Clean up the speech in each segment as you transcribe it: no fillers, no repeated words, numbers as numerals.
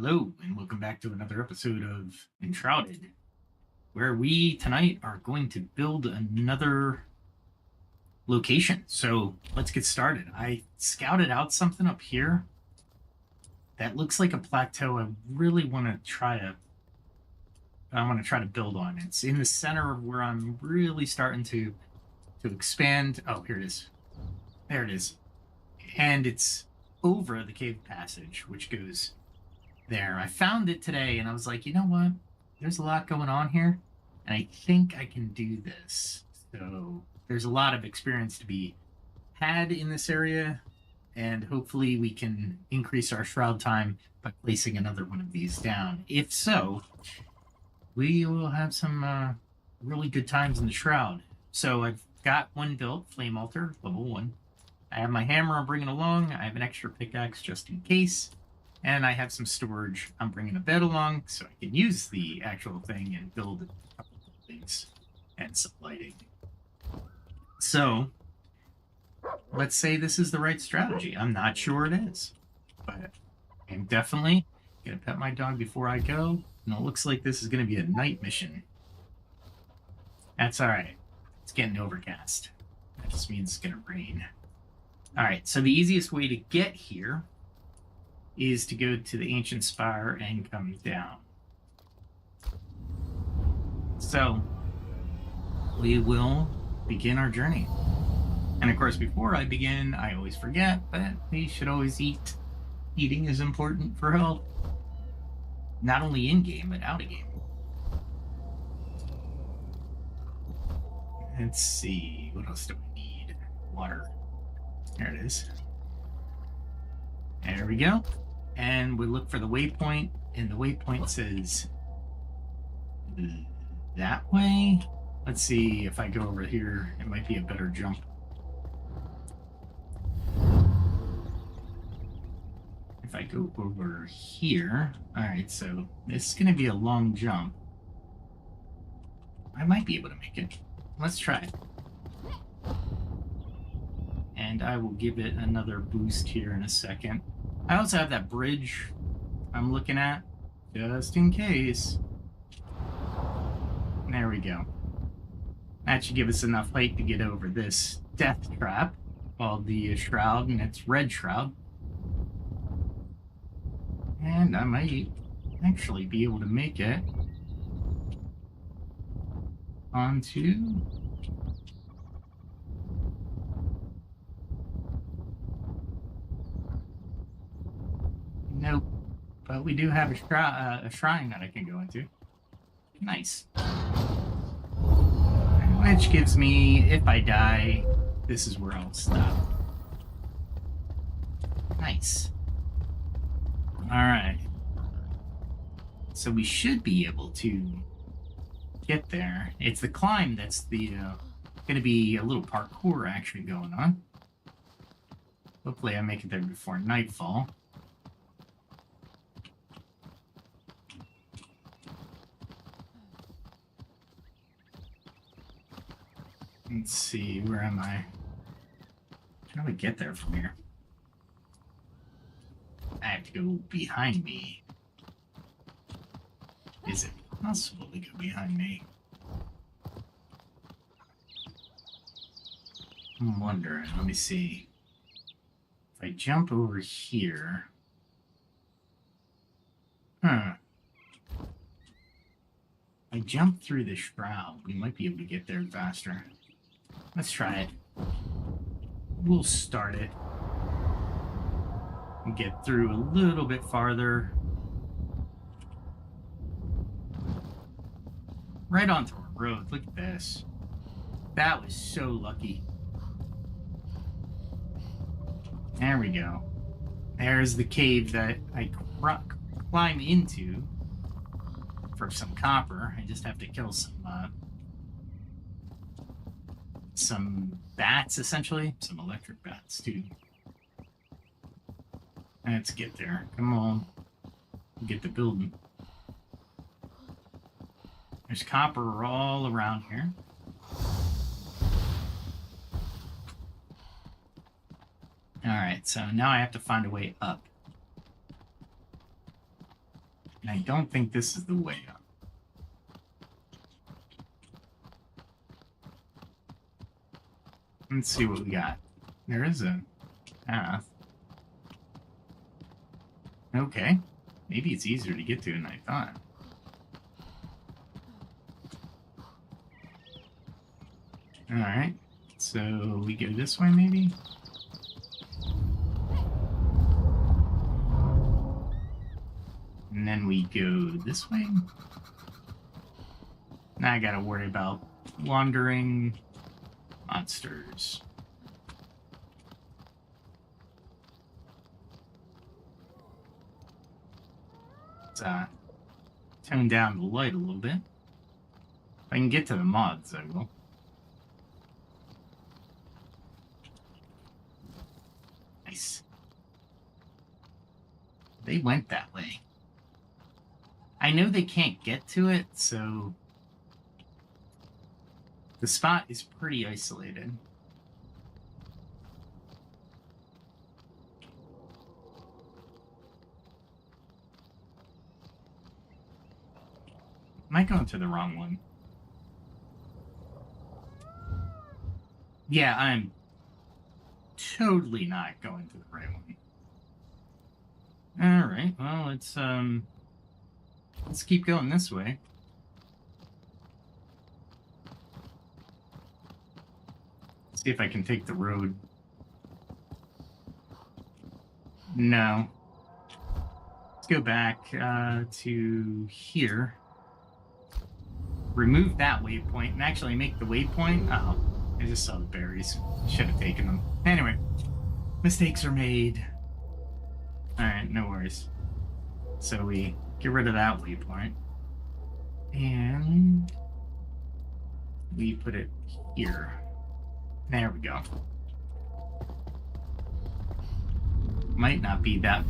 Hello, and welcome back to another episode of Enshrouded, where we tonight are going to build another location. So let's get started. I scouted out something up here that looks like a plateau. I really want to try to. I want to try to build on. It's in the center of where I'm really starting to expand. Oh, here it is. There it is, and it's over the cave passage, which goes there. I found it today and I was like, you know what? There's a lot going on here and I think I can do this. So there's a lot of experience to be had in this area, and hopefully we can increase our shroud time by placing another one of these down. If so, we will have some really good times in the shroud. So I've got one built, flame altar, level 1. I have my hammer I'm bringing along. I have an extra pickaxe just in case. And I have some storage. I'm bringing a bed along so I can use the actual thing and build a couple of things and some lighting. So, let's say this is the right strategy. I'm not sure it is, but I'm definitely going to pet my dog before I go. And it looks like this is going to be a night mission. That's all right. It's getting overcast. That just means it's going to rain. All right, so the easiest way to get here is to go to the ancient spire and come down. So we will begin our journey. And of course, before I begin, I always forget that we should always eat. Eating is important for health. Not only in-game, but out-of-game. Let's see, what else do we need? Water. There it is. There we go. And we look for the waypoint, and the waypoint says that way. Let's see if I go over here. It might be a better jump. If I go over here. All right, so this is going to be a long jump. I might be able to make it. Let's try it. And I will give it another boost here in a second. I also have that bridge I'm looking at, just in case. There we go. That should give us enough height to get over this death trap called the Shroud, and it's Red Shroud. And I might actually be able to make it onto... Nope. But we do have a shrine that I can go into. Nice. Which gives me, if I die, this is where I'll stop. Nice. Alright. So we should be able to get there. It's the climb that's the going to be a little parkour actually going on. Hopefully I make it there before nightfall. Let's see, where am I? How do I get there from here? I have to go behind me. Is it possible to go behind me? I'm wondering. Let me see. If I jump over here... Huh. If I jump through the shroud, we might be able to get there faster. Let's try it. We'll start it. And get through a little bit farther. Right onto our road. Look at this. That was so lucky. There we go. There's the cave that I climb into for some copper. I just have to kill some bats, essentially. Some electric bats, too. Let's get there. Come on. Get the building. There's copper all around here. Alright, so now I have to find a way up. And I don't think this is the way up. Let's see what we got. There is a path. Okay. Maybe it's easier to get to than I thought. Alright. So we go this way, maybe? And then we go this way? Now I gotta worry about wandering monsters. Let's tone down the light a little bit. If I can get to the mods, I will. Nice. They went that way. I know they can't get to it, so the spot is pretty isolated. Am I going to the wrong one? Yeah, I'm totally not going to the right one. Alright, well, let's keep going this way. See if I can take the road. No. Let's go back to here. Remove that waypoint and actually make the waypoint. Oh, I just saw the berries. Should have taken them. Anyway, mistakes are made. Alright, no worries. So we get rid of that waypoint. And we put it here. There we go. Might not be that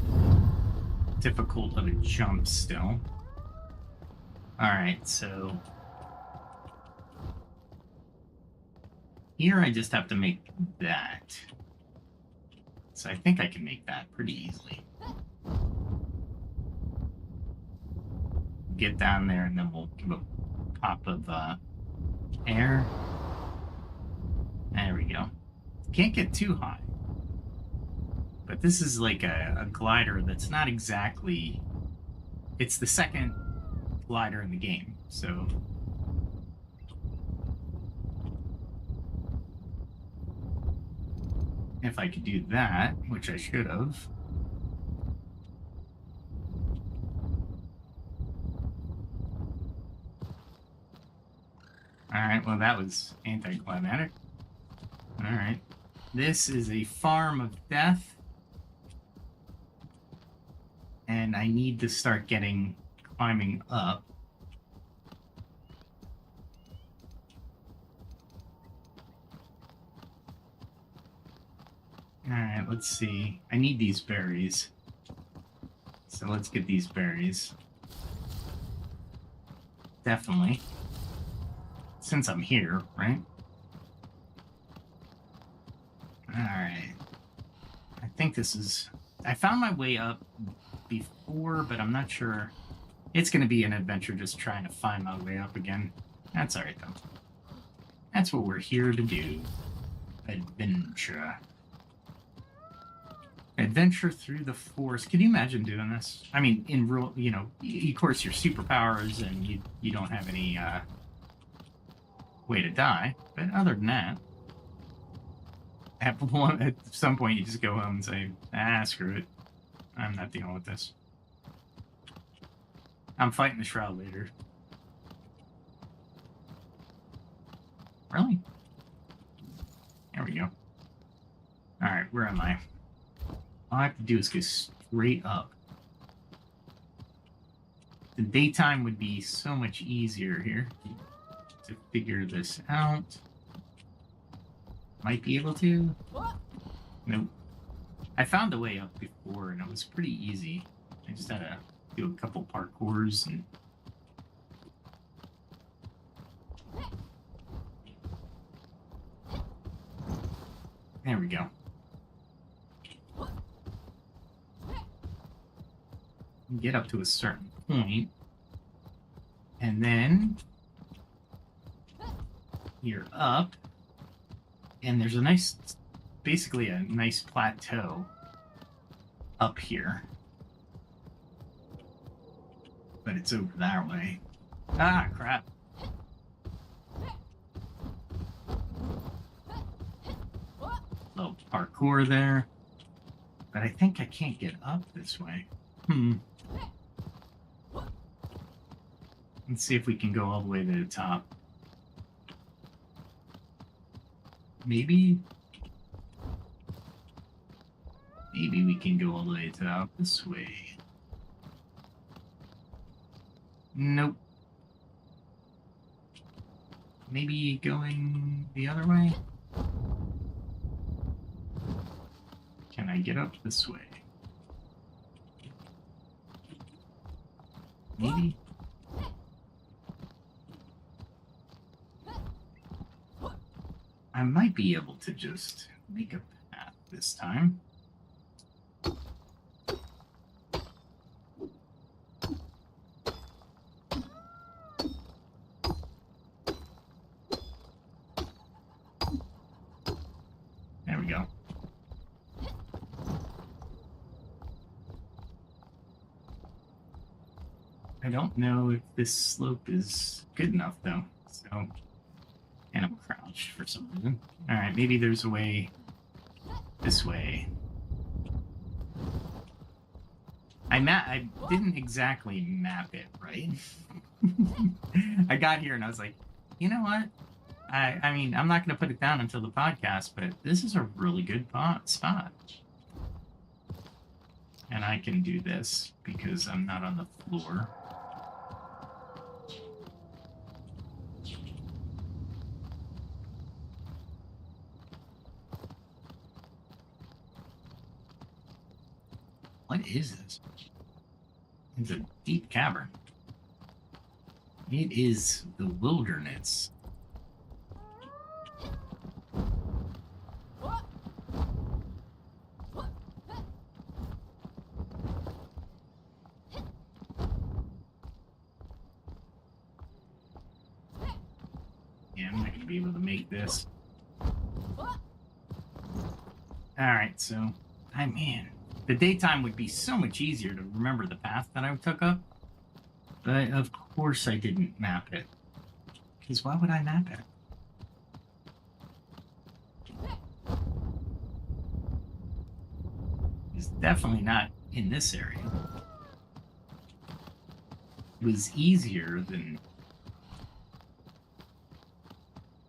difficult of a jump still. Alright, so here I just have to make that. So I think I can make that pretty easily. Get down there and then we'll give a pop of air. There we go. Can't get too high. But this is like a glider that's not exactly... It's the second glider in the game, so... If I could do that, which I should have... Alright, well that was anticlimactic. Alright. This is a farm of death. And I need to start climbing up. Alright, let's see. I need these berries. So let's get these berries. Definitely. Since I'm here, right? Alright. I think this is... I found my way up before, but I'm not sure. It's going to be an adventure just trying to find my way up again. That's alright, though. That's what we're here to do. Adventure. Adventure through the forest. Can you imagine doing this? I mean, in real, you know, of course, your superpowers and you don't have any way to die. But other than that, at some point you just go home and say, screw it. I'm not dealing with this. I'm fighting the shroud later. Really? There we go. Alright, where am I? All I have to do is go straight up. The daytime would be so much easier here to figure this out. Might be able to. Nope. I found the way up before and it was pretty easy. I just had to do a couple parkours and... There we go. Get up to a certain point. And then you're up. And there's a nice, basically a nice plateau up here. But it's over that way. Ah, crap. Little parkour there. But I think I can't get up this way. Let's see if we can go all the way to the top. Maybe we can go all the way to the top this way. Nope. Maybe going the other way? Can I get up this way? Maybe? I might be able to just make a path this time. There we go. I don't know if this slope is good enough, though. So, and I'm crouched for some reason. All right, maybe there's a way this way. I didn't exactly map it, right? I got here and I was like, you know what? I mean, I'm not going to put it down until the podcast, but this is a really good spot. And I can do this because I'm not on the floor. What is this? It's a deep cavern. It is the wilderness. Yeah, I'm not going to be able to make this. Alright, so, man. The daytime would be so much easier to remember the path that I took up. But of course I didn't map it. Because why would I map it? It's definitely not in this area. It was easier than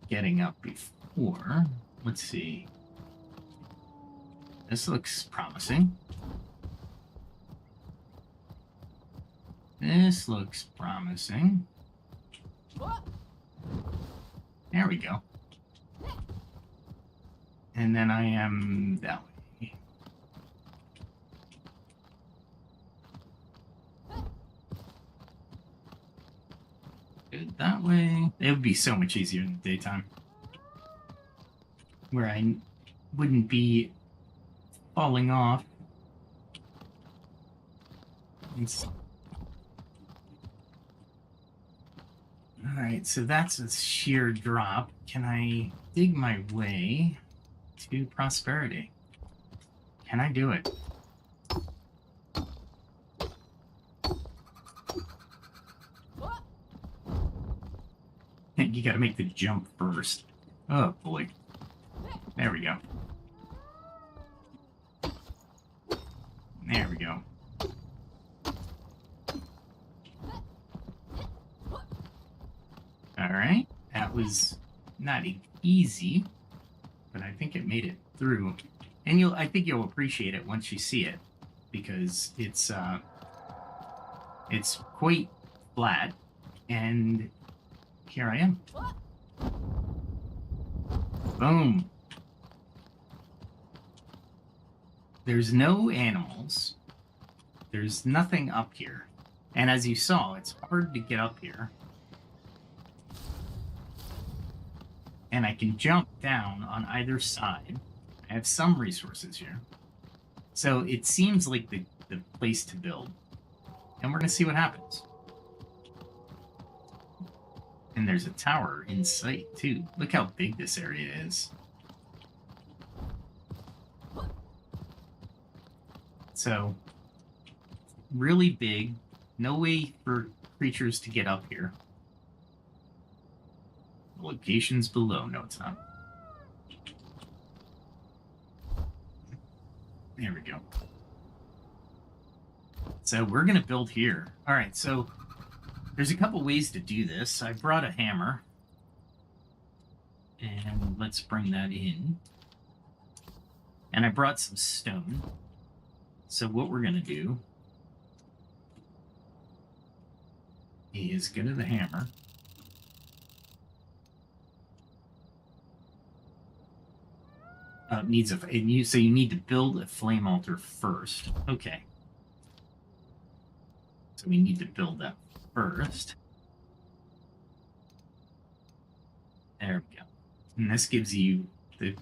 getting up before. Let's see. This looks promising. This looks promising. There we go. And then I am that way. Good that way. It would be so much easier in the daytime. Where I wouldn't be falling off. Alright, so that's a sheer drop. Can I dig my way to prosperity? Can I do it? You gotta make the jump first. Oh boy. There we go. There we go. Alright, that was not easy, but I think it made it through. And I think you'll appreciate it once you see it, because it's quite flat, and here I am. Boom. There's no animals. There's nothing up here. And as you saw, it's hard to get up here. And I can jump down on either side. I have some resources here. So it seems like the place to build. and we're going to see what happens. And there's a tower in sight, too. Look how big this area is. So, really big. No way for creatures to get up here. The location's below. No, it's not. There we go. So we're going to build here. All right, so there's a couple ways to do this. I brought a hammer. And let's bring that in. And I brought some stone. So what we're going to do is go to the hammer. So you need to build a flame altar first. Okay. So we need to build that first. There we go. And this gives you the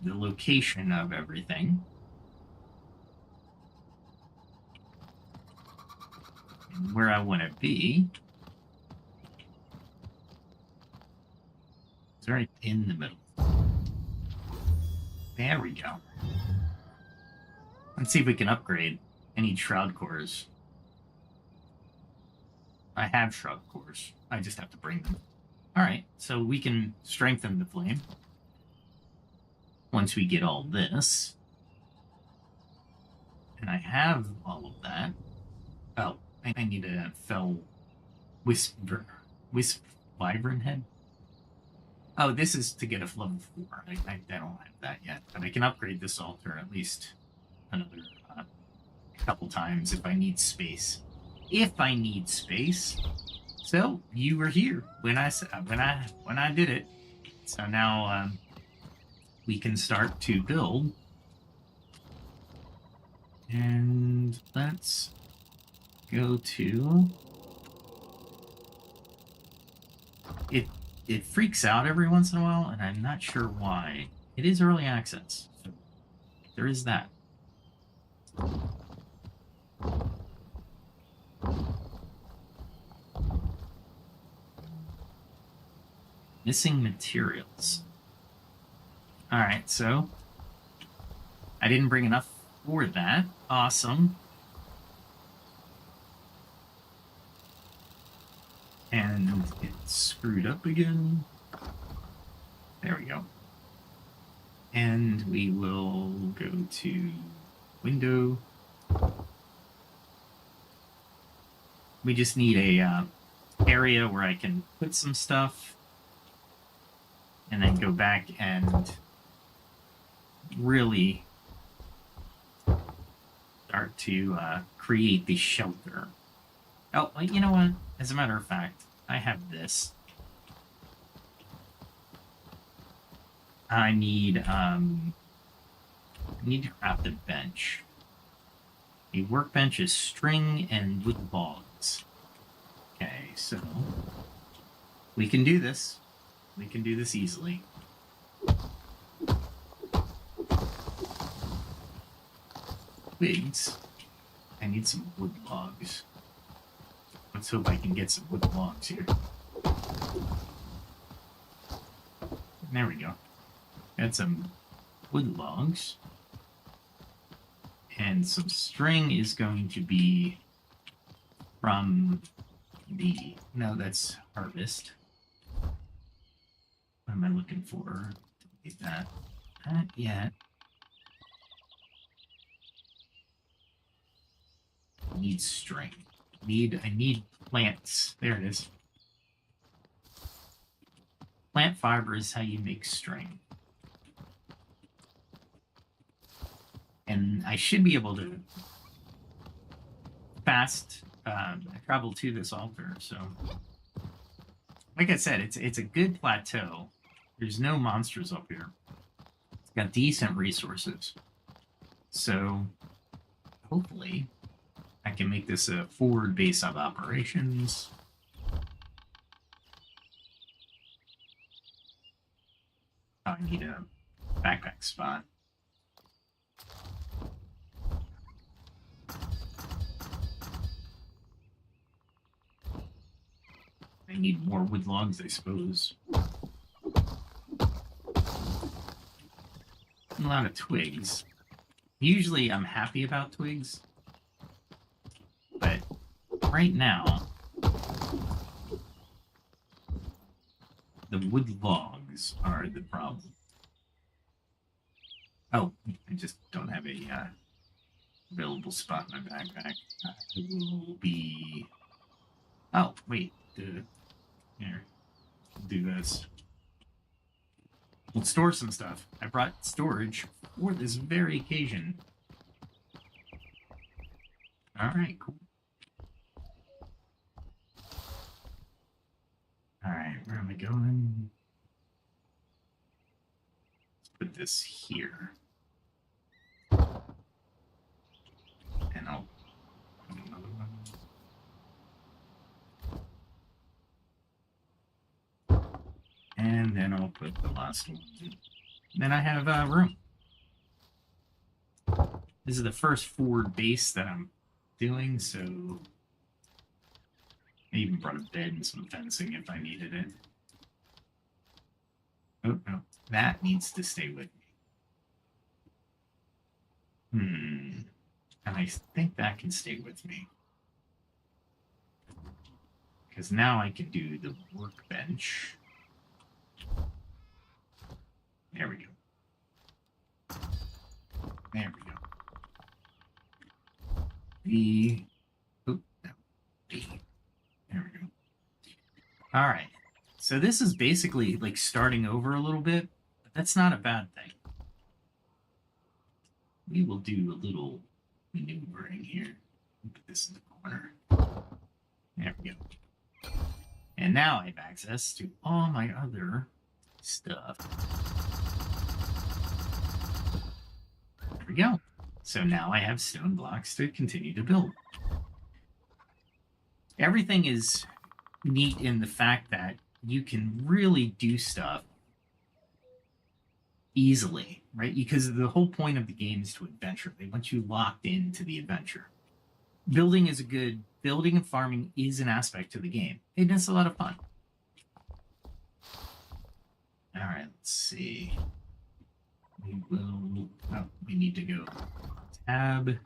location of everything. And where I want to be. It's right in the middle. There we go. Let's see if we can upgrade any shroud cores. I have shroud cores. I just have to bring them. Alright, so we can strengthen the flame. Once we get all this. And I have all of that. Oh, I need a fell wyvern head. Oh, this is to get a level 4. I don't have that yet, but I can upgrade this altar at least another couple times if I need space. If I need space. So you were here when I did it. So now we can start to build. And let's go to it. It freaks out every once in a while, and I'm not sure why. It is early access, so there is that. Missing materials. Alright, so I didn't bring enough for that. Awesome. And it's screwed up again. There we go. And we will go to window. We just need a area where I can put some stuff. And then go back and really start to create the shelter. Oh, you know what? As a matter of fact, I have this. I need to craft a bench. A workbench is string and wood logs. Okay, so we can do this. We can do this easily. Twigs. I need some wood logs. Let's hope I can get some wood logs here. There we go. Got some wood logs. And some string is going to be from the... No, that's harvest. What am I looking for? Delete that. Not yet. I need string. I need plants. There it is. Plant fiber is how you make string. And I should be able to fast travel to this altar. So, like I said, it's a good plateau. There's no monsters up here. It's got decent resources. So, hopefully, I can make this a forward base of operations. Oh, I need a backpack spot. I need more wood logs, I suppose. A lot of twigs. Usually I'm happy about twigs, but right now the wood logs are the problem. Oh, I just don't have a available spot in my backpack. I will be... Oh, wait. Here. Do this. We'll store some stuff. I brought storage for this very occasion. Alright, cool. Alright, where am I going? Let's put this here. And I'll put another one. And then I'll put the last one. Then I have room. This is the first forward base that I'm doing, so I even brought a bed and some fencing if I needed it. Oh, no. That needs to stay with me. And I think that can stay with me. Because now I can do the workbench. There we go. There we go. B. Oh, no. B. There we go. All right. So this is basically like starting over a little bit, but that's not a bad thing. We will do a little maneuvering here. Put this in the corner. There we go. And now I have access to all my other stuff. There we go. So now I have stone blocks to continue to build. Everything is neat in the fact that you can really do stuff easily, right? Because the whole point of the game is to adventure. They want you locked into the adventure. Building and farming is an aspect to the game. And it's a lot of fun. All right, let's see. We need to go tab.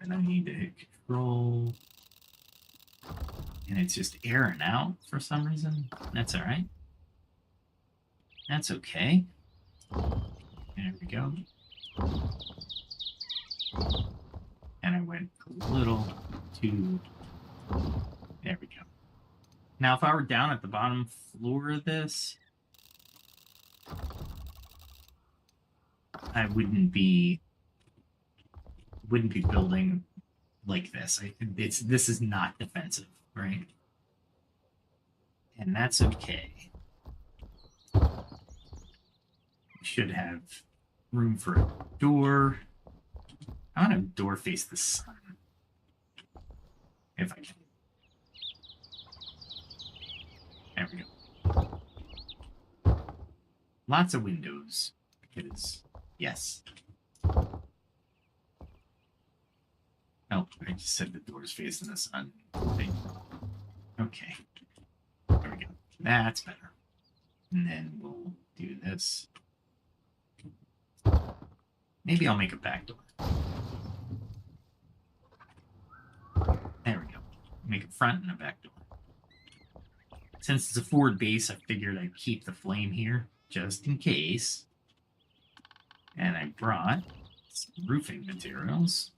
And I need to hit control. And it's just erroring out for some reason. That's all right. That's okay. There we go. And I went a little too... There we go. Now, if I were down at the bottom floor of this, I wouldn't be building like this. This is not defensive, right? And that's okay. We should have room for a door. I want a door face the sun. If I can. There we go. Lots of windows. Because, yes. Oh, I just said the door's facing the sun. Okay. There we go. That's better. And then we'll do this. Maybe I'll make a back door. There we go. Make a front and a back door. Since it's a forward base, I figured I'd keep the flame here, just in case. And I brought some roofing materials.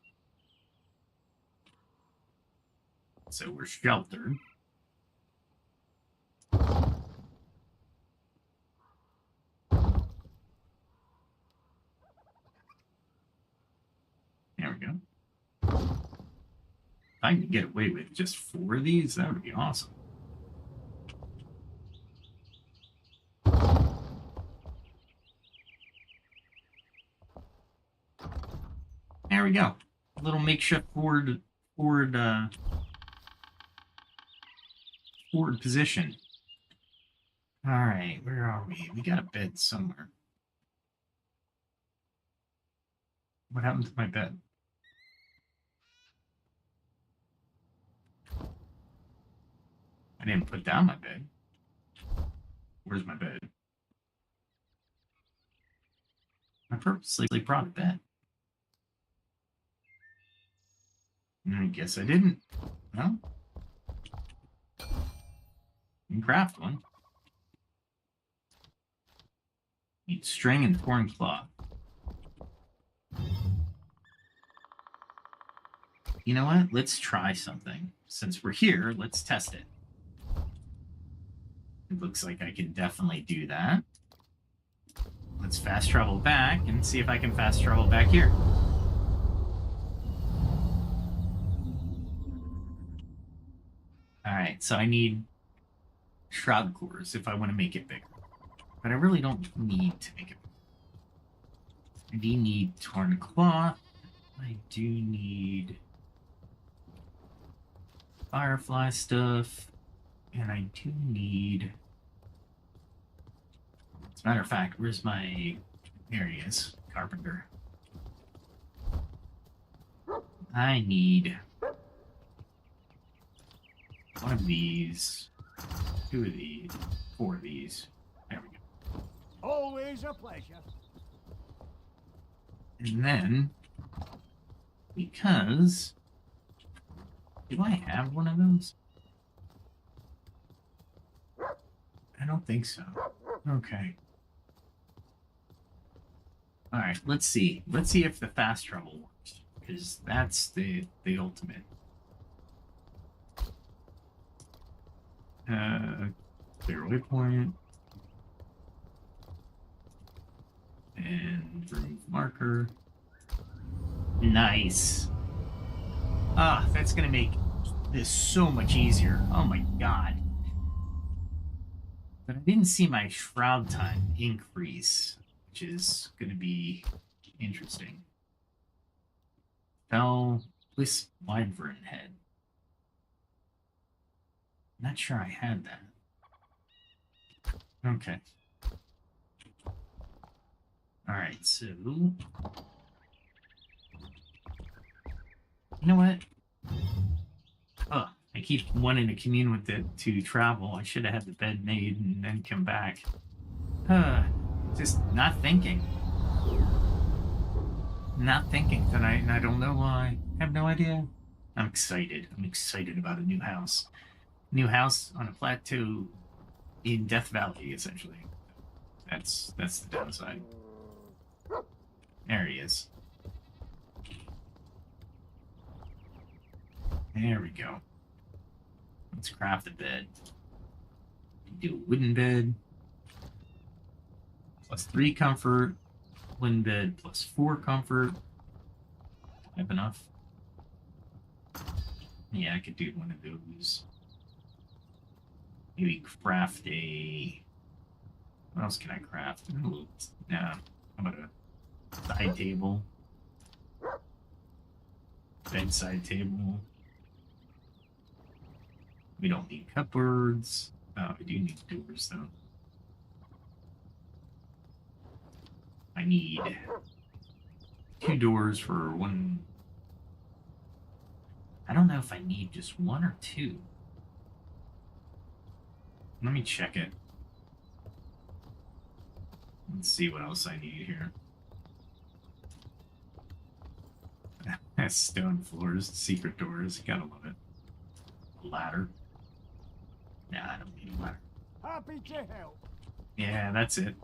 So we're sheltered. There we go. If I could get away with just 4 of these, that would be awesome. There we go. A little makeshift forward position. All right, where are we? We got a bed somewhere. What happened to my bed? I didn't put down my bed. Where's my bed? I purposely brought a bed. I guess I didn't. No. You can craft one. Need string and torn cloth. You know what? Let's try something. Since we're here, let's test it. It looks like I can definitely do that. Let's fast travel back and see if I can fast travel back here. Alright, so I need shroud cores if I want to make it bigger. But I really don't need to make it bigger. I do need torn cloth. I do need firefly stuff. And I do need... As a matter of fact, where's my... There he is, carpenter. I need... one of these, 2 of these, 4 of these. There we go. Always a pleasure. And then, because... Do I have one of those? I don't think so. Okay. Alright, let's see. Let's see if the fast travel works. Because that's the ultimate. Clear waypoint. And remove marker. Nice. Ah, that's gonna make this so much easier. Oh my god. But I didn't see my shroud time increase, which is gonna be interesting. Fell this wyvern head. Not sure I had that. Okay. Alright, so... You know what? Oh, I keep wanting to commune with it to travel. I should have had the bed made and then come back. Just not thinking. Not thinking tonight, and I don't know why. I have no idea. I'm excited. I'm excited about a new house. New house on a plateau in Death Valley, essentially. That's the downside. There he is. There we go. Let's craft a bed. Do a wooden bed. +3 comfort. Wooden bed +4 comfort. I have enough. Yeah, I could do one of those. Maybe craft a... What else can I craft? Ooh, yeah. How about a side table? Bedside table. We don't need cupboards. Oh, we do need doors, though. I need 2 doors for 1... I don't know if I need just 1 or 2. Let me check it. Let's see what else I need here. Stone floors, secret doors, gotta love it. A ladder. Nah, I don't need a ladder. Happy to help. Yeah, that's it.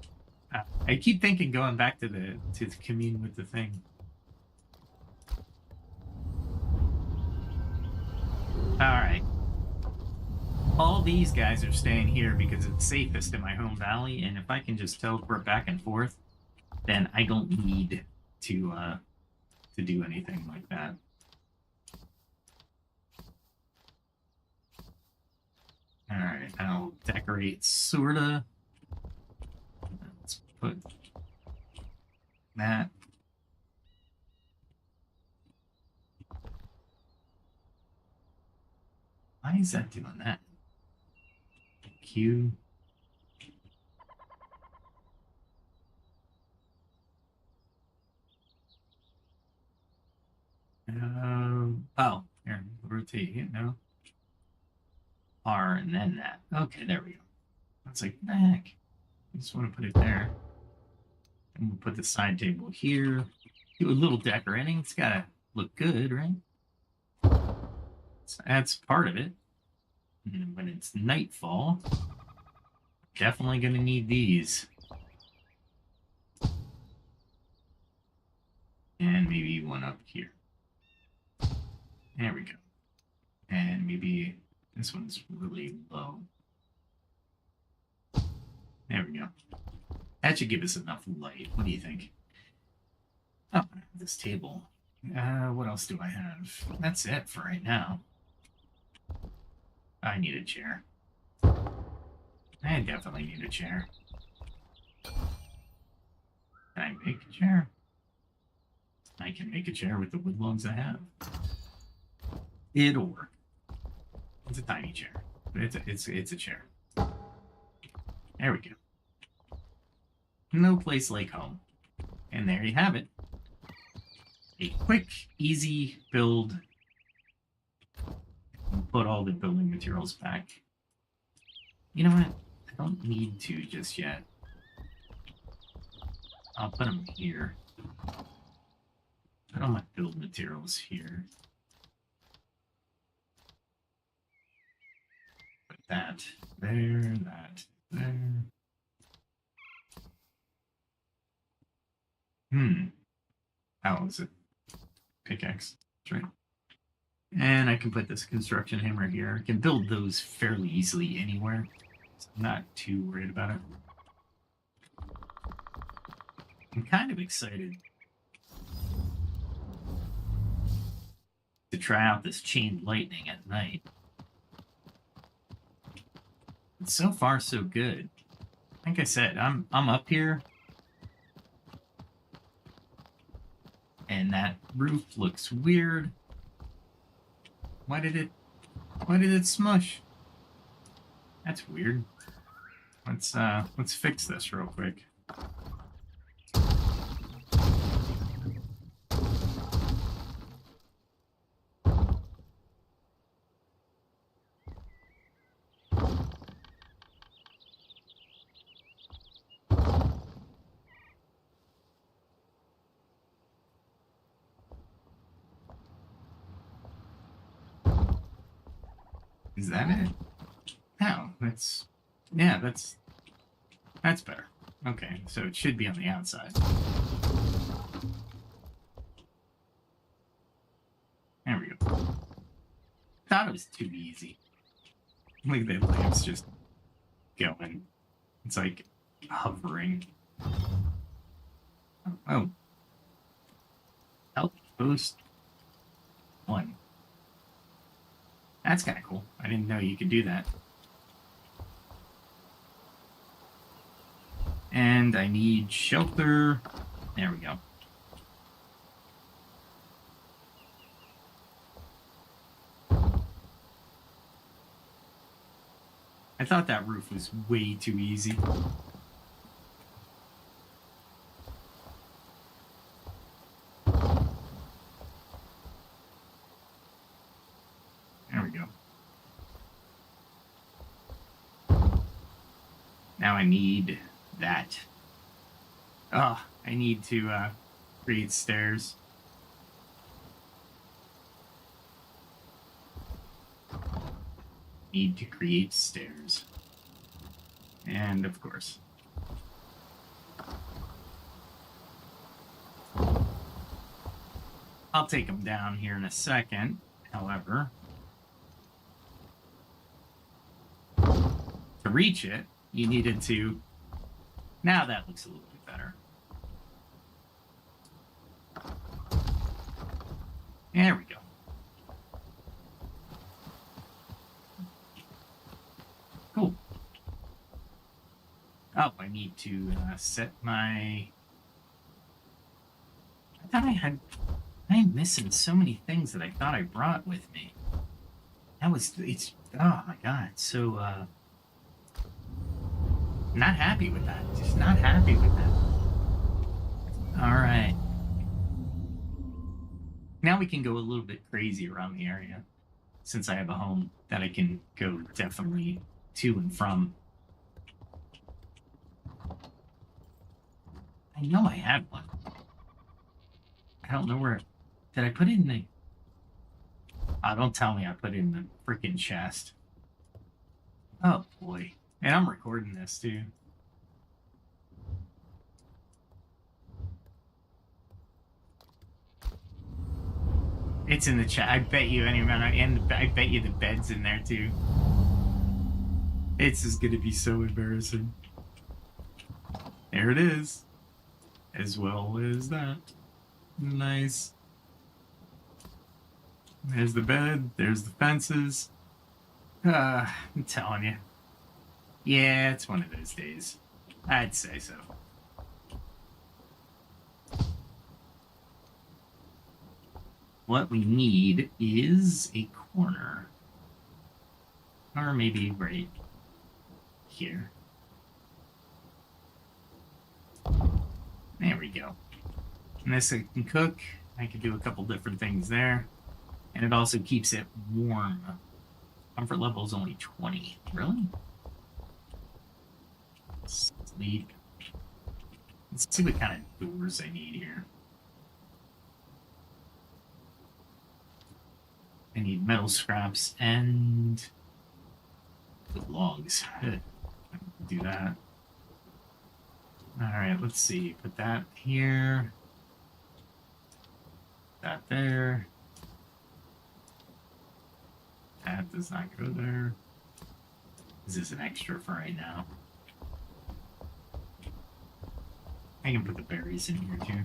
I keep thinking going back to the commune with the thing. Alright. All these guys are staying here because it's safest in my home valley, and if I can just teleport back and forth, then I don't need to do anything like that. Alright, I'll decorate sorta. Let's put that. Why is that doing that? Q. Oh, here, rotate it, no. R and then that. Okay, there we go. I was like, what the heck? I just want to put it there. And we'll put the side table here. Do a little decorating. It's gotta look good, right? So that's part of it. And when it's nightfall, definitely gonna need these. And maybe one up here. There we go. And maybe this one's really low. There we go. That should give us enough light. What do you think? Oh, this table. What else do I have? That's it for right now. I need a chair. I definitely need a chair. Can I make a chair? I can make a chair with the wood logs I have. It'll work. It's a tiny chair, but it's a chair. There we go. No place like home. And there you have it. A quick, easy build. We'll put all the building materials back. You know what? I don't need to just yet. I'll put them here. Put all my build materials here. Put that there, that there. How is it? Pickaxe. That's right. And I can put this construction hammer here. I can build those fairly easily anywhere. So I'm not too worried about it. I'm kind of excited to try out this chain lightning at night. But so far, so good. Like I said, I'm up here. And that roof looks weird. Why did it smush? That's weird. Let's fix this real quick. Is that it? No, that's better. Okay, so it should be on the outside. There we go. Thought it was too easy. Look at that lamps just going. It's like hovering. Oh. Outpost 1. That's kind of cool. I didn't know you could do that. And I need shelter. There we go. I thought that roof was way too easy. There we go. Now I need that. Oh, I need to create stairs. Need to create stairs. And of course. I'll take them down here in a second. However, to reach it, you needed to... Now that looks a little bit better. There we go. Cool. Oh, I need to set my... I thought I had... I'm missing so many things that I thought I brought with me. It's... Oh my god, so, not happy with that. Just not happy with that. Alright. Now we can go a little bit crazy around the area. since I have a home that I can go definitely to and from. I know I had one. I don't know where. Did I put it in the... Oh, don't tell me I put it in the freaking chest. Oh, boy. And I'm recording this, too. It's in the chat. I bet you any amount. And I bet you the bed's in there, too. It's just going to be so embarrassing. There it is. As well as that. Nice. There's the bed. There's the fences. I'm telling you. Yeah, it's one of those days. I'd say so. What we need is a corner. Or maybe right here. There we go. And this I can cook. I can do a couple different things there. And it also keeps it warm. Comfort level is only 20. Really? Sleep. Let's see what kind of doors I need here. I need metal scraps and logs. Do that. Alright, let's see. Put that here. That there. That does not go there. Is this an extra for right now? I can put the berries in here too.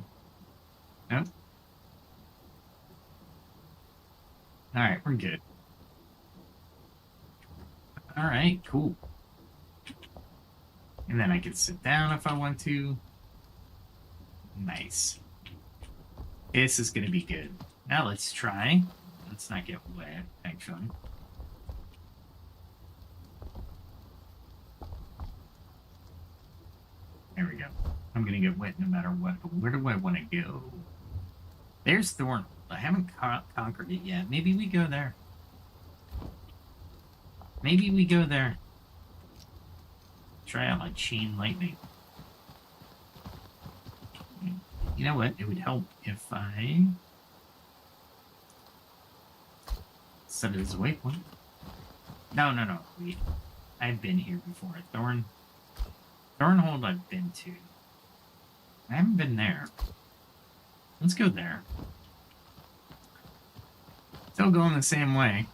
Nope. Alright, we're good. Alright, cool. And then I can sit down if I want to. Nice. This is going to be good. Now let's try. Let's not get wet, actually. There we go. I'm going to get wet no matter what, but where do I want to go? There's Thorn. I haven't conquered it yet. Maybe we go there. Maybe we go there. Try out my chain lightning. You know what? It would help if I set it as a waypoint. No. Wait. I've been here before. Thornhold I've been to. I haven't been there. Let's go there. Still going the same way.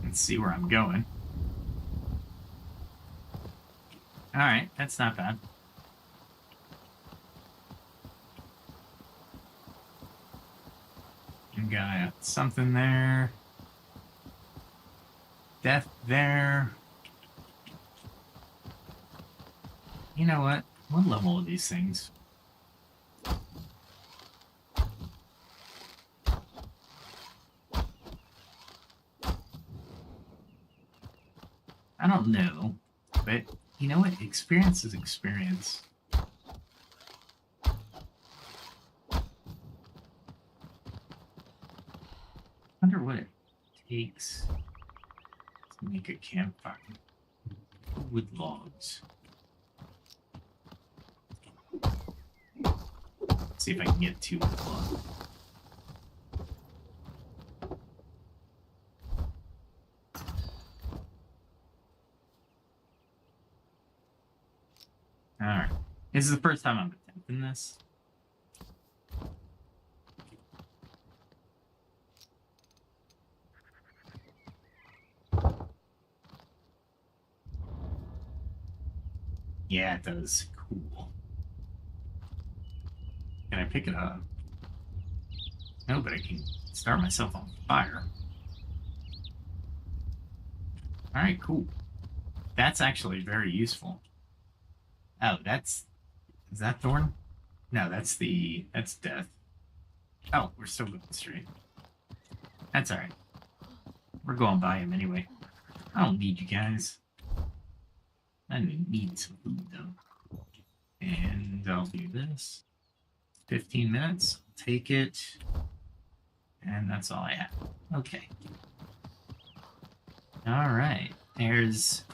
Let's see where I'm going. Alright, that's not bad. You got something there. Death there. You know what? What level are these things? I don't know, but you know what? Experience is experience. Wonder what it takes to make a campfire. Wood logs. Let's see if I can get 2 wood logs. Alright. This is the first time I'm attempting this. Yeah, it does. Cool. Can I pick it up? No, but I can start myself on fire. Alright, cool. That's actually very useful. Oh, is that Thorn? No, that's Death. Oh, we're still going straight. That's alright. We're going by him anyway. I don't need you guys. I need some food, though. And And I'll do this. 15 minutes. Take it. And that's all I have. Okay. All right. There's...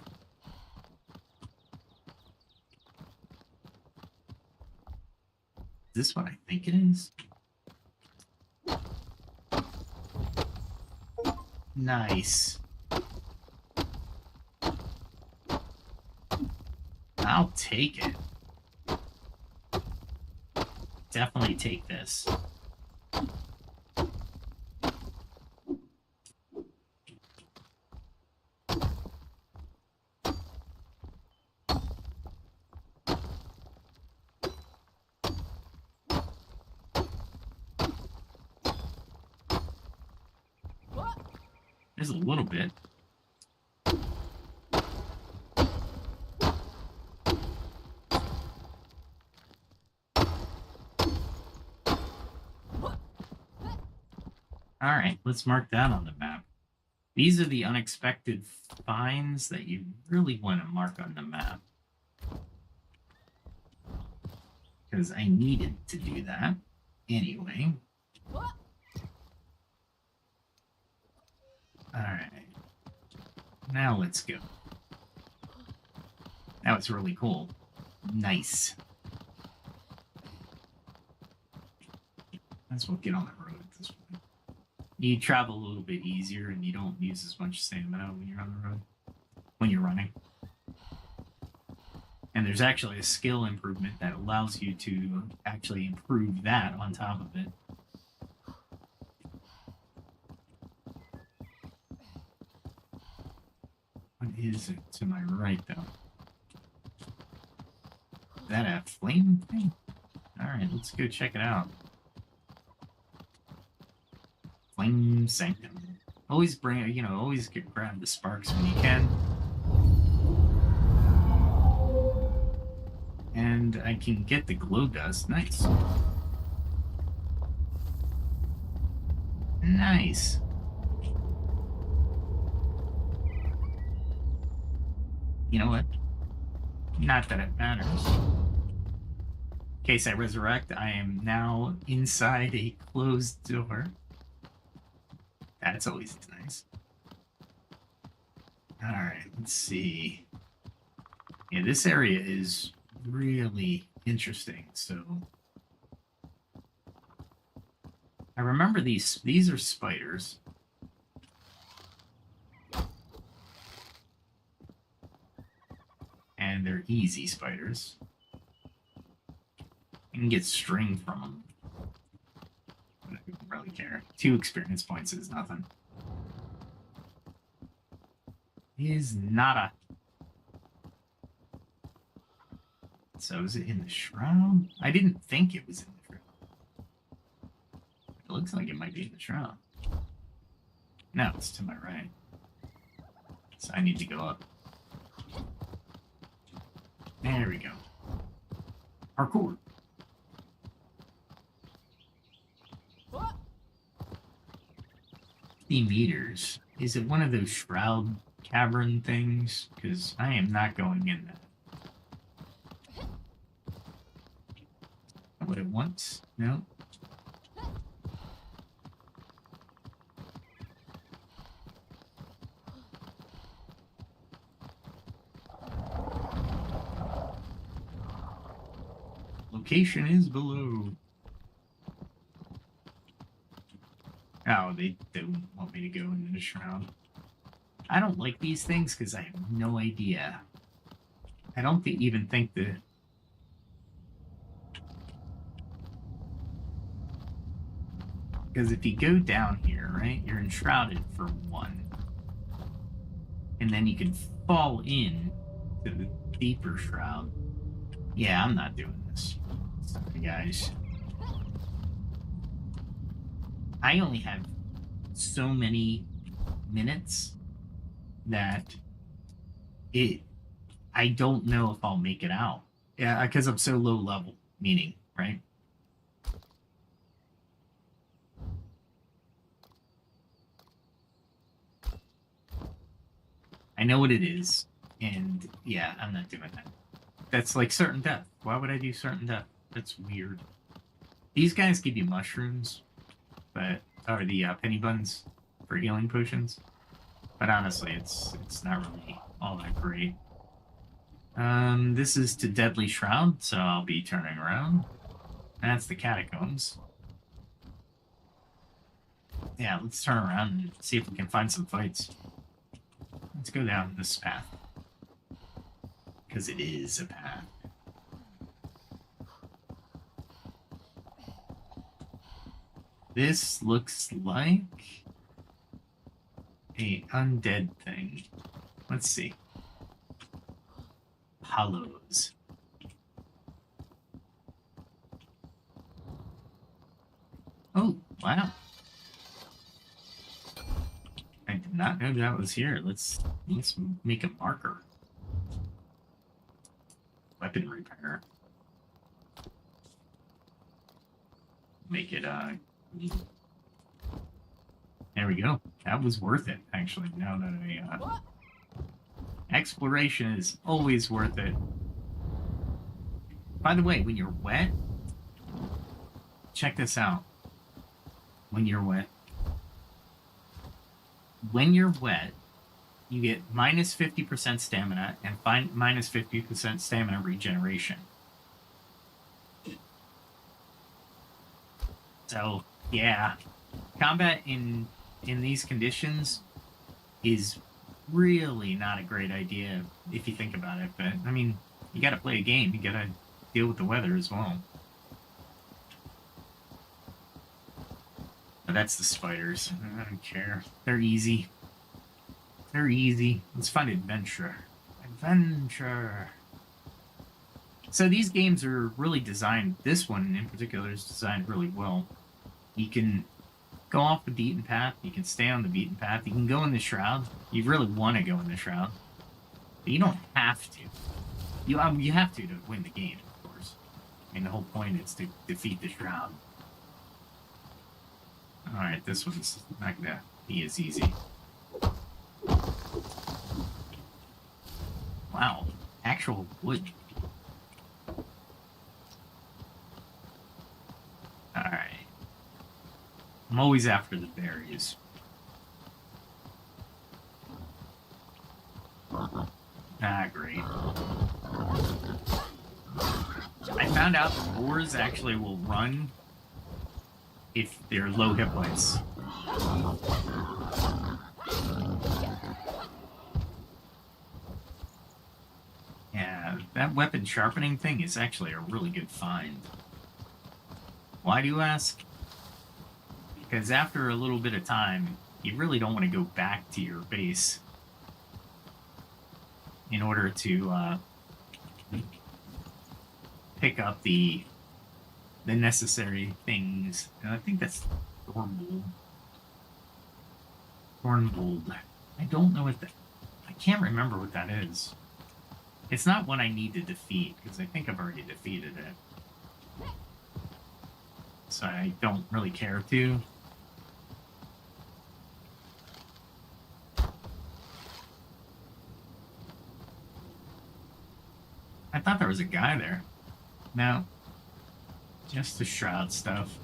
Is this what I think it is? Nice. I'll take it. Definitely take this. There's a little bit. All right, let's mark that on the map. These are the unexpected finds that you really want to mark on the map. Because I needed to do that anyway. Alright. Now let's go. That was really cool. Nice. Let's get on the road at this point. You travel a little bit easier and you don't use as much stamina when you're on the road. When you're running. And there's actually a skill improvement that allows you to actually improve that on top of it. What is it to my right, though? Is that a flame thing? Alright, let's go check it out. Flame Sanctum. Always bring, always grab the sparks when you can. And I can get the glow dust. Nice. Nice. You know what? Not that it matters. In case I resurrect, I am now inside a closed door. That's always nice. Alright, let's see. Yeah, this area is really interesting, so... I remember these are spiders. And they're easy spiders. You can get string from them. I don't really care. 2 experience points is nothing. Is nada. So is it in the shroud? I didn't think it was in the shroud. It looks like it might be in the shroud. No, it's to my right. So I need to go up. There we go. Parkour. 50 meters. Is it one of those shroud cavern things? Because I am not going in that. What it wants? No. Location is below. Oh, they don't want me to go into the shroud. I don't like these things because I have no idea. I don't even think that... Because if you go down here, right, you're enshrouded for 1. And then you can fall in to the deeper shroud. Yeah, I'm not doing this. Sorry, guys. I only have so many minutes that I don't know if I'll make it out. Yeah, because I'm so low level, meaning, right? I know what it is, and yeah, I'm not doing that. That's like certain death. Why would I do certain death? That's weird. These guys give you mushrooms, but or the penny buns for healing potions. But honestly, it's not really all that great. This is to Deadly Shroud, so I'll be turning around. That's the catacombs. Yeah, let's turn around and see if we can find some fights. Let's go down this path. Because it is a path. This looks like a undead thing. Let's see. Hollows. Oh, wow. I did not know that was here. Let's make a marker. Weapon repair. Make it there we go. That was worth it, actually. Now that I exploration is always worth it. By the way, when you're wet, check this out. When you're wet, you get minus 50% stamina and minus 50% stamina regeneration. So, yeah, combat in these conditions is really not a great idea if you think about it. But, I mean, you gotta play a game. You gotta deal with the weather as well. But that's the spiders. I don't care. They're easy. They're easy. Let's find adventure. Adventure. So these games are really designed, this one in particular is designed really well. You can go off the beaten path, you can stay on the beaten path, you can go in the shroud. You really want to go in the shroud. But you don't have to. You have to win the game, of course. I mean, the whole point is to defeat the shroud. Alright, this one's not gonna be as easy. Wow, actual wood. Alright. I'm always after the berries. Ah, great. I found out the boars actually will run if they're low hit points. Yeah, that weapon sharpening thing is actually a really good find. Why do you ask? Because after a little bit of time, you really don't want to go back to your base in order to pick up the necessary things. And I think that's Thornbold. Thornbold. I don't know what that... I can't remember what that is. It's not one I need to defeat, because I think I've already defeated it. So I don't really care to. I thought there was a guy there. No. Just the shroud stuff.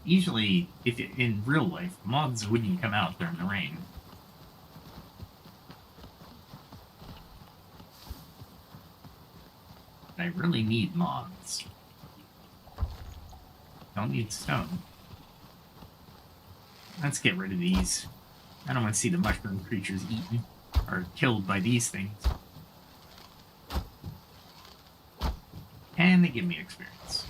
Usually, in real life, moths wouldn't come out during the rain. I really need moths. Don't need stone. Let's get rid of these. I don't want to see the mushroom creatures eaten or killed by these things. And they give me experience.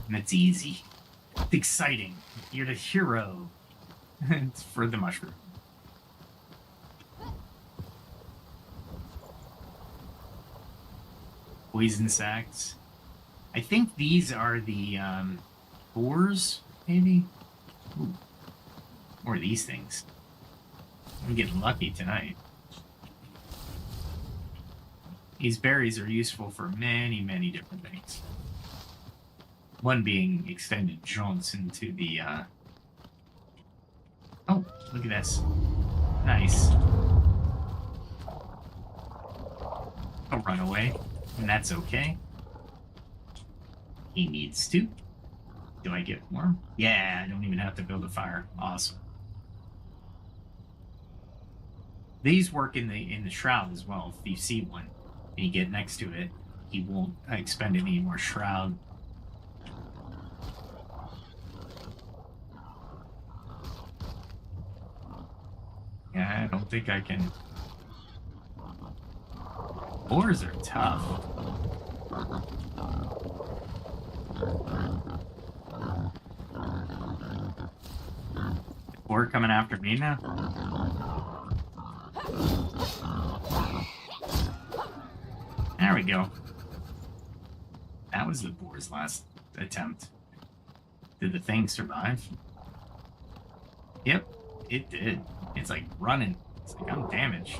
And it's easy. It's exciting. You're the hero. It's for the mushroom. Poison sacks. I think these are the boars, maybe? Ooh. Or these things. I'm getting lucky tonight. These berries are useful for many, many different things. One being extended jaunts into the, Oh, look at this. Nice. I'll run away, and that's okay. He needs to. Do I get warm? Yeah, I don't even have to build a fire. Awesome. These work in the shroud as well. If you see one and you get next to it, he won't expend any more shroud. Yeah, I don't think I can. Boars are tough. Boar coming after me now? There we go. That was the boar's last attempt. Did the thing survive? Yep, it did. It's like running. It's like I'm damaged.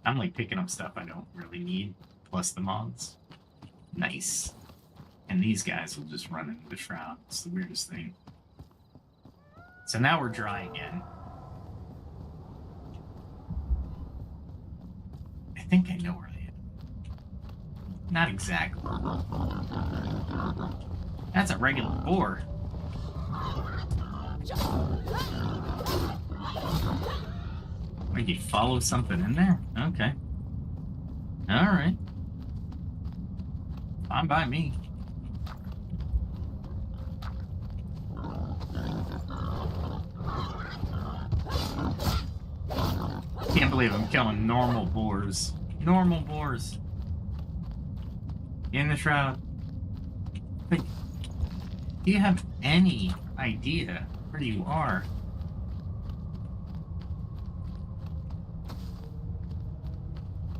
I'm like picking up stuff I don't really need, plus the mods. Nice. And these guys will just run into the shroud. It's the weirdest thing. So now we're dry again. I think I know where I am. Not exactly. That's a regular boar. Like you follow something in there? Okay. Alright. Fine by me. Can't believe I'm killing normal boars. Normal boars. In the shroud. But do you have any idea where you are?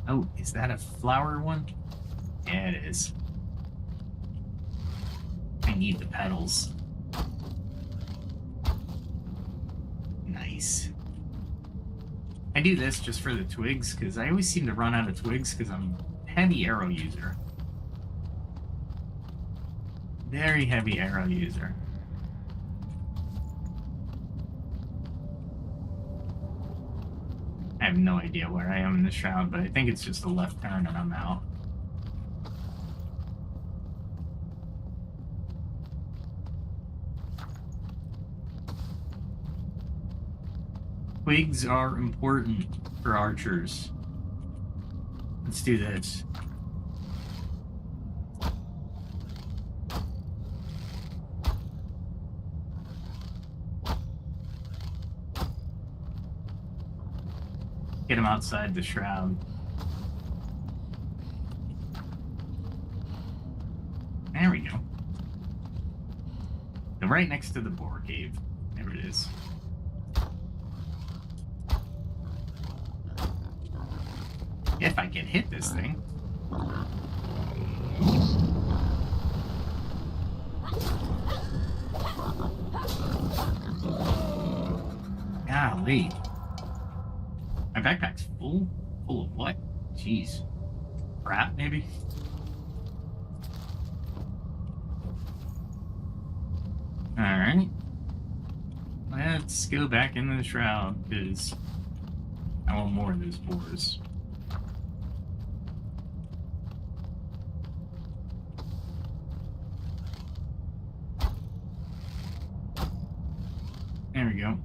Oh, is that a flower one? Yeah, it is. I need the petals. Nice. I do this just for the twigs, because I always seem to run out of twigs because I'm a heavy arrow user. Very heavy arrow user. I have no idea where I am in the shroud, but I think it's just a left turn and I'm out. Twigs are important for archers. Let's do this. Get him outside the shroud. There we go. They're right next to the boar cave. There it is. If I can hit this thing. Golly. My backpack's full? Full of what? Jeez. Crap, maybe? Alright. Let's go back into the shroud, because I want more of those boars. There we go.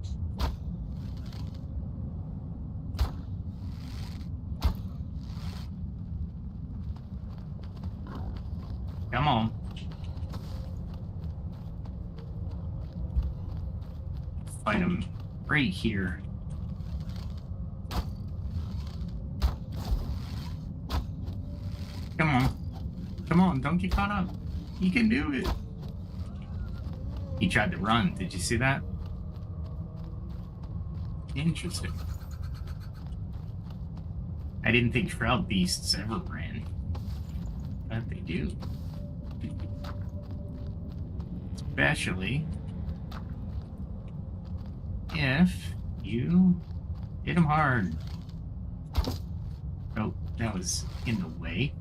Come on. Fight him right here. Come on. Come on, don't get caught up. You can do it. He tried to run. Did you see that? Interesting. I didn't think shroud beasts ever ran. But they do. Especially if you hit him hard. Oh, that was in the way.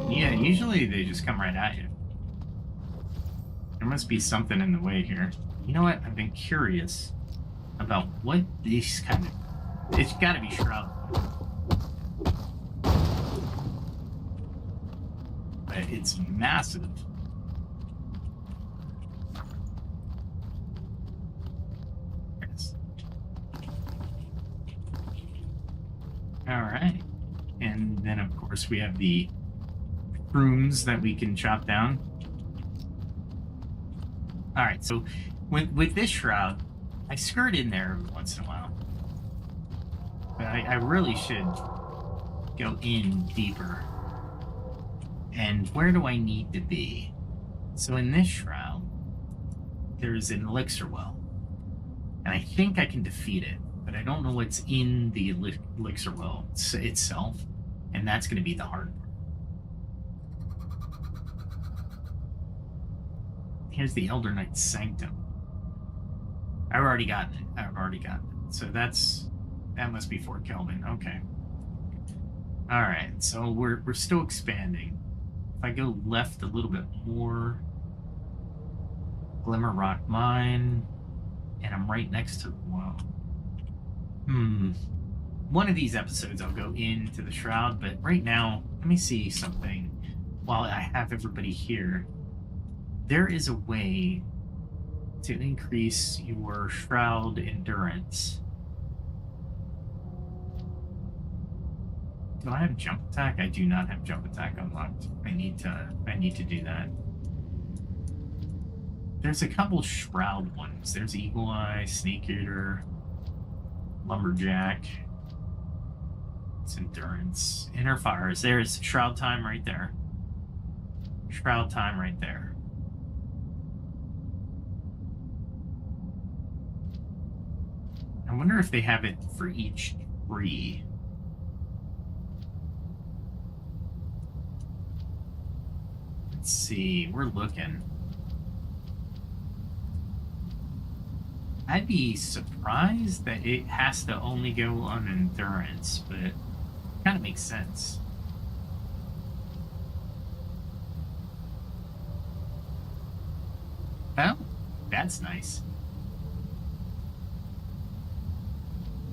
Yeah, usually they just come right at you. There must be something in the way here. You know what? I've been curious about what these kind of... It's gotta be shrouded. But it's massive. Yes. Alright. And then, of course, we have the rooms that we can chop down. Alright, so with this shroud, I skirt in there every once in a while. But I really should go in deeper. And where do I need to be? So in this shroud, there's an elixir well. And I think I can defeat it, but I don't know what's in the elixir well itself. And that's going to be the hard part. Here's the Elder Knight's Sanctum. I've already gotten it. So that must be Fort Kelvin. Okay. Alright, so we're still expanding. If I go left a little bit more, Glimmer Rock Mine, and I'm right next to the well. One of these episodes I'll go into the Shroud, but right now, let me see something while I have everybody here. There is a way to increase your Shroud endurance. Do I have jump attack? I do not have jump attack unlocked. I need to do that. There's a couple Shroud ones. There's Eagle Eye, Snake Eater, Lumberjack. It's endurance. Inner Fires. There's Shroud Time right there. Shroud Time right there. I wonder if they have it for each tree. Let's see, we're looking. I'd be surprised that it has to only go on endurance, but it kind of makes sense. Oh, that's nice.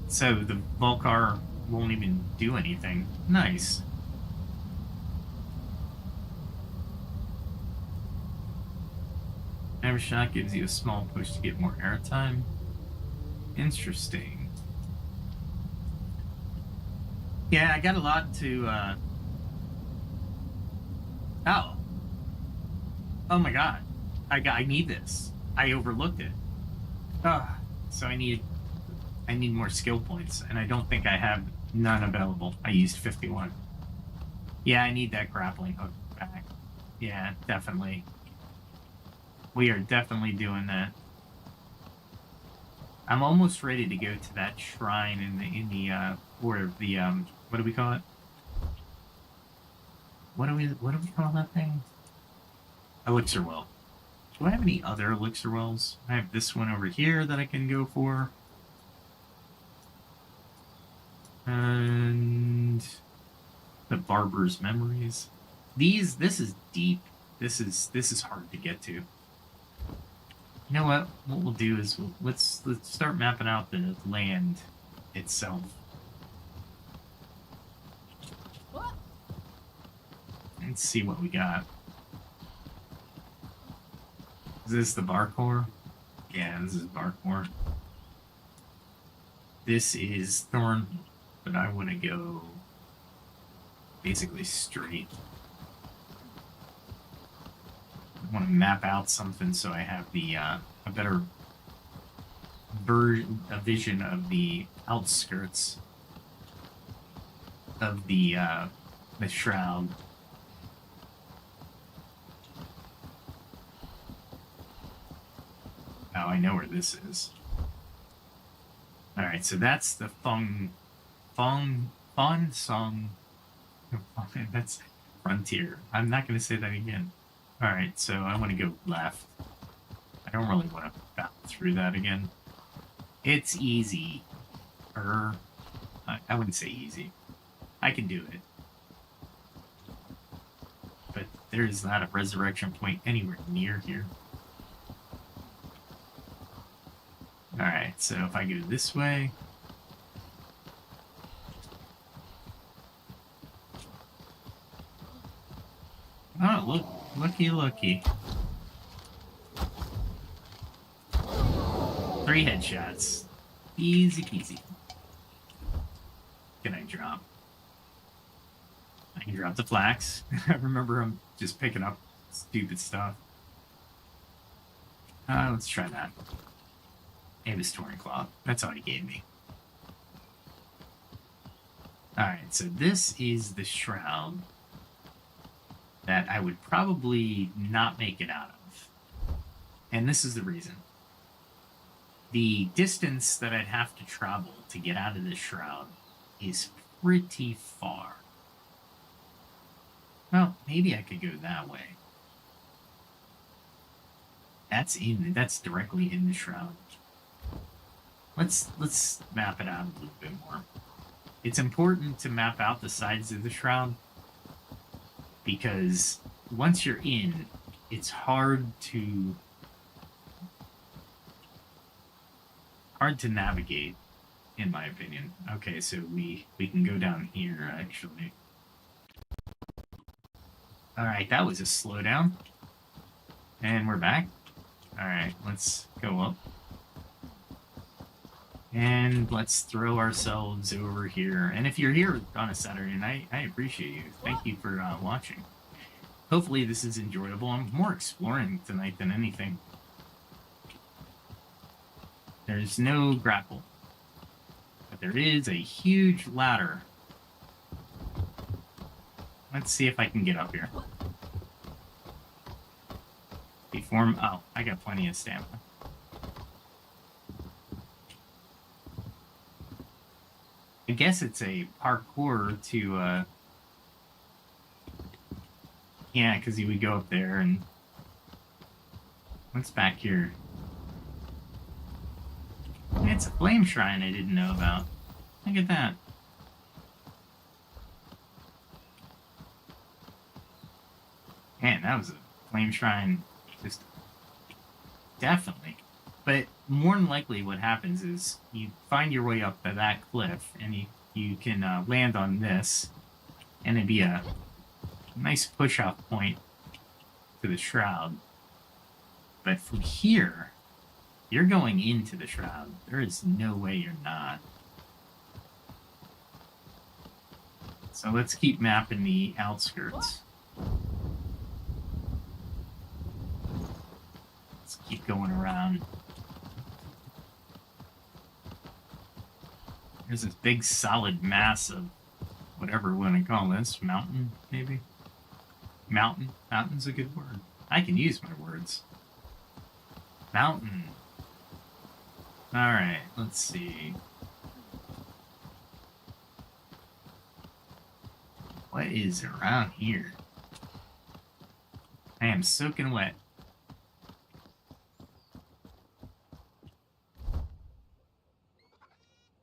So the Volcar won't even do anything. Nice. Every shot gives you a small push to get more airtime. Interesting. Yeah, I got a lot to, Oh. Oh my god. I need this. I overlooked it. So I need more skill points, and I don't think I have none available. I used 51. Yeah, I need that grappling hook back. Yeah, definitely. We are definitely doing that. I'm almost ready to go to that shrine in the what do we call it? What do we call that thing? Elixir well. Do I have any other elixir wells? I have this one over here that I can go for. And the Barber's Memories. This is deep. This is hard to get to. You know what? What we'll do is let's start mapping out the land itself. Let's see what we got. Is this the Barcore? Yeah, this is Barcore. This is Thorn, but I want to go basically straight. I want to map out something so I have the a better vision of the outskirts of the shroud. Oh, I know where this is. All right, so that's the Fong Song That's frontier. I'm not going to say that again. All right, so I want to go left. I don't really want to battle through that again. It's easy. I wouldn't say easy. I can do it. But there's not a resurrection point anywhere near here. Alright, so if I go this way... Oh, look. Looky, looky. 3 headshots. Easy peasy. Can I drop? I can drop the flax. I remember I'm just picking up stupid stuff. Let's try that. It was torn cloth. That's all he gave me. Alright, so this is the shroud that I would probably not make it out of. And this is the reason. The distance that I'd have to travel to get out of this shroud is pretty far. Well, maybe I could go that way. That's directly in the shroud. Let's map it out a little bit more. It's important to map out the sides of the shroud because once you're in, it's hard to navigate, in my opinion. Okay, so we can go down here actually. All right, that was a slowdown, and we're back. All right, let's go up. And let's throw ourselves over here. And if you're here on a Saturday night, I appreciate you. Thank you for watching. Hopefully this is enjoyable. I'm more exploring tonight than anything. There's no grapple. But there is a huge ladder. Let's see if I can get up here. Oh, I got plenty of stamina. I guess it's a parkour to, yeah, because you would go up there and... What's back here? It's a flame shrine I didn't know about. Look at that. Man, that was a flame shrine. Just... Definitely. But more than likely what happens is you find your way up to that cliff and you can land on this and it'd be a nice push-off point to the shroud. But from here, you're going into the shroud. There is no way you're not. So let's keep mapping the outskirts. Let's keep going around. There's this big solid mass of whatever we want to call this. Mountain, maybe? Mountain? Mountain's a good word. I can use my words. Mountain. Alright, let's see. What is around here? I am soaking wet.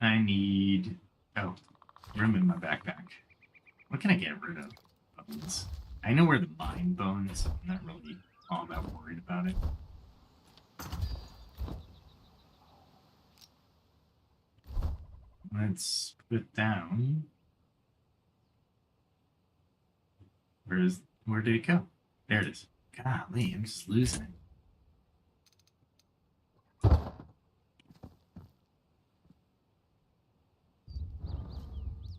I need... Oh, room in my backpack. What can I get rid of? Bones. I know where the mine bone is. I'm not really all that worried about it. Let's put down... Where did it go? There it is. Golly, I'm just losing it.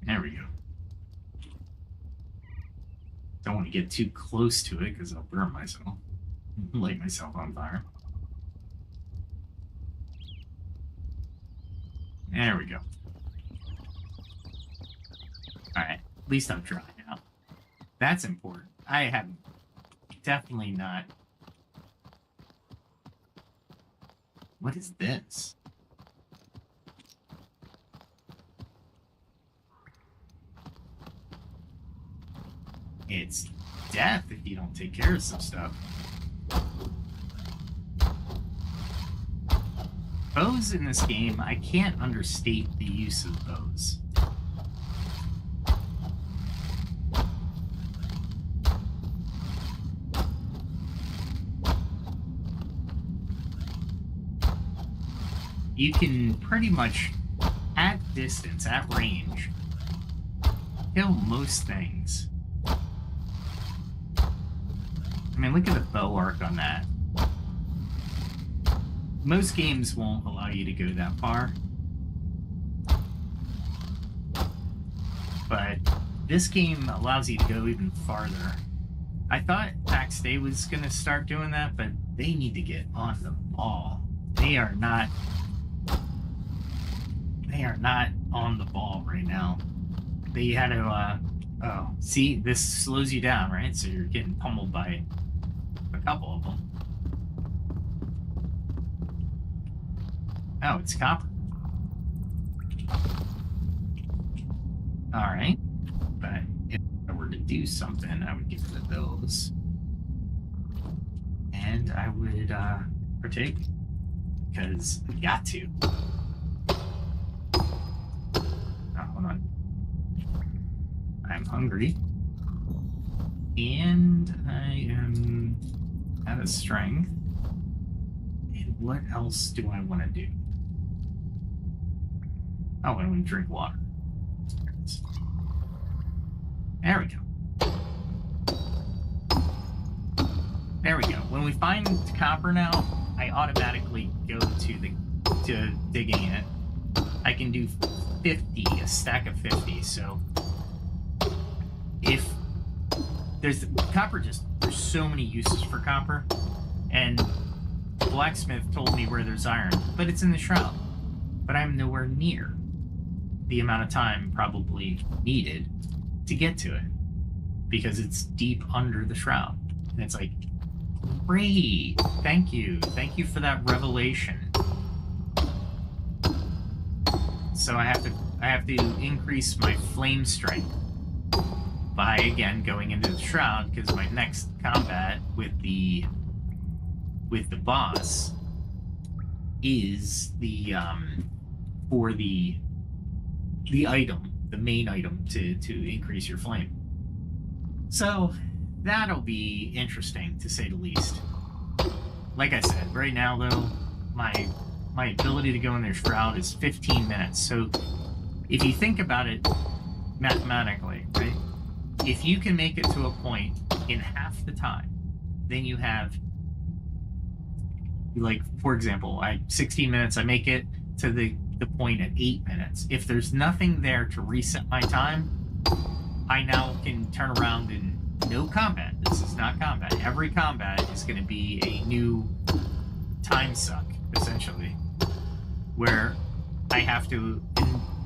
There we go. Don't want to get too close to it because I'll burn myself. Light myself on fire. There we go. Alright, at least I'm dry now. That's important. I have definitely not... What is this? it's death if you don't take care of some stuff. Bows in this game, I can't understate the use of bows. You can pretty much, at distance, at range, kill most things. I mean, look at the bow arc on that. Most games won't allow you to go that far. But this game allows you to go even farther. I thought Max Day was going to start doing that, but they need to get on the ball. They are not on the ball right now. They had to, oh, see, this slows you down, right? So you're getting pummeled by a couple of them. Oh, it's copper. Alright. But if I were to do something, I would get rid of those. And I would, partake. Because I got to. Oh, hold on. I'm hungry. And I am out of strength. And what else do I want to do? Oh, I want to drink water. There we go. There we go. When we find copper now, I automatically go to digging it. I can do 50, a stack of 50. So if there's copper, there's so many uses for copper, and blacksmith told me where there's iron, but it's in the shroud. But I'm nowhere near the amount of time probably needed to get to it because it's deep under the shroud. And it's like, great, thank you for that revelation. So I have to increase my flame strength by again going into the shroud, because my next combat with the boss is the for the item, the main item to increase your flame. So that'll be interesting, to say the least. Like I said, right now though, my ability to go in their shroud is 15 minutes. So if you think about it mathematically, right? If you can make it to a point in half the time, then you have, like, for example, 16 minutes, I make it to the point at 8 minutes. If there's nothing there to reset my time, I now can turn around and no combat. This is not combat. Every combat is going to be a new time suck, essentially, where I have to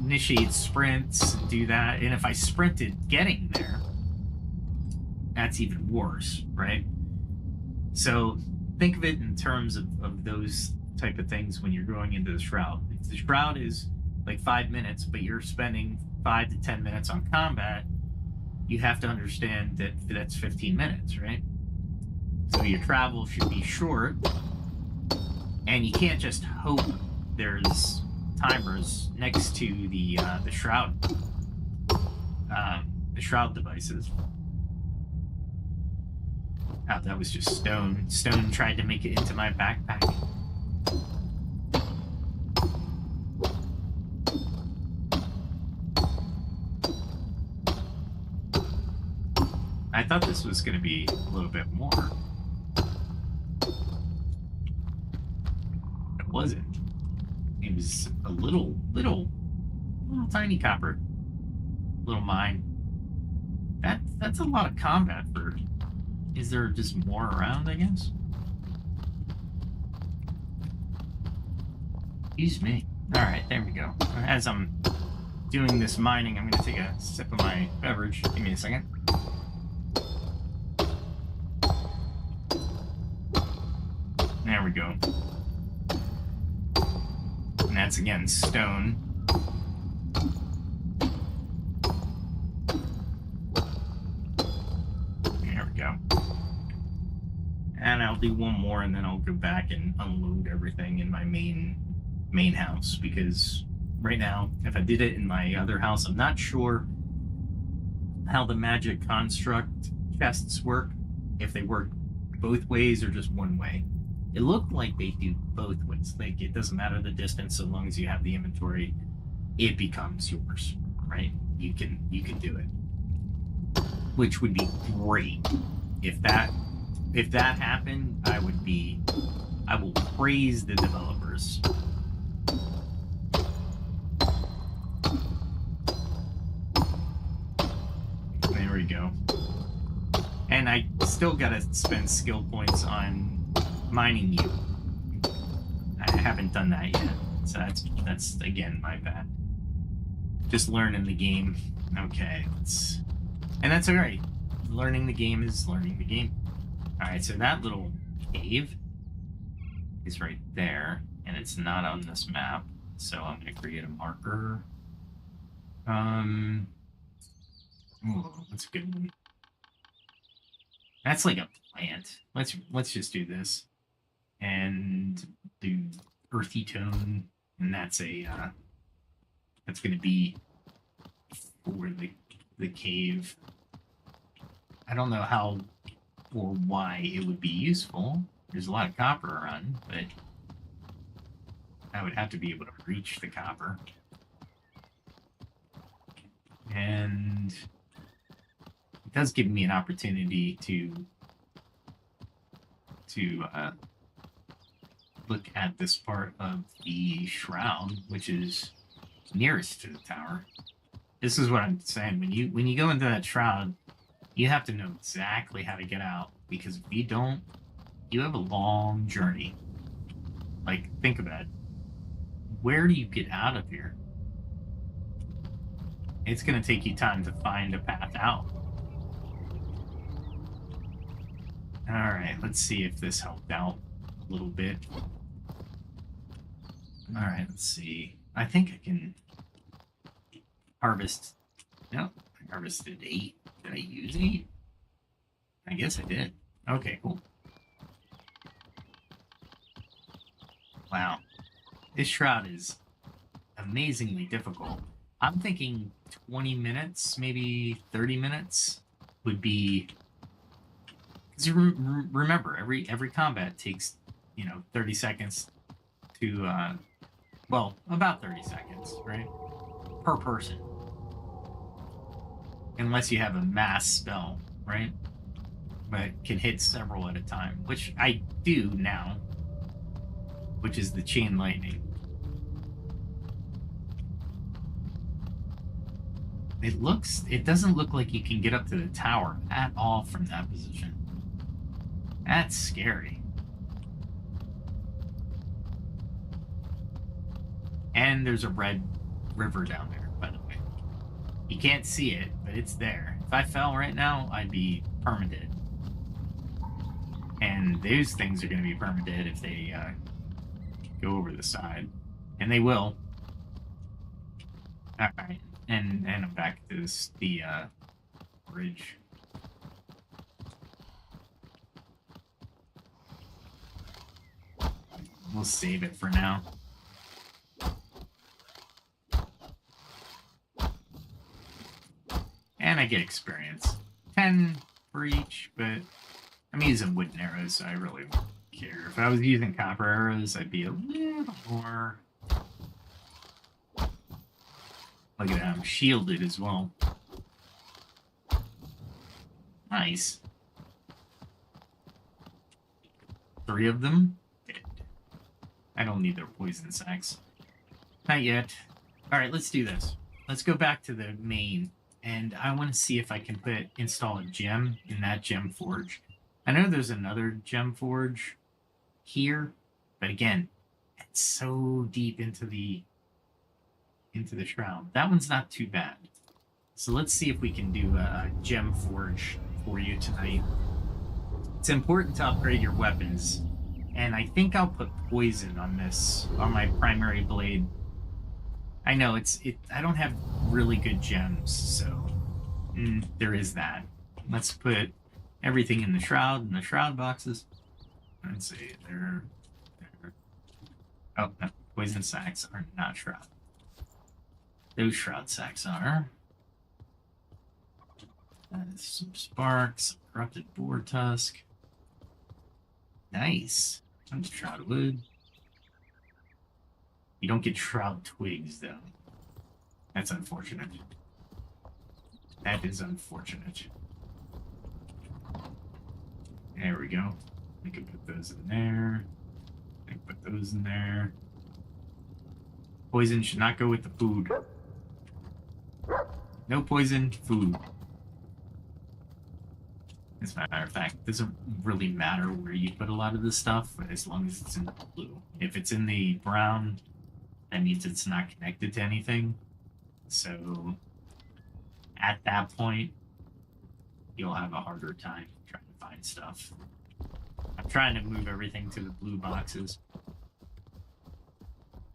initiate sprints and do that. And if I sprinted getting there, that's even worse, right? So think of it in terms of those type of things when you're going into the shroud. If the shroud is like 5 minutes, but you're spending 5 to 10 minutes on combat, you have to understand that that's 15 minutes, right? So your travel should be short, and you can't just hope there's timers next to the shroud devices. Oh, that was just stone. Stone tried to make it into my backpack. I thought this was going to be a little bit more. It wasn't. It was a little tiny copper. Little mine. That's a lot of combat for... Is there just more around, I guess? Excuse me. Alright, there we go. As I'm doing this mining, I'm going to take a sip of my beverage. Give me a second. There we go. And that's again stone. do one more, and then I'll go back and unload everything in my main house, because right now, if I did it in my other house, I'm not sure how the magic construct chests work, if they work both ways or just one way. It looked like they do both ways. Like, it doesn't matter the distance, so long as you have the inventory, it becomes yours, right? You can do it, which would be great. If that happened, I will praise the developers. There we go. And I still gotta spend skill points on mining you. I haven't done that yet, so that's again my bad. Just learning the game. Okay, and that's all right. Learning the game is learning the game. All right, so that little cave is right there, and it's not on this map. So I'm gonna create a marker. Ooh, that's a good one. That's like a plant. Let's just do this, and do earthy tone, and that's gonna be for the cave. I don't know how or why it would be useful. There's a lot of copper around, but I would have to be able to reach the copper. And it does give me an opportunity to look at this part of the shroud, which is nearest to the tower. This is what I'm saying. When you go into that shroud, you have to know exactly how to get out, because if you don't, you have a long journey. Like, think about it. Where do you get out of here? It's going to take you time to find a path out. Alright, let's see if this helped out a little bit. Alright, let's see. I think I can harvest. No, I harvested 8. Did I use 8? I guess I did. Okay, cool. Wow. This shroud is amazingly difficult. I'm thinking 20 minutes, maybe 30 minutes would be... Because remember, every combat takes, 30 seconds to, well, about 30 seconds, right? Per person. Unless you have a mass spell, right? But can hit several at a time, which I do now, which is the chain lightning. It doesn't look like you can get up to the tower at all from that position. That's scary. And there's a red river down there, by the way. You can't see it, but it's there. If I fell right now, I'd be permadead. And those things are going to be permadead if they go over the side. And they will. Alright. And I'm back to the bridge. We'll save it for now. And I get experience. 10 for each, but I'm using wooden arrows, so I really don't care. If I was using copper arrows, I'd be a little more... Look at that, I'm shielded as well. Nice. 3 of them? Dead. I don't need their poison sacks. Not yet. Alright, let's do this. Let's go back to the main, and I want to see if I can install a gem in that gem forge. I know there's another gem forge here, but again, it's so deep into the shroud. That one's not too bad. So let's see if we can do a gem forge for you tonight. It's important to upgrade your weapons, and I think I'll put poison on my primary blade. I know I don't have really good gems, so there is that. Let's put everything in the shroud boxes. Let's see. They're oh, no. Poison sacks are not shroud. Those shroud sacks are. Some sparks, corrupted boar tusk. Nice. Some shroud wood. You don't get shroud twigs, though. That's unfortunate. That is unfortunate. There we go. We can put those in there. I can put those in there. Poison should not go with the food. No poison, food. As a matter of fact, it doesn't really matter where you put a lot of this stuff, as long as it's in the blue. If it's in the brown, that means it's not connected to anything. So, at that point, you'll have a harder time trying to find stuff. I'm trying to move everything to the blue boxes.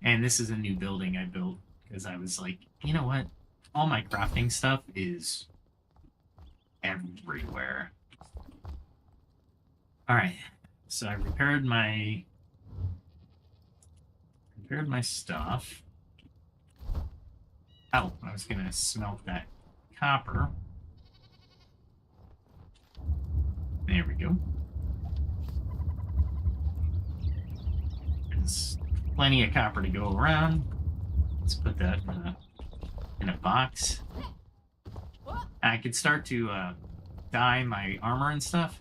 And this is a new building I built, because I was like, you know what? All my crafting stuff is everywhere. Alright, so I repaired my stuff. Oh, I was gonna smelt that copper. There we go. There's plenty of copper to go around. Let's put that in a box. I could start to dye my armor and stuff.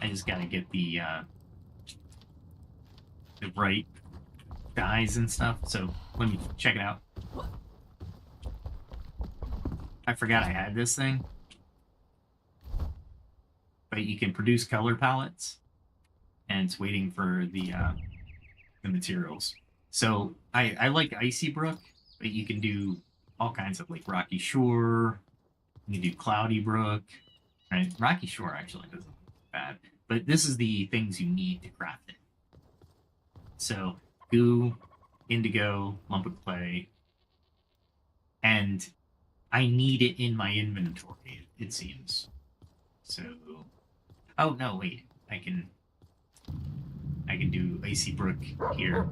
I just gotta get the right dyes and stuff. So let me check it out. I forgot I had this thing. But you can produce color palettes, and it's waiting for the materials. So I like Icy Brook, but you can do all kinds of like Rocky Shore. You can do Cloudy Brook. Right? Rocky Shore actually doesn't look bad, but this is the things you need to craft it. So goo, indigo, lump of clay, and I need it in my inventory, it seems. So, oh no, wait, I can do Icy Brook here.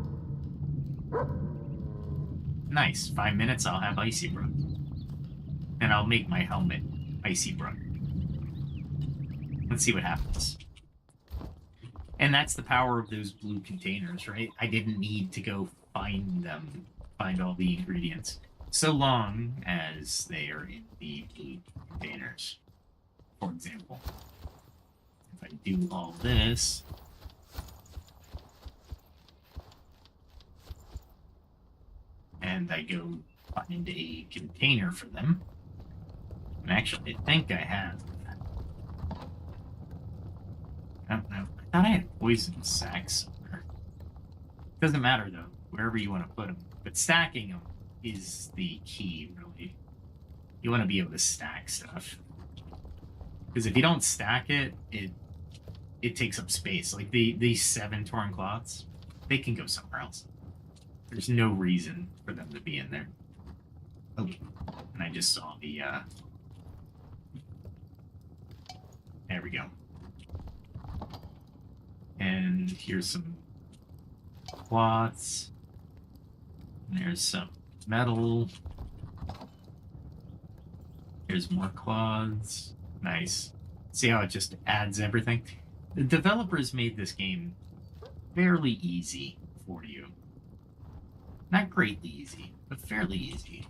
Nice, 5 minutes I'll have Icy Brook. And I'll make my helmet Icy Brook. Let's see what happens. And that's the power of those blue containers, right? I didn't need to go find all the ingredients. So long as they are in the blue containers. For example, if I do all this, and I go find a container for them, and actually I think I have, I don't know, I thought I had poison sacks somewhere. Doesn't matter though, wherever you want to put them, but stacking them is the key, really. You want to be able to stack stuff. Because if you don't stack it, it takes up space. Like these 7 torn cloths, they can go somewhere else. There's no reason for them to be in there. Oh, and I just saw the, there we go. And here's some cloths. And there's some metal. Here's more cloths. Nice. See how it just adds everything? The developers made this game fairly easy for you. Not greatly easy, but fairly easy.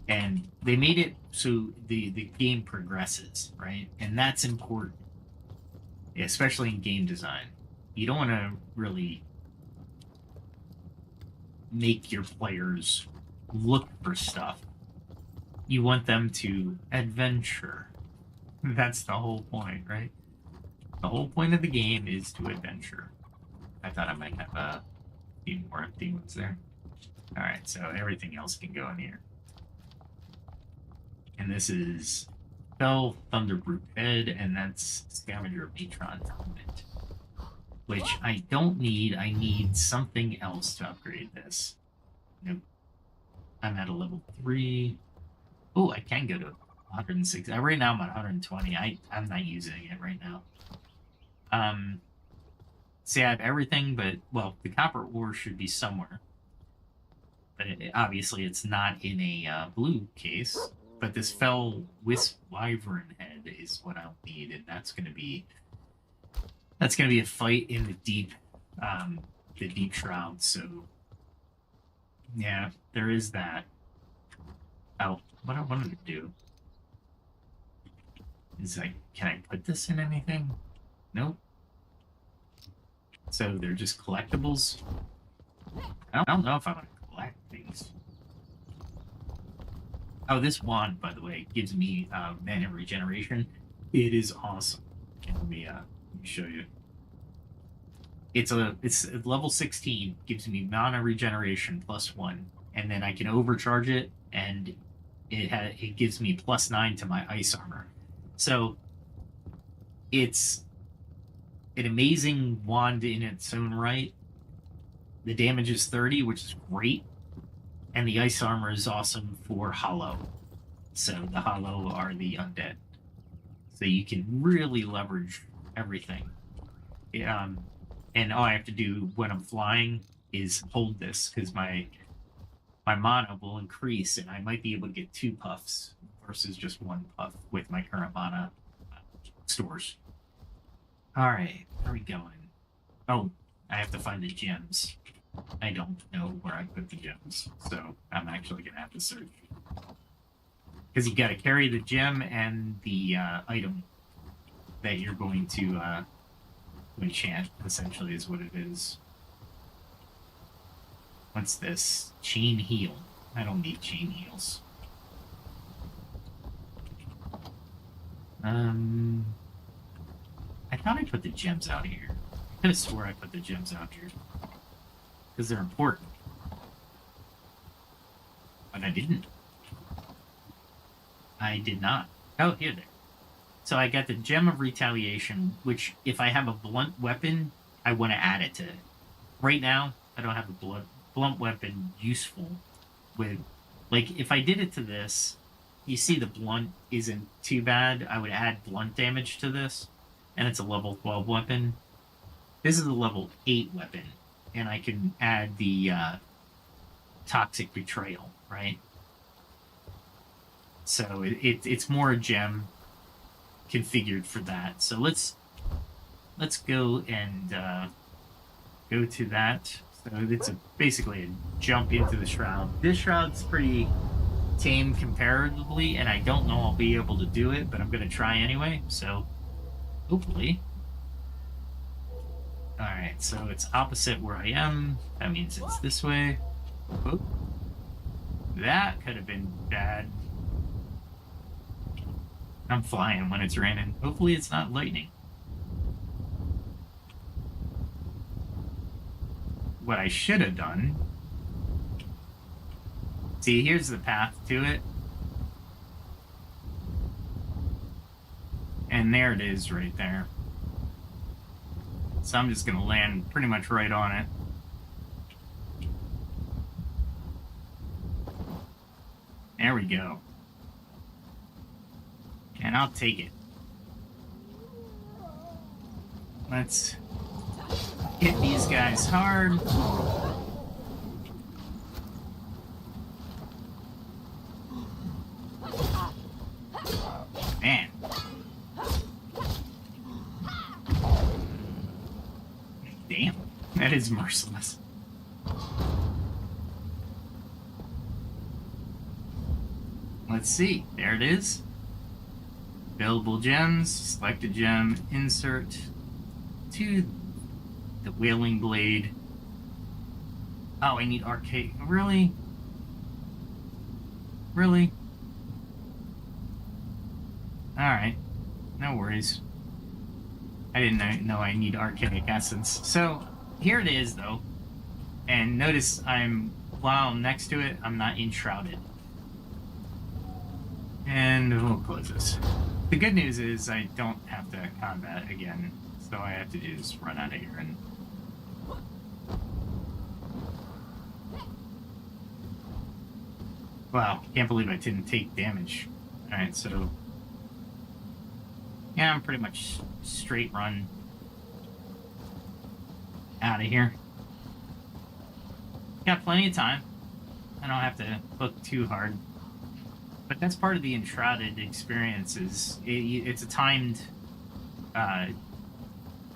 And they made it so the game progresses, right? And that's important, especially in game design. You don't want to really make your players look for stuff. You want them to adventure. That's the whole point, right? The whole point of the game is to adventure. I thought I might have a few more empty ones there. Alright, so everything else can go in here. And this is Fell Thunderbrute Head, and that's Scavenger Matron Helmet. Which I don't need. I need something else to upgrade this. Nope. I'm at a level 3. Oh, I can go to 106. Right now I'm at 120. I'm not using it right now. See, I have everything, but, well, the copper ore should be somewhere. But obviously it's not in a blue case. But this fell wisp wyvern head is what I'll need, and that's gonna be a fight in the deep shroud. So yeah, there is that. Oh, what I wanted to do is can I put this in anything? Nope. So they're just collectibles. I don't know if I want to collect things. Oh, this wand, by the way, gives me mana regeneration. It is awesome. Let me show you. It's level 16. Gives me mana regeneration +1, and then I can overcharge it, and it gives me +9 to my ice armor. So it's an amazing wand in its own right. The damage is 30, which is great. And the ice armor is awesome for hollow. So the hollow are the undead. So you can really leverage everything. And all I have to do when I'm flying is hold this, because my mana will increase, and I might be able to get 2 puffs versus just 1 puff with my current mana stores. Alright, where are we going? Oh, I have to find the gems. I don't know where I put the gems, so I'm actually going to have to search. Because you got to carry the gem and the item that you're going to enchant, essentially, is what it is. What's this? Chain heal. I don't need chain heals. I thought I put the gems out here. I could have swore I put the gems out here. Because they're important. But I didn't. I did not. Oh, here they are. So I got the Gem of Retaliation, which, if I have a blunt weapon, I want to add it to it. Right now, I don't have a blunt weapon useful with... Like, if I did it to this, you see the blunt isn't too bad. I would add blunt damage to this, and it's a level 12 weapon. This is a level 8 weapon, and I can add the Toxic Betrayal, right? So it's more a gem configured for that. So let's go and go to that. So it's basically a jump into the shroud. This shroud's pretty tame comparatively, and I don't know I'll be able to do it, but I'm going to try anyway. So hopefully. Alright, so it's opposite where I am. That means it's this way. Whoop. That could have been bad. I'm flying when it's raining. Hopefully it's not lightning. What I should have done... See, here's the path to it. And there it is right there. So I'm just going to land pretty much right on it. There we go. And I'll take it. Let's hit these guys hard. Man. Damn. That is merciless. Let's see. There it is. Available gems. Select a gem. Insert to the Wailing Blade. Oh, I need arcade. Really? Really? Alright. No worries. I didn't know I need Archaic Essence. So, here it is, though. And notice while I'm next to it, I'm not enshrouded. And we'll close this. The good news is I don't have to combat again. So all I have to do is run out of here and... Wow, can't believe I didn't take damage. Alright, so... Yeah, I'm pretty much straight run. out of here. Got plenty of time. I don't have to look too hard. But that's part of the Enshrouded experience. It's a timed,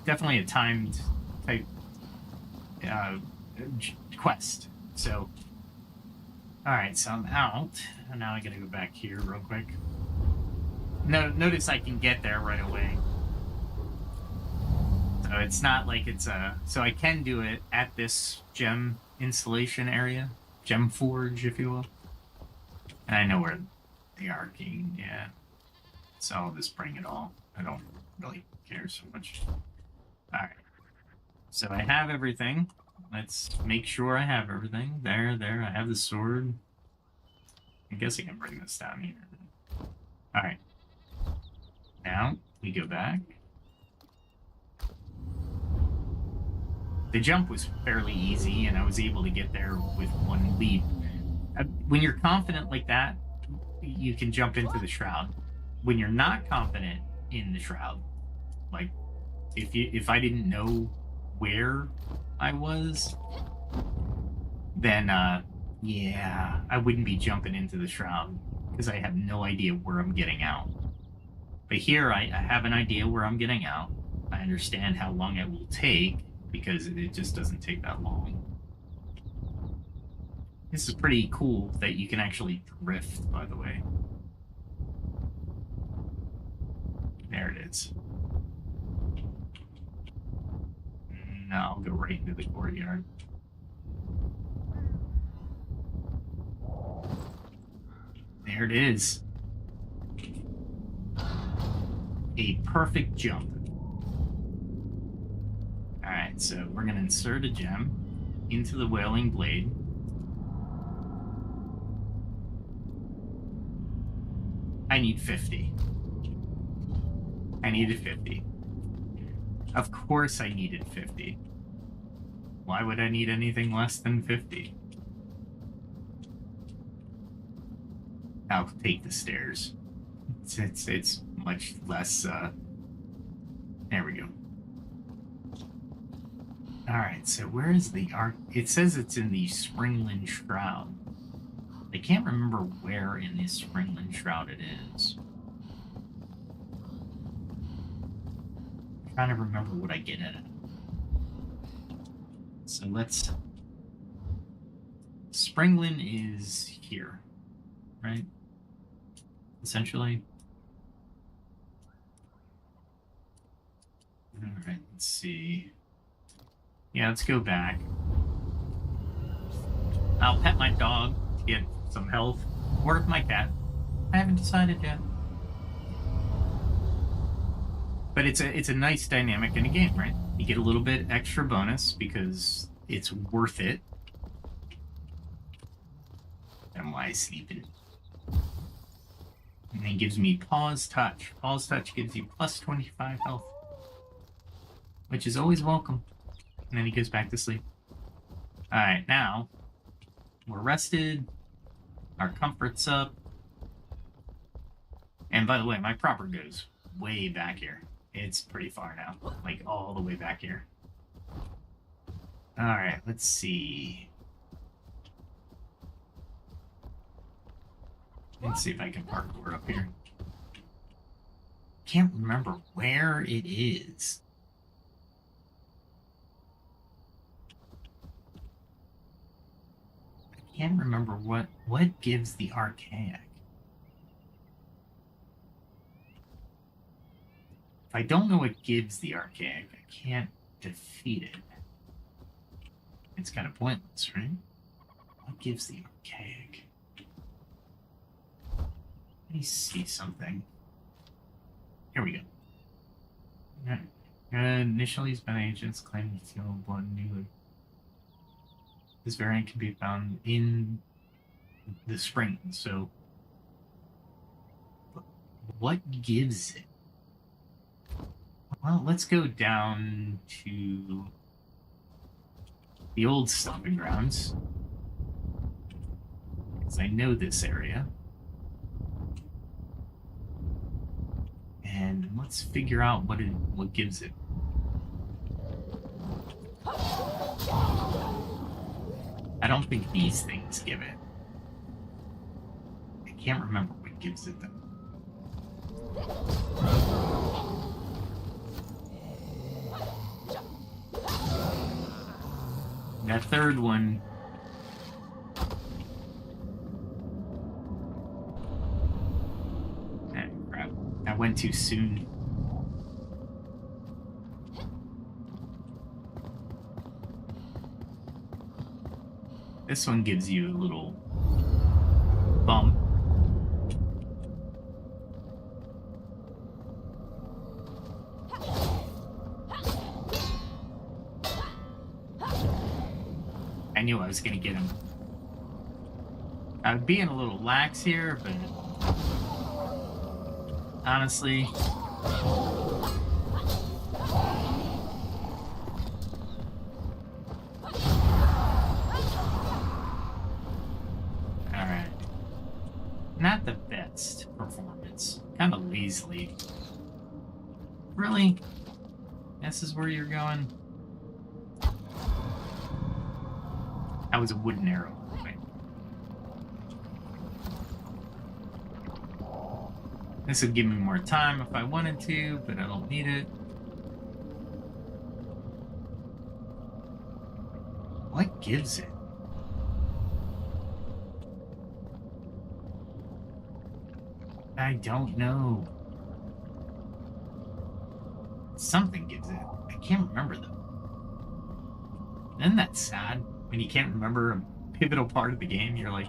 definitely a timed type quest. So, all right, so I'm out, and now I gotta go back here real quick. Notice I can get there right away. So it's not like it's so I can do it at this gem installation area, gem forge, if you will. And I know where the arcane, yeah. So I'll just bring it all. I don't really care so much. Alright. So I have everything. Let's make sure I have everything. There. I have the sword. I guess I can bring this down here. Alright. Now, we go back. The jump was fairly easy, and I was able to get there with one leap. When you're confident like that, you can jump into the shroud. When you're not confident in the shroud, like if I didn't know where I was, then yeah, I wouldn't be jumping into the shroud because I have no idea where I'm getting out. But here I have an idea where I'm getting out. I understand how long it will take because it just doesn't take that long. This is pretty cool that you can actually drift, by the way. There it is. Now I'll go right into the courtyard. There it is. A perfect jump. Alright, so we're going to insert a gem into the Wailing Blade. I need 50. I needed 50. Of course I needed 50. Why would I need anything less than 50? I'll take the stairs. It's much less, there we go. Alright, so where is the arc? It says it's in the Springland Shroud. I can't remember where in this Springland Shroud it is. I'm trying to remember what I get at it. So let's... Springland is here, right? Essentially. Alright, let's see. Yeah, let's go back. I'll pet my dog to get some health. Or my cat. I haven't decided yet. But it's a nice dynamic in a game, right? You get a little bit extra bonus because it's worth it. And why sleeping? And then it gives me Pause Touch. Pause Touch gives you plus 25 health. Which is always welcome. And then he goes back to sleep. Alright, now we're rested. Our comfort's up. And by the way, my proper goes way back here. It's pretty far now. Like all the way back here. Alright, let's see. Let's see if I can parkour up here. Can't remember where it is. I can't remember what gives the archaic. If I don't know what gives the archaic, I can't defeat it. It's kind of pointless, right? What gives the archaic? Let me see something. Here we go. Initially used by agents claiming to steal blood new. This variant can be found in the spring. So, what gives it? Well, let's go down to the old stomping grounds. Because I know this area. And let's figure out what gives it. I don't think these things give it. I can't remember what gives it though. That third one. Ah, crap. I went too soon. This one gives you a little bump. I knew I was going to get him. I'm being a little lax here, but honestly, alright. Not the best performance. Kind of lazily. Really? This is where you're going? That was a wooden arrow. Right? This would give me more time if I wanted to, but I don't need it. What gives it? I don't know. Something gives it. I can't remember though. Isn't that sad? When you can't remember a pivotal part of the game, you're like,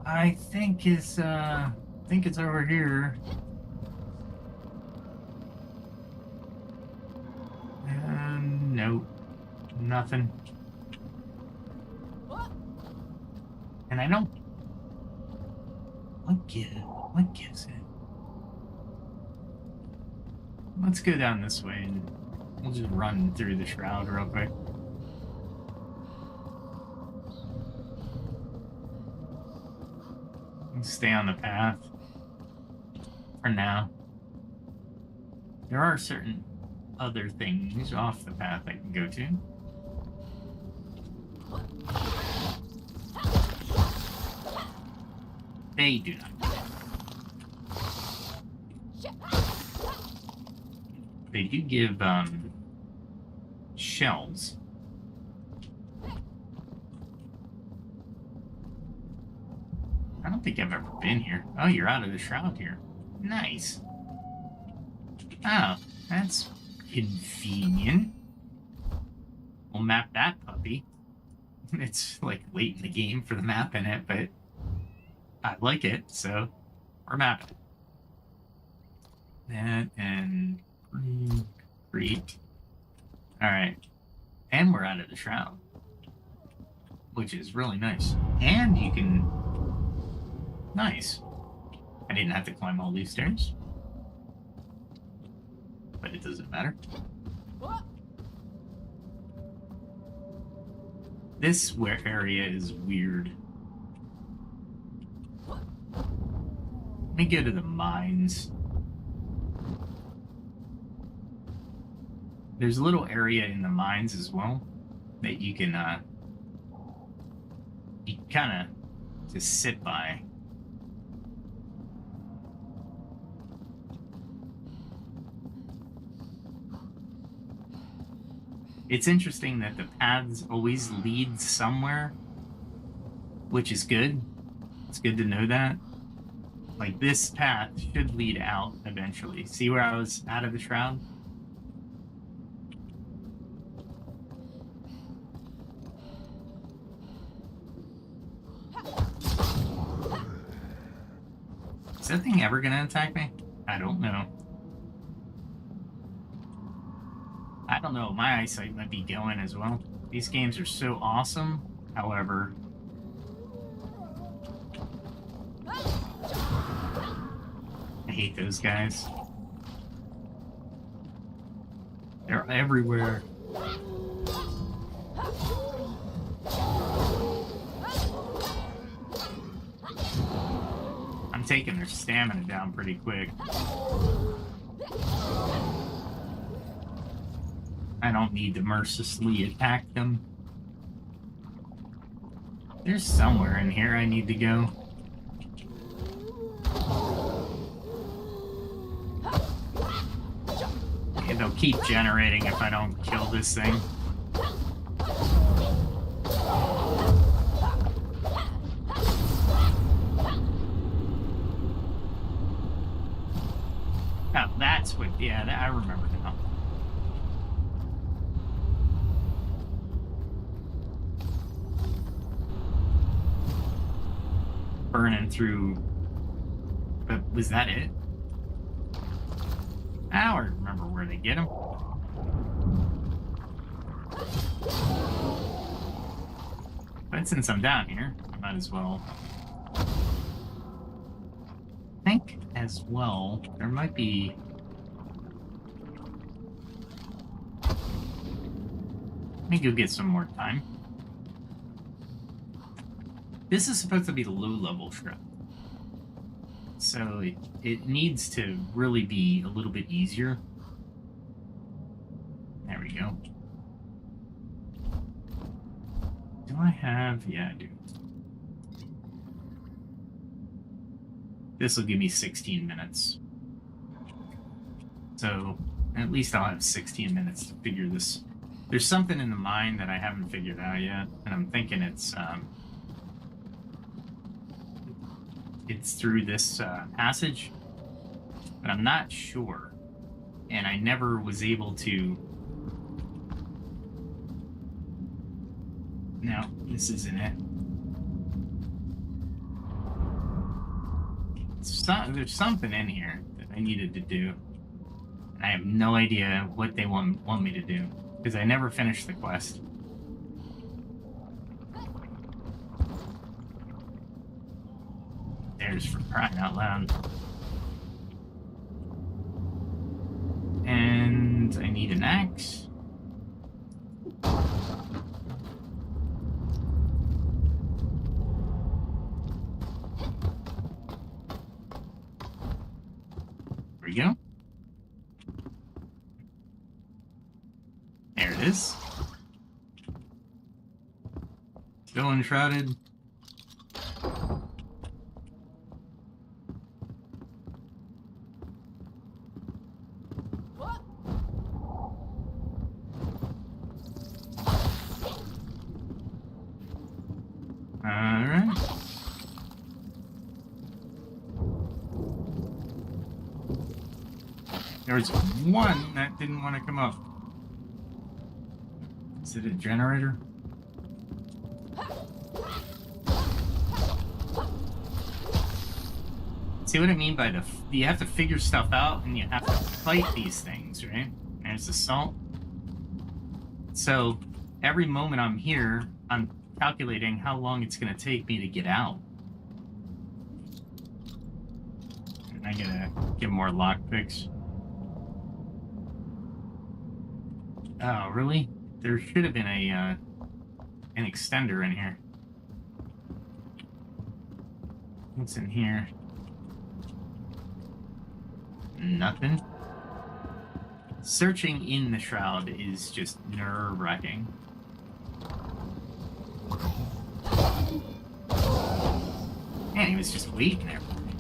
I think it's over here. Nope. Nothing. And I don't... What gives it? Let's go down this way and we'll just run through the shroud real quick. Stay on the path for now. There are certain other things off the path I can go to. They do not. They do give shells. I don't think I've ever been here. Oh, you're out of the shroud here. Nice. Oh, that's convenient. We'll map that puppy. It's like late in the game for the map in it, but I like it, so we're mapping. That and great. Alright. And we're out of the shroud. Which is really nice. And you can... Nice. I didn't have to climb all these stairs. But it doesn't matter. This area is weird. Let me go to the mines. There's a little area in the mines as well that you can kind of just sit by. It's interesting that the paths always lead somewhere, which is good. It's good to know that. Like, this path should lead out eventually. See where I was out of the shroud? Is that thing ever gonna attack me? I don't know. I don't know, my eyesight might be going as well. These games are so awesome, however... I hate those guys. They're everywhere. I'm taking their stamina down pretty quick. I don't need to mercilessly attack them. There's somewhere in here I need to go. Okay, they'll keep generating if I don't kill this thing. Oh, that's what... Yeah, I remember now. Burning through... But was that it? I don't remember where they get them. But since I'm down here, I might as well... think as well there might be... Let me go get some more time. This is supposed to be the low-level shroud. So it needs to really be a little bit easier. There we go. Do I have... Yeah, I do. This will give me 16 minutes. So at least I'll have 16 minutes to figure this. There's something in the mine that I haven't figured out yet, and I'm thinking it's through this passage, but I'm not sure, and I never was able to... No, this isn't it. There's something in here that I needed to do, and I have no idea what they want me to do, because I never finished the quest. There's for crying out loud. And I need an axe. There we go. There it is. Still enshrouded. Alright. There was one that didn't want to come up. Is it a generator? See what I mean by you have to figure stuff out and you have to fight these things, right? There's the salt. So every moment I'm here, I'm calculating how long it's going to take me to get out. And I gotta get more lockpicks. Oh, really? There should have been an extender in here. What's in here? Nothing. Searching in the shroud is just nerve-wracking. Man, he was just waiting there for me.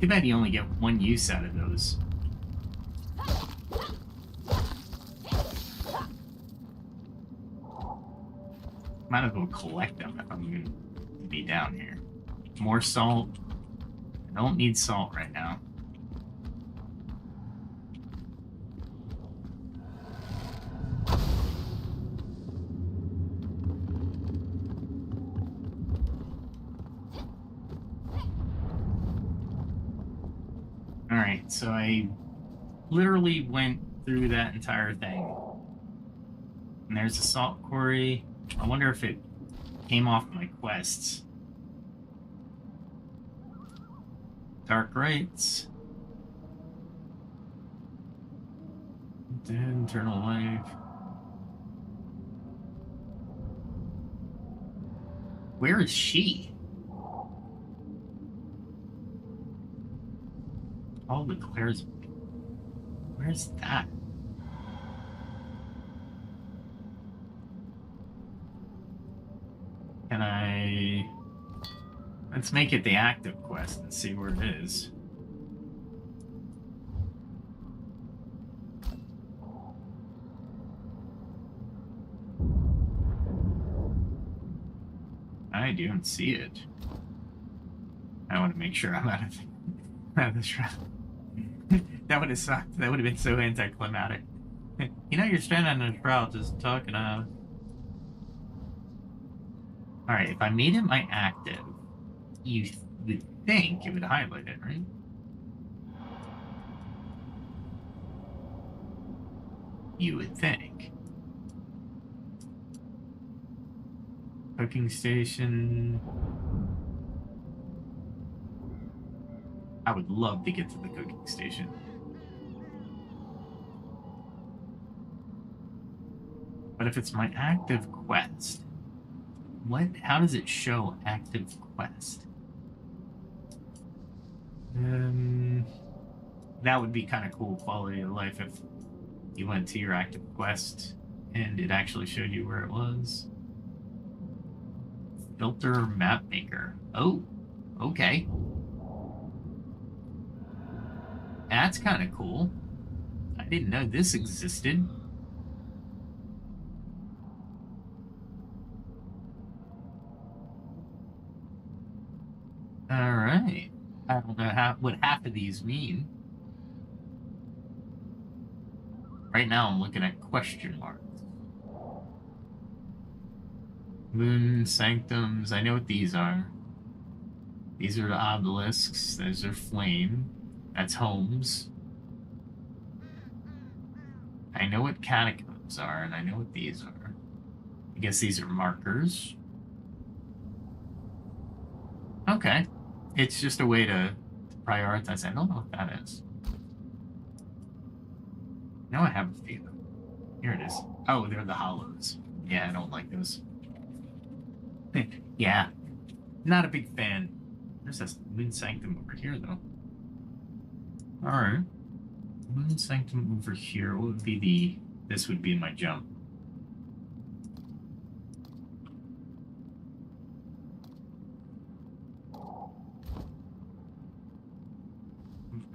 Too bad you only get one use out of those. Might as well collect them if I'm going to be down here. More salt. I don't need salt right now. Alright, so I literally went through that entire thing. And there's a salt quarry. I wonder if it came off my quests. Dark rites. Dead, eternal life. Where is she? All the Claire's. Where's that? Let's make it the active quest and see where it is. I don't see it. I want to make sure I'm out of the shroud. That would have sucked. That would have been so anticlimactic. You know, you're standing in a shroud just talking out. Alright, if I made it my active, you would think it would highlight it, right? You would think. Cooking station. I would love to get to the cooking station. But if it's my active quest, how does it show active quest? That would be kind of cool quality of life if you went to your active quest and it actually showed you where it was. Filter map maker. Oh, okay. That's kind of cool. I didn't know this existed. All right. I don't know what half of these mean. Right now I'm looking at question marks. Moon sanctums. I know what these are. These are the obelisks. Those are flame. That's homes. I know what catacombs are, and I know what these are. I guess these are markers. Okay. It's just a way to prioritize. I don't know what that is. Now I have a few. Here it is. Oh, they're the hollows. Yeah, I don't like those. Yeah. Not a big fan. There's a moon sanctum over here, though. Alright. Moon sanctum over here. What would be the... This would be my jump.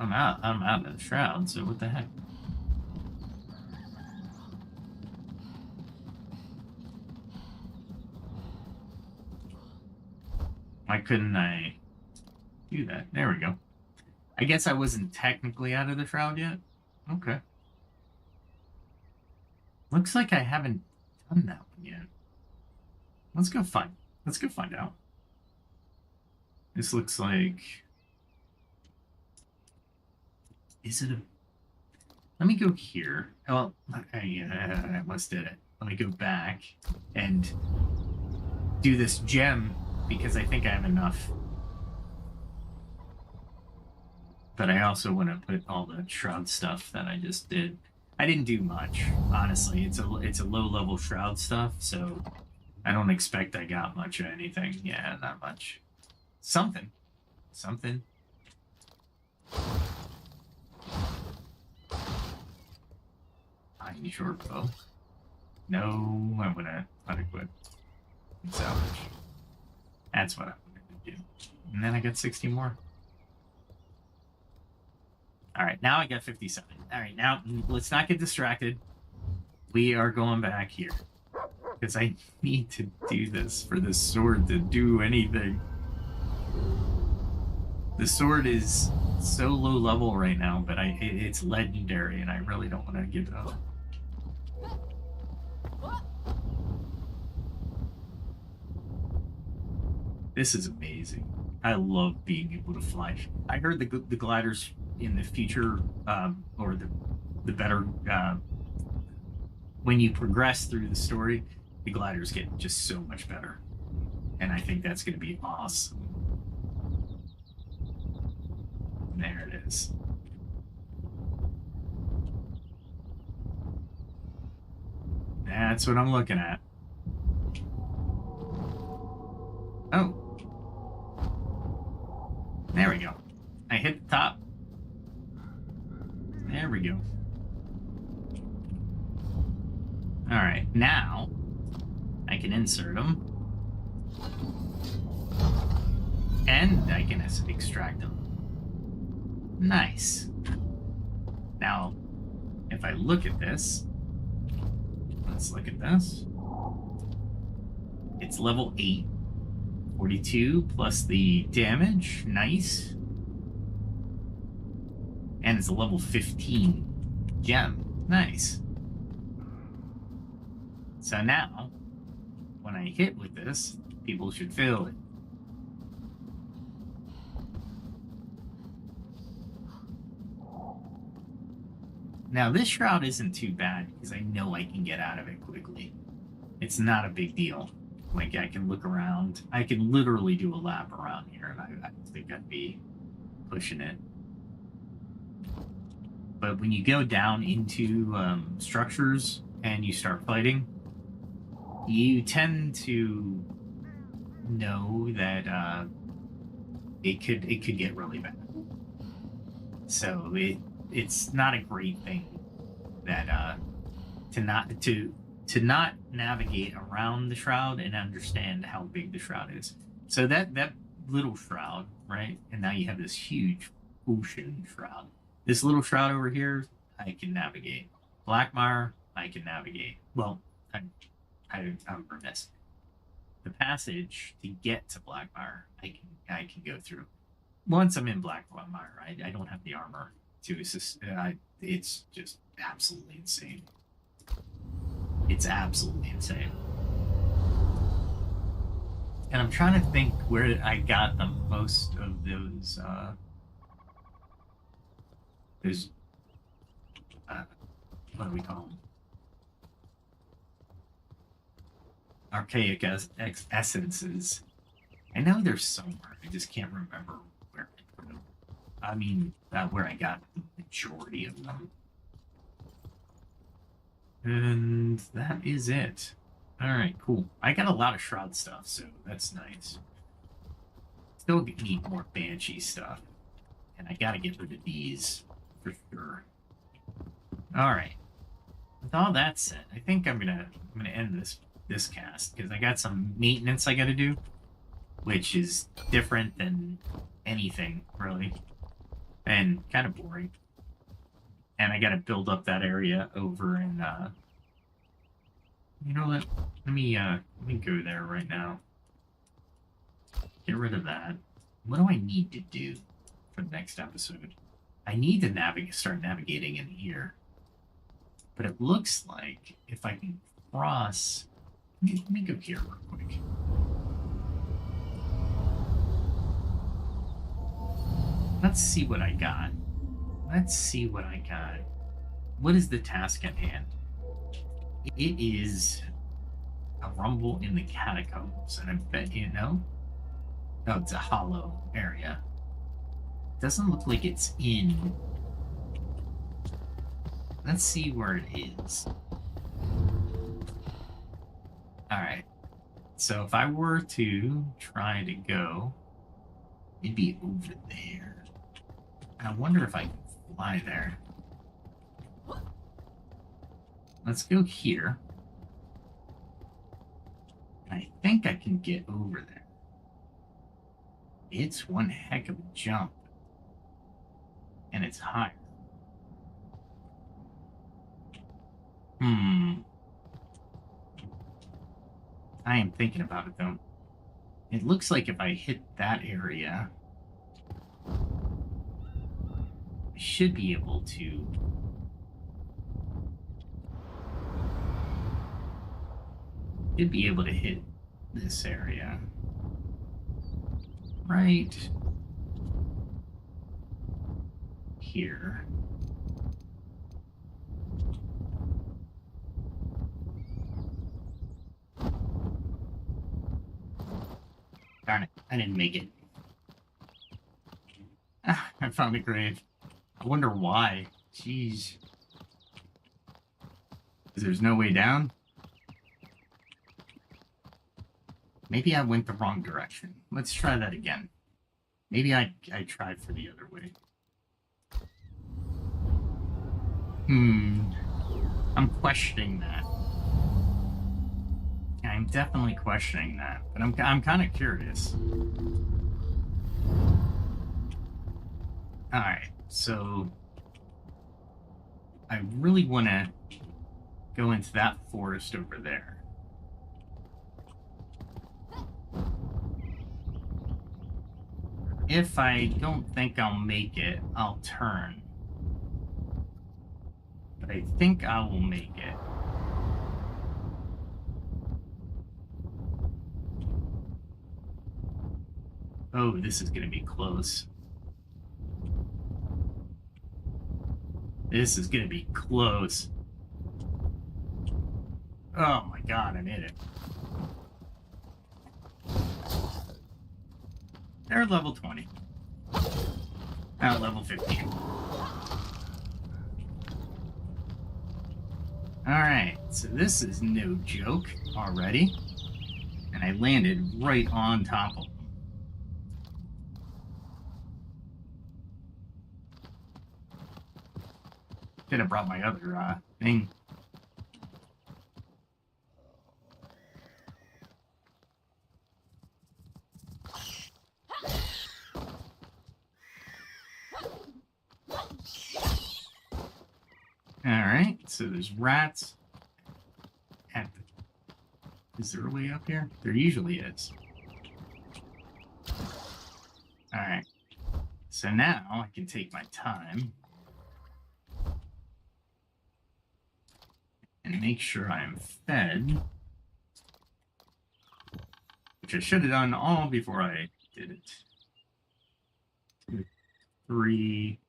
I'm out of the shroud, so what the heck? Why couldn't I do that? There we go. I guess I wasn't technically out of the shroud yet. Okay. Looks like I haven't done that one yet. Let's go find out. This looks like... Is it a... Let me go here. Oh, I almost did it. Let me go back and do this gem because I think I have enough. But I also want to put all the shroud stuff that I just did. I didn't do much, honestly. It's a low-level shroud stuff, so I don't expect I got much of anything. Yeah, not much. Something. Tiny short bow. No, I'm gonna unequip and salvage. That's what I'm gonna do. And then I got 60 more. Alright, now I got 57. Alright, now let's not get distracted. We are going back here. Because I need to do this for this sword to do anything. The sword is so low level right now, but it's legendary and I really don't want to give it up. This is amazing. I love being able to fly. I heard the gliders in the future, or the better, when you progress through the story, the gliders get just so much better. And I think that's going to be awesome. There it is. That's what I'm looking at. Oh. There we go. I hit the top. There we go. Alright, now I can insert them. And I can extract them. Nice. Now, if I look at this, let's look at this. It's level 8. 42 plus the damage. Nice. And it's a level 15 gem. Nice. So now, when I hit with this, people should feel it. Now, this shroud isn't too bad because I know I can get out of it quickly. It's not a big deal. Like, I can look around. I can literally do a lap around here, and I think I'd be pushing it. But when you go down into structures and you start fighting, you tend to know that it could get really bad. So it's not a great thing that to not navigate around the shroud and understand how big the shroud is. So that little shroud, right? And now you have this huge ocean shroud. This little shroud over here, I can navigate. Blackmire, I can navigate. Well, I'm remiss. The passage to get to Blackmire, I can go through. Once I'm in Blackmire, I don't have the armor to assist. It's just absolutely insane. It's absolutely insane. And I'm trying to think where I got the most of those what do we call them? Archaic essences. I know there's somewhere. I just can't remember where I put them. I mean, where I got the majority of them. And that is it. Alright, cool. I got a lot of shroud stuff, so that's nice. Still need more banshee stuff. And I gotta get rid of these for sure. Alright. With all that said, I think I'm gonna end this cast because I got some maintenance I gotta do, which is different than anything really. And kind of boring. And I gotta build up that area over in you know what? Let me go there right now. Get rid of that. What do I need to do for the next episode? I need to start navigating in here. But it looks like if I can cross, let me go here real quick. Let's see what I got. Let's see what I got. What is the task at hand? It is a rumble in the catacombs, and I bet you know. No, it's a hollow area. Doesn't look like it's in. Let's see where it is. Alright. So if I were to try to go, it'd be over there. I wonder if I can fly there. Let's go here. I think I can get over there. It's one heck of a jump. And it's higher. I am thinking about it though. It looks like if I hit that area, I should be able to hit this area. Right here. Darn it, I didn't make it. Ah, I found a grave. I wonder why. Jeez. There's no way down? Maybe I went the wrong direction. Let's try that again. Maybe I tried for the other way. I'm questioning that. I'm definitely questioning that, but I'm kind of curious. Alright, so I really want to go into that forest over there. If I don't think I'll make it, I'll turn. But I think I will make it. Oh, this is going to be close. This is going to be close. Oh my god, I made it. They're at level 20. Now level 15. Alright, so this is no joke already. And I landed right on top of them. Could have brought my other thing. Alright, so there's rats. Is there a way up here? There usually is. Alright. So now I can take my time and make sure I'm fed. Which I should have done all before I did it. 2, 3.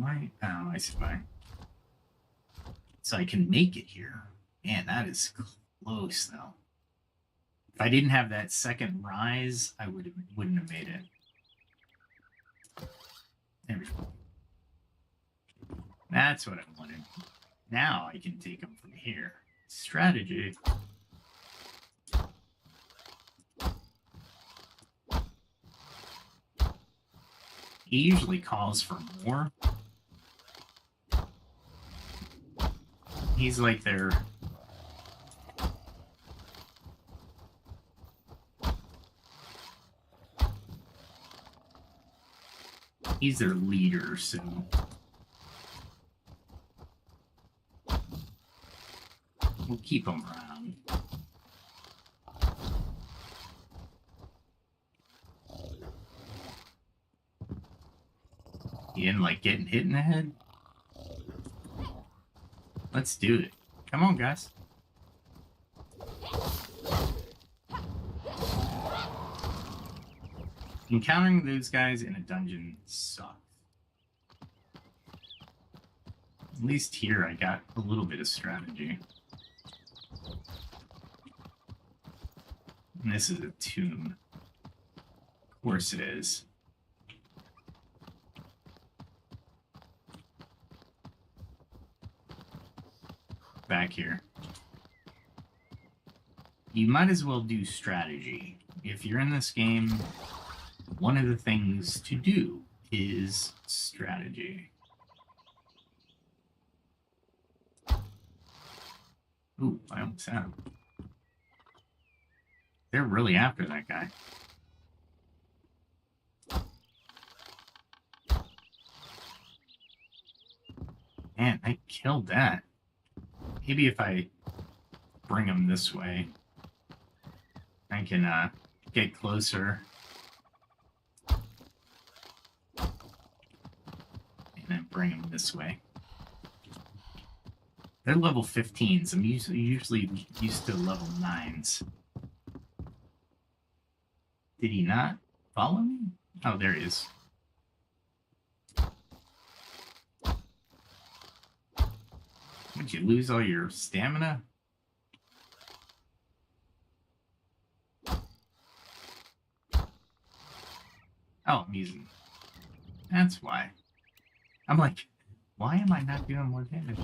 Oh, I see why. So I can make it here. Man, that is close, though. If I didn't have that second rise, I wouldn't have made it. There we go. That's what I wanted. Now I can take them from here. Strategy. He usually calls for more. He's like their... He's their leader, so... We'll keep him around. He didn't like getting hit in the head? Let's do it. Come on, guys. Encountering those guys in a dungeon sucks. At least here I got a little bit of strategy. And this is a tomb. Of course it is. Back here. You might as well do strategy. If you're in this game, one of the things to do is strategy. Ooh, I almost had him. They're really after that guy. Man, I killed that. Maybe if I bring him this way, I can get closer. And then bring him this way. They're level 15s. I'm usually used to level 9s. Did he not follow me? Oh, there he is. Would you lose all your stamina? Oh, I'm using... That's why. I'm like, why am I not doing more damage?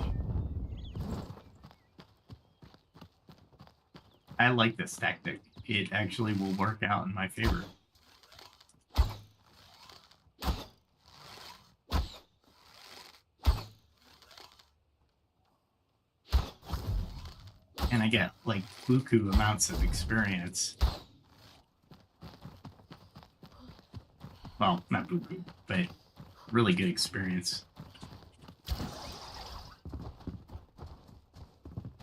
I like this tactic. It actually will work out in my favor. And I get, like, buku amounts of experience. Well, not boo-boo, but really good experience.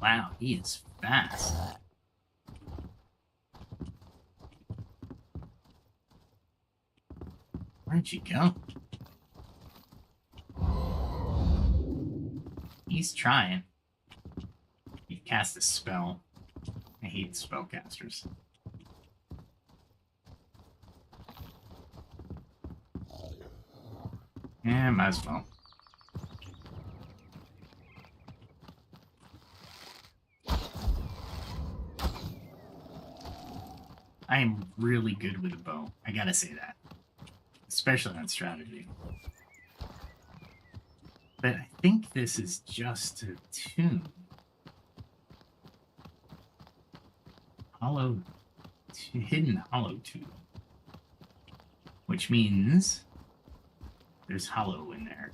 Wow, he is fast. Where'd you go? He's trying. He cast a spell. I hate spellcasters. Yeah, might as well. I am really good with a bow. I gotta say that. Especially on strategy. But I think this is just a tune. Hidden hollow tube. Which means there's hollow in there.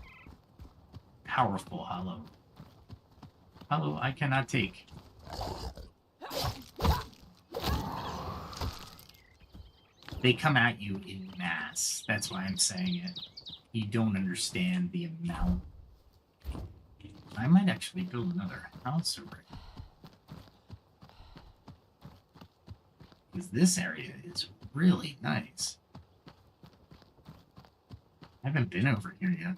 Powerful hollow. Hollow I cannot take. They come at you in mass. That's why I'm saying it. You don't understand the amount. I might actually build another house over here. Because this area is really nice. I haven't been over here yet.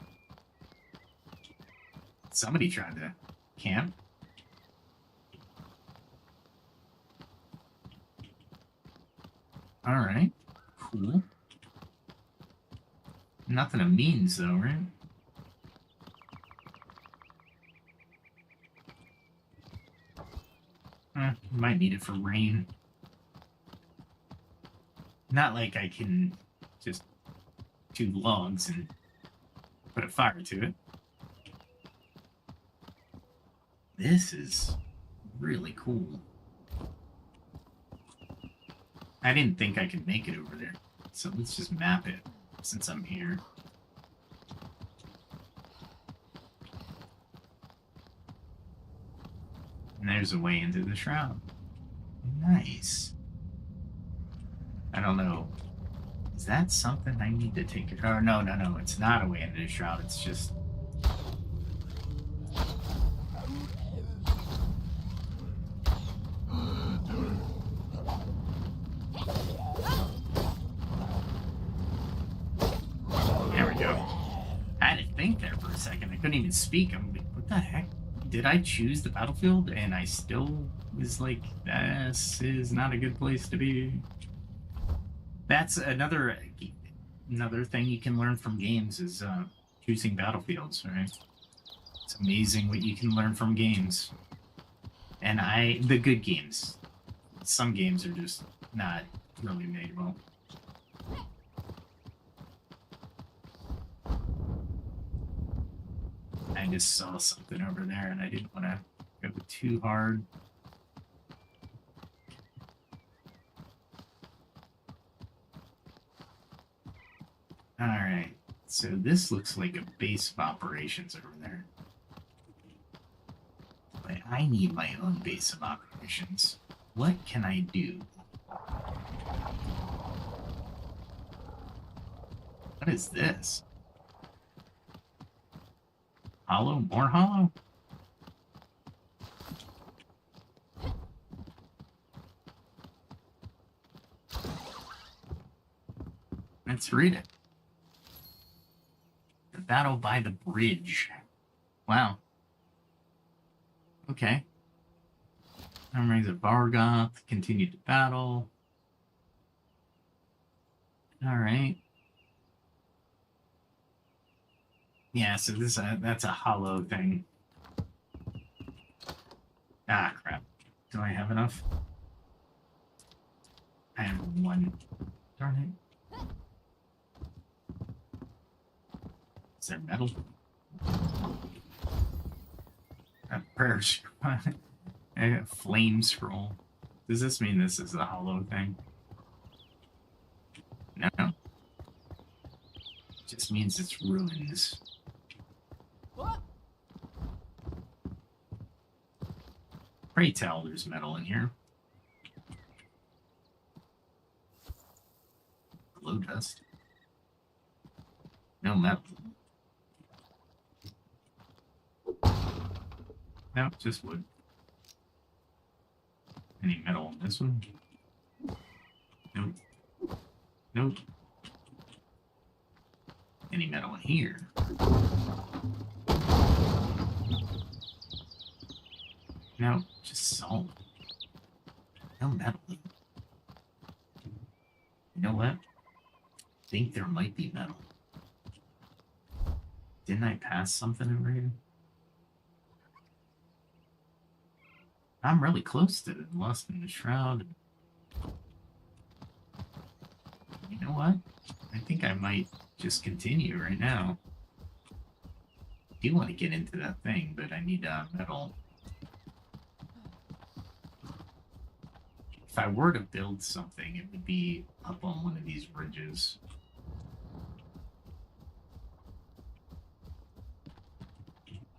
Somebody tried to camp. Alright. Cool. Nothing of means though, right? Might need it for rain. Not like I can just do logs and put a fire to it. This is really cool. I didn't think I could make it over there. So let's just map it since I'm here. And there's a way into the shroud. Nice. I don't know. Is that something I need to take it? Oh, no. It's not a way into the shroud. It's just... There we go. I had to think there for a second. I couldn't even speak. I'm like, what the heck? Did I choose the battlefield? And I still was like, this is not a good place to be. That's another thing you can learn from games is choosing battlefields, right? It's amazing what you can learn from games. And the good games. Some games are just not really made well. I just saw something over there and I didn't want to go too hard. Alright, so this looks like a base of operations over there. But I need my own base of operations. What can I do? What is this? Hollow? More hollow? Let's read it. The battle by the bridge. Wow. Okay. Memories of Bargoth. Continued to battle. Alright. Yeah, so that's a hollow thing. Ah, crap. Do I have enough? I have one. Darn it. Is there metal? A prayer scroll. A flame scroll. Does this mean this is a hollow thing? No. It just means it's ruins. Pray tell there's metal in here. Glow dust. No metal. No, just wood. Any metal in this one? Nope. Nope. Any metal in here? No, just salt. No metal. You know what? I think there might be metal. Didn't I pass something over here? I'm really close to it. Lost in the shroud. You know what? I think I might just continue right now. I do want to get into that thing, but I need metal. If I were to build something, it would be up on one of these bridges.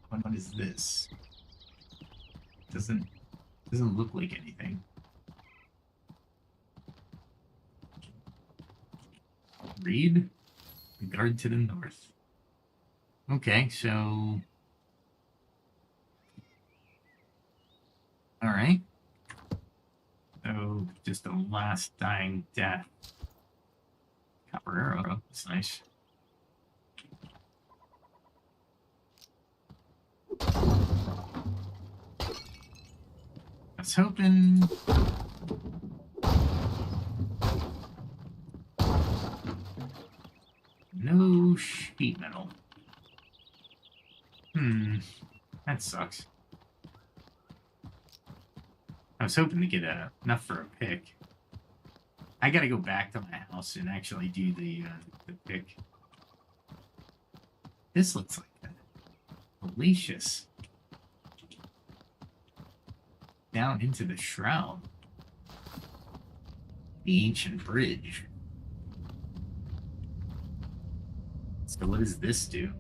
What is this? Doesn't look like anything. Read? Regard to the north. Okay, so... Alright. So, just a last dying death. Copper arrow. That's nice. I was hoping... No sheet metal. That sucks. I was hoping to get enough for a pick. I gotta go back to my house and actually do the pick. This looks like delicious. Down into the shroud. The ancient bridge. So what does this do?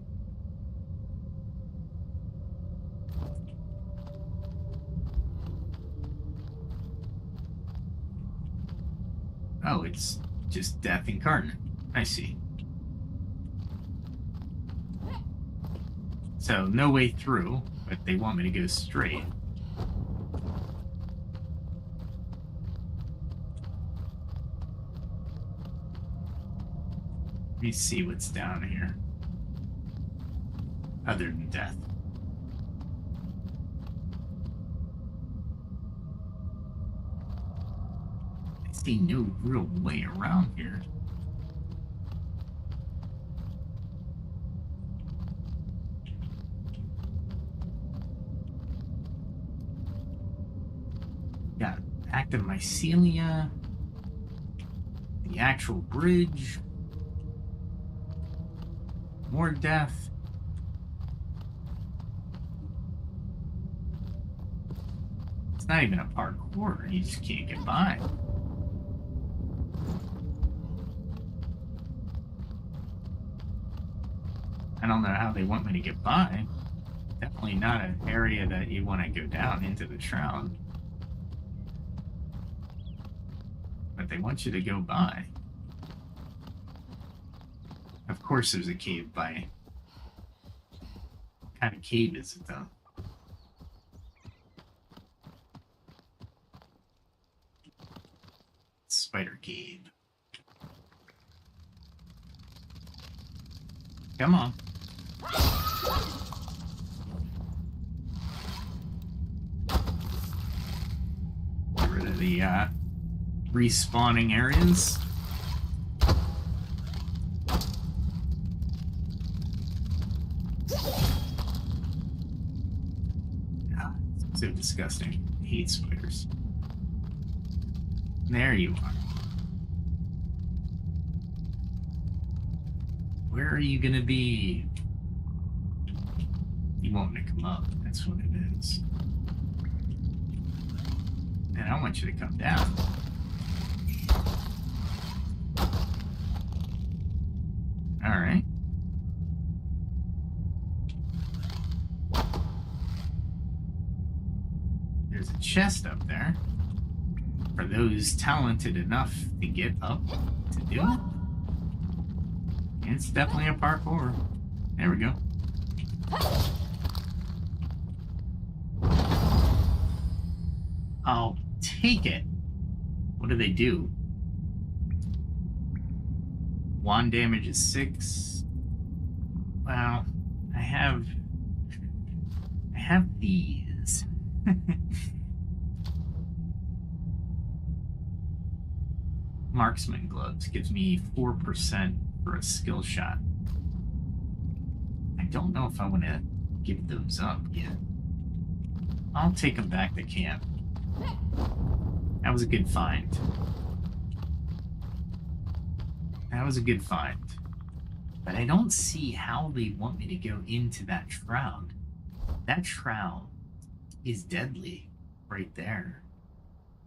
Oh, it's just death incarnate. I see. So, no way through, but they want me to go straight. Let me see what's down here. Other than death. I see no real way around here. Got active mycelia. The actual bridge. More death. It's not even a parkour. You just can't get by. I don't know how they want me to get by. Definitely not an area that you want to go down into the shroud. But they want you to go by. Of course there's a cave by. What kind of cave is it though? Spider cave. Come on. Get rid of the respawning areas. So disgusting. I hate spiders. There you are. Where are you gonna be? You want me to come up. That's what it is. And I want you to come down. Alright. There's a chest up there. For those talented enough to get up to do it. It's definitely a parkour. There we go. I'll take it. What do they do? Wand damage is 6. Well, I have these. Marksman gloves gives me 4% for a skill shot. I don't know if I want to give those up yet. I'll take them back to camp. That was a good find. That was a good find. But I don't see how they want me to go into that shroud. That shroud is deadly right there.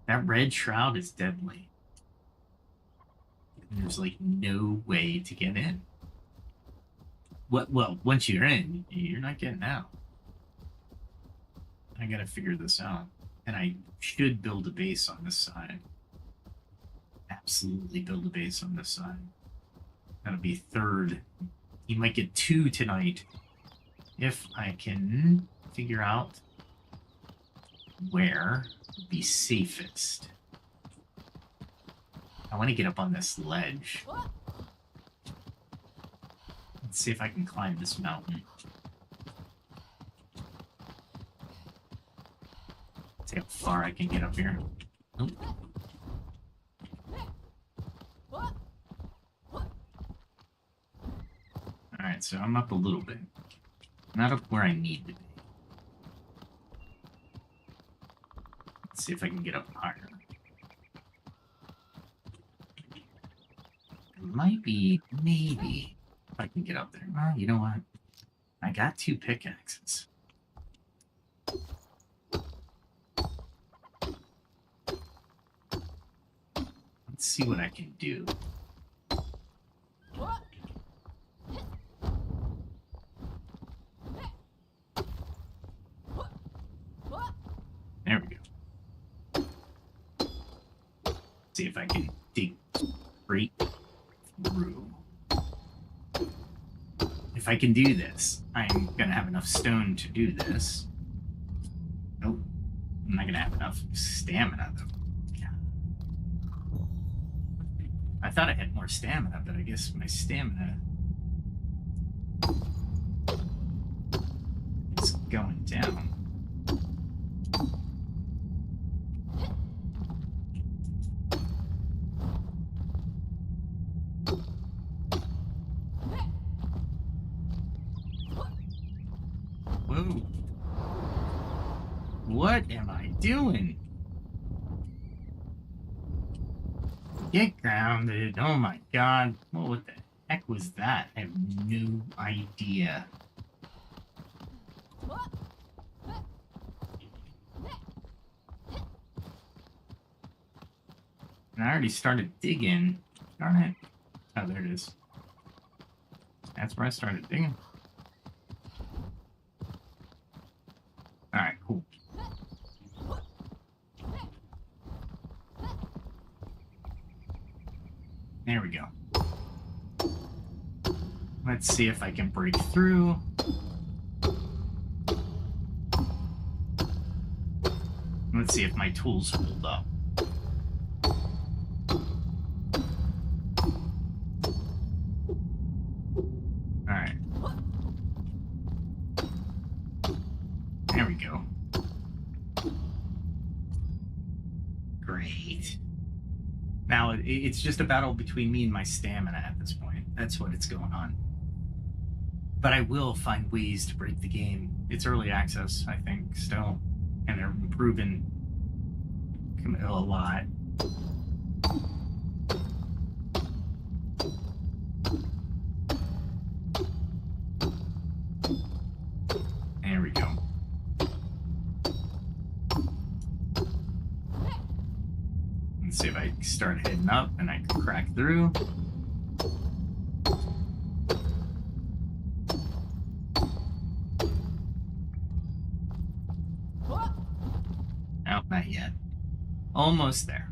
That red shroud is deadly. And there's like no way to get in. Well, once you're in, you're not getting out. I gotta figure this out. And I should build a base on this side. Absolutely build a base on this side. That'll be third. You might get 2 tonight if I can figure out where would be safest. I want to get up on this ledge. Let's see if I can climb this mountain. See how far I can get up here. Nope. Alright, so I'm up a little bit. Not up where I need to be. Let's see if I can get up higher. It might be, maybe, if I can get up there. Well, you know what? I got 2 pickaxes. Let's see what I can do. There we go. See if I can dig straight through. If I can do this, I'm gonna have enough stone to do this. Nope. I'm not gonna have enough stamina though. I thought I had more stamina, but I guess my stamina is going down. Whoa. What am I doing? Get grounded. Oh my god. What the heck was that? I have no idea. And I already started digging. Darn it. Oh, there it is. That's where I started digging. Alright, cool. There we go. Let's see if I can break through. Let's see if my tools hold up. Alright. There we go. Great. Now, it's just a battle between me and my stamina at this point. That's what it's going on. But I will find ways to break the game. It's early access, I think, still. And they're improving a lot. There we go. Let's see if I start heading up and I can crack through. No, not yet. Almost there.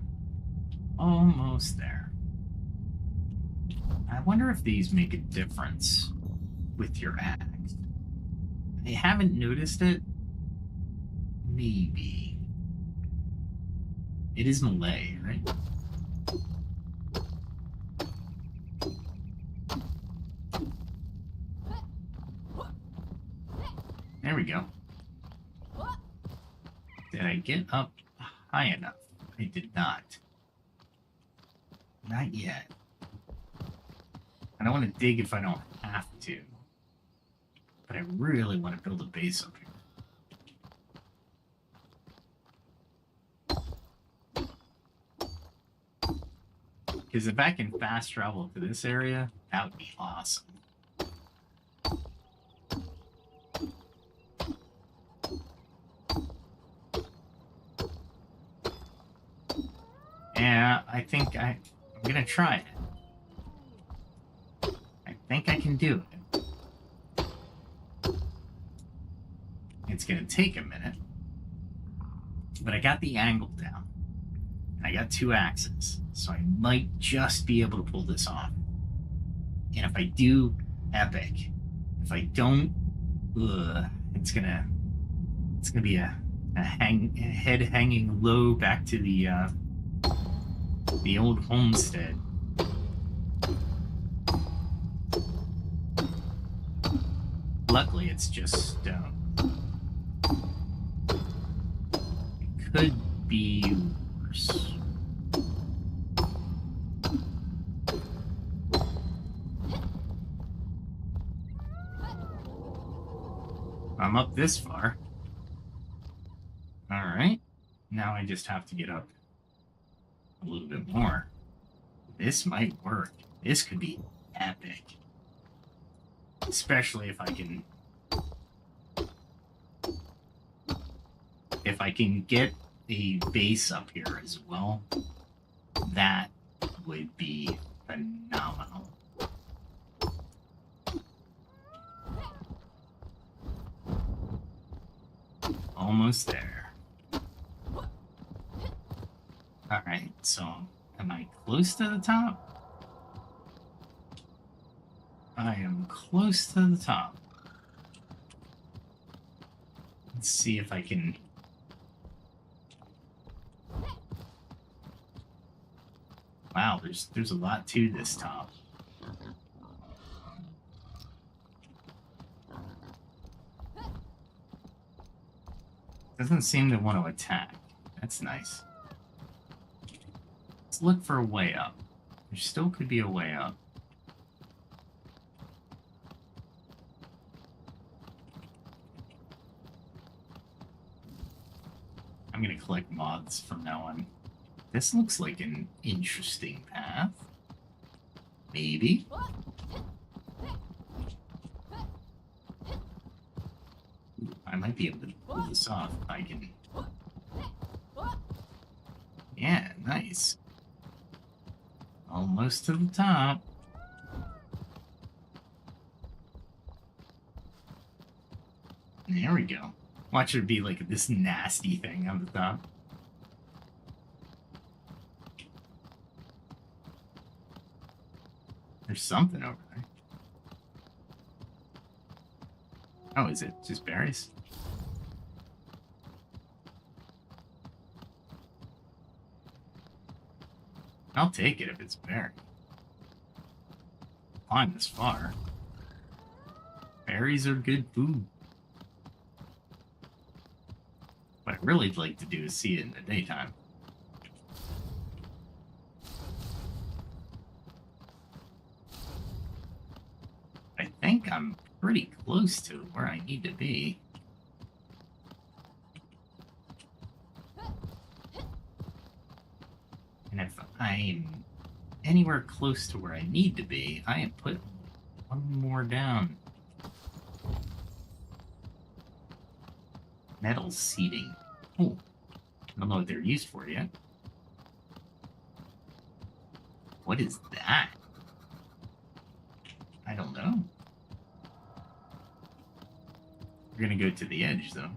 Almost there. wonder if these make a difference with your axe. I haven't noticed it. Maybe. It is melee, right? There we go. Did I get up high enough? I did not. Not yet. I don't want to dig if I don't have to. But I really want to build a base up here. Because if I can fast travel to this area, that would be awesome. Yeah, I think I'm gonna try it. I think I can do it. It's gonna take a minute, but I got the angle down, and I got 2 axes, so I might just be able to pull this off. And if I do, epic. If I don't, it's gonna be a head hanging low back to the old homestead. Luckily, it's just stone. It could be worse. I'm up this far. Alright. Now I just have to get up a little bit more. This might work. This could be epic. Especially if I can get a base up here as well. That would be phenomenal. Almost there. Alright, so am I close to the top? I am close to the top. Let's see if I can... Wow, there's a lot to this top. Doesn't seem to want to attack. That's nice. Let's look for a way up. There still could be a way up. I'm gonna collect mods from now on. This looks like an interesting path. Maybe. I might be able to pull this off if I can. Yeah, nice. Almost to the top. There we go. Watch it be like this nasty thing on the top. There's something over there. Oh, is it just berries? I'll take it if it's berry. Climb this far. Berries are good food. What I'd really like to do is see it in the daytime. I think I'm pretty close to where I need to be. And if I'm anywhere close to where I need to be, I am putting one more down. Metal seating. Oh, I don't know what they're used for yet. What is that? I don't know. We're gonna go to the edge, though.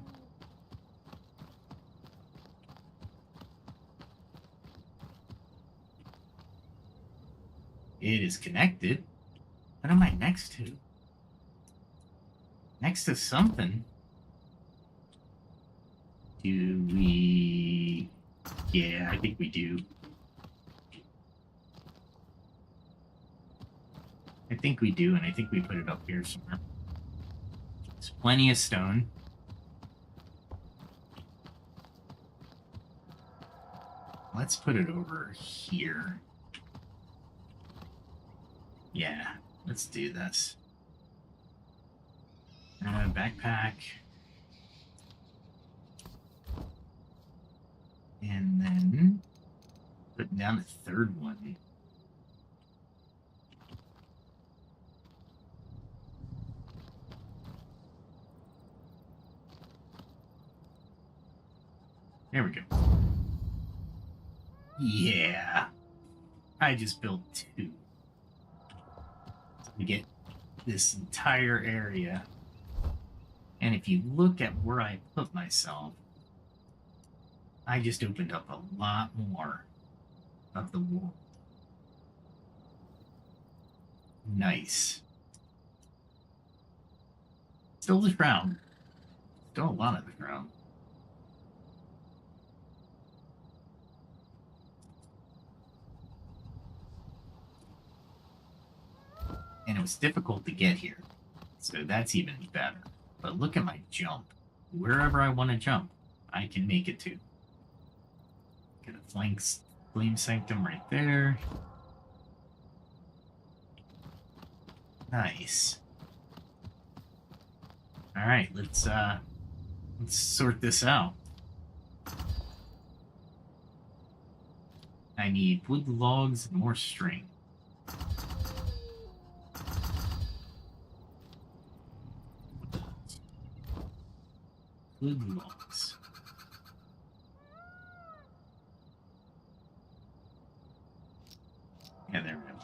It is connected. What am I next to? Next to something. Do we... Yeah, I think we do. I think we do, and I think we put it up here somewhere. There's plenty of stone. Let's put it over here. Yeah, let's do this. Backpack. And then put down a third one. There we go. Yeah. I just built 2. To get this entire area. And if you look at where I put myself, I just opened up a lot more of the world. Nice. Still the shroud. Still a lot of the shroud. And it was difficult to get here. So that's even better. But look at my jump. Wherever I want to jump, I can make it to. Get a flame sanctum right there. Nice. All right, let's sort this out. I need wood logs and more string. Wood logs. Yeah, there we go.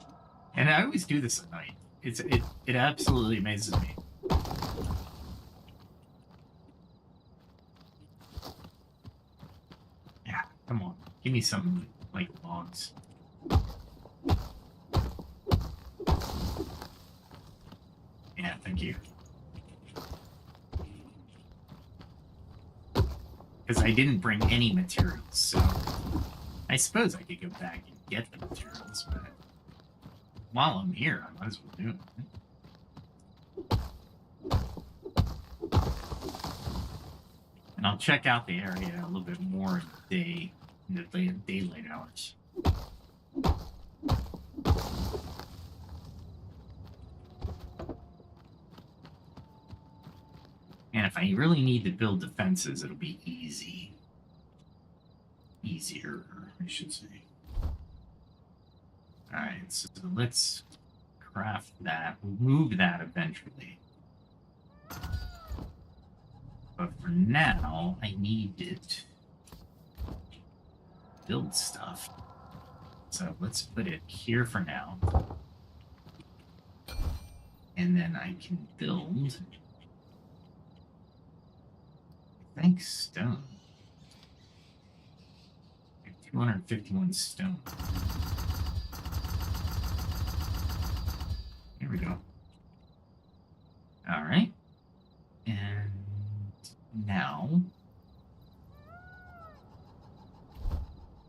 And I always do this at night. It absolutely amazes me. Yeah, come on. Give me some, like, logs. Yeah, thank you. Because I didn't bring any materials, so I suppose I could go back and get the materials, but while I'm here, I might as well do it. And I'll check out the area a little bit more in the daylight hours. And if I really need to build defenses, it'll be easy. Easier, I should say. Alright, so let's craft that. We'll move that eventually. But for now, I need it to build stuff. So let's put it here for now. And then I can build, I think, stone. 251 stone. Here we go. All right. And now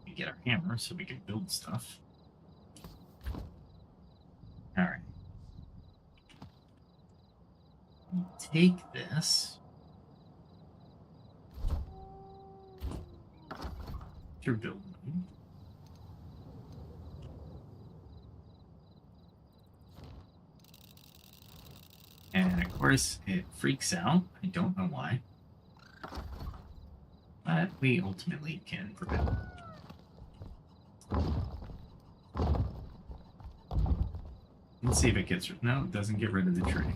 we get our hammer so we can build stuff. All right. We'll take this. Your build mode. And of course, it freaks out. I don't know why. But we ultimately can prevent it. Let's see if it gets... No, it doesn't get rid of the tree.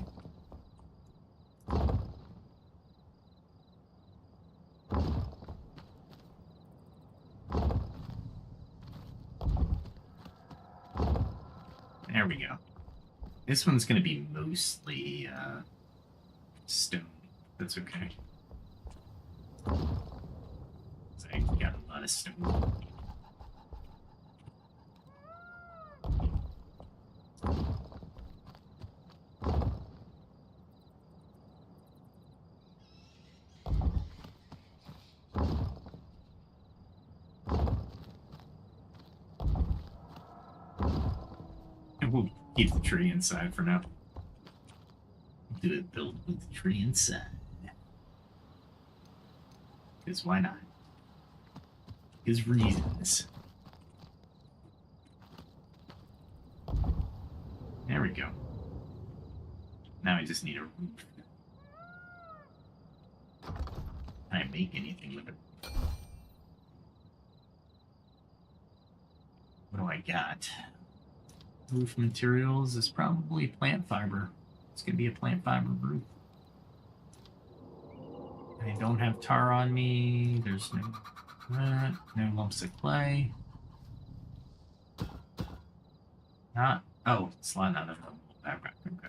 There we go. This one's going to be mostly stone. That's okay. So I got a lot of stone. Keep the tree inside for now. Do it build with the tree inside. Because why not? Because reasons. There we go. Now I just need a roof. Can I make anything with it? What do I got? Roof materials is probably plant fiber. It's going to be a plant fiber roof. I don't have tar on me. There's no lumps of clay. Not. Oh, slide out of the background. Okay.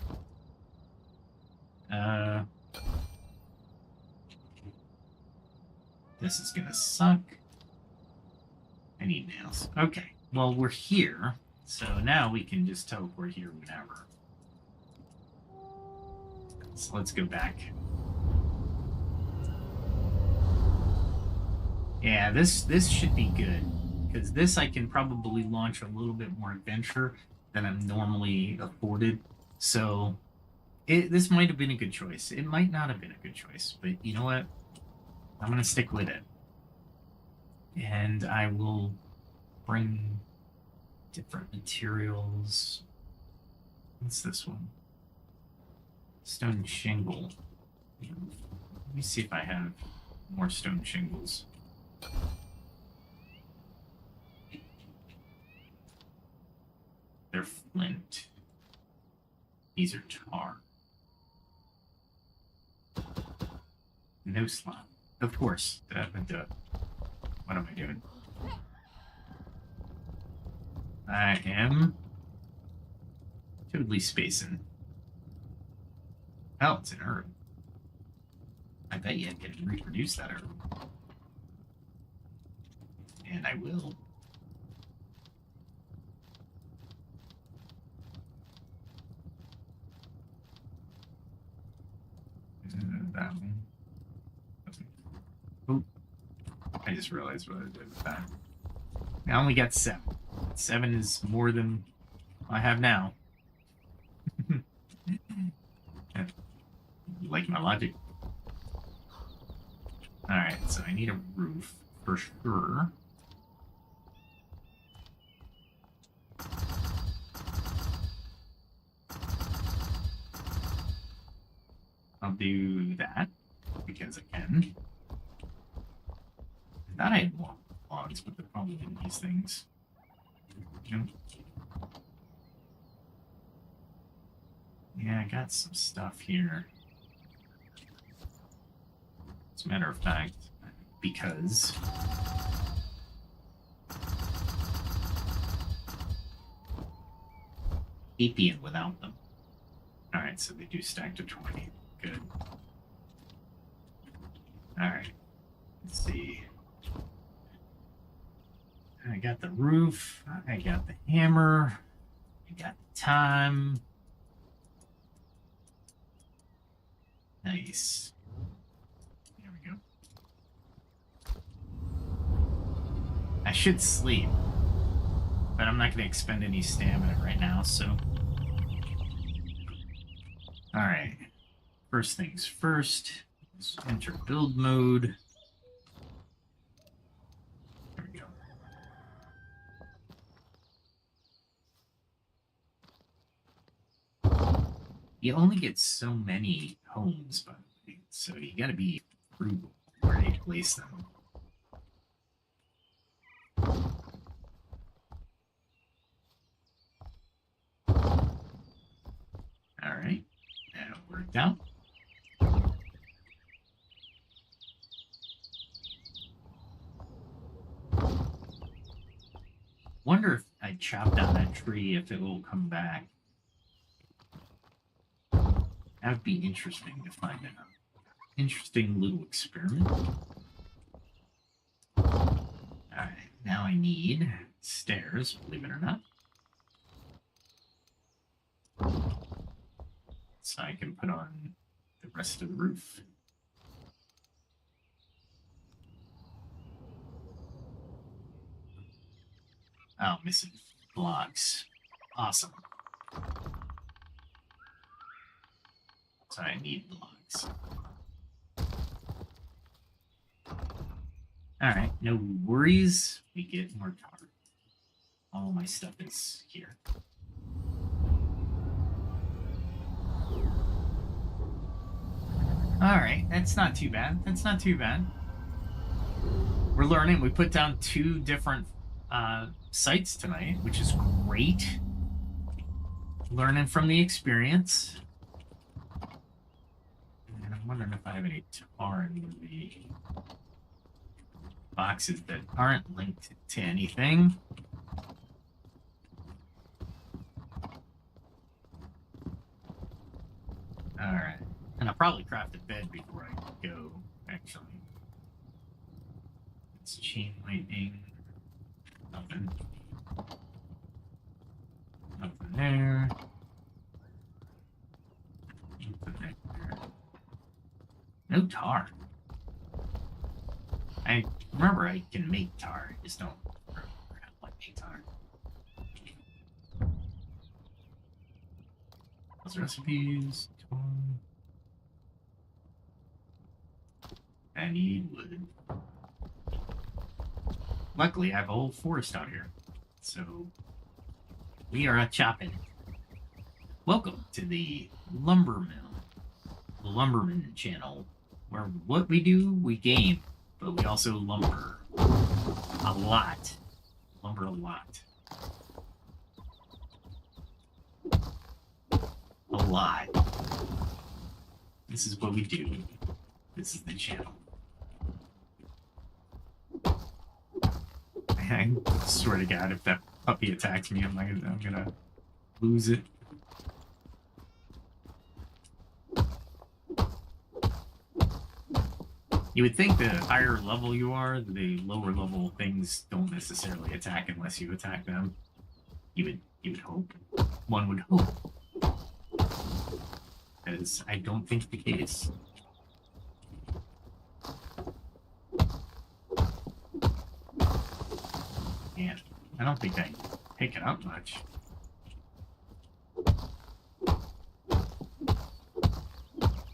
This is gonna suck. I need nails. Okay. Well, we're here, so now we can just teleport here whenever. So let's go back. Yeah, this should be good, because this I can probably launch a little bit more adventure than I'm normally afforded. So this might have been a good choice. It might not have been a good choice, but you know what? I'm gonna stick with it, and I will bring different materials. What's this one? Stone shingle. Let me see if I have more stone shingles. They're flint. These are tar. No slot. Of course. What am I doing? I am totally spacing. Oh, it's an herb. I bet you I can reproduce that herb. And I will. That one. Oh, I just realized what I did with that. I only got 7. 7 is more than I have now. You like my logic? Alright, so I need a roof for sure. I'll do that because I can. I thought I had more logs, but they're probably in these things. Nope. Yeah, I got some stuff here. As a matter of fact, because apian without them. Alright, so they do stack to 20. Good. Alright. Let's see. I got the roof. I got the hammer. I got the time. Nice. There we go. I should sleep, but I'm not going to expend any stamina right now, so. Alright. First things first. Let's enter build mode. There we go. You only get so many homes, by the way, so you gotta be frugal where you place them. Alright, that worked out. Wonder if I chop down that tree, if it will come back. That would be interesting to find out. Interesting little experiment. Alright, now I need stairs, believe it or not. So I can put on the rest of the roof. Oh, missing blocks. Awesome. So I need logs. Alright, no worries. We get more tar. All my stuff is here. Alright, that's not too bad. That's not too bad. We're learning. We put down 2 different sites tonight, which is great. Learning from the experience. And I'm wondering if I have any tar in the boxes that aren't linked to anything. Alright. And I'll probably craft a bed before I go, actually. It's chain lightning. Nothing. Nothing there. Nothing there. No tar. I remember I can make tar. I just don't remember how to make tar. Those recipes. I need wood. Luckily, I have a whole forest out here. So, we are chopping. Welcome to the Lumber Mill. The Lumberman channel. Where what we do, we game. But we also lumber. A lot. Lumber a lot. A lot. This is what we do. This is the channel. I swear to God, if that puppy attacks me, I'm gonna lose it. You would think the higher level you are, the lower level things don't necessarily attack unless you attack them. You would hope. One would hope. Because I don't think the case. And I don't think I pick it up much.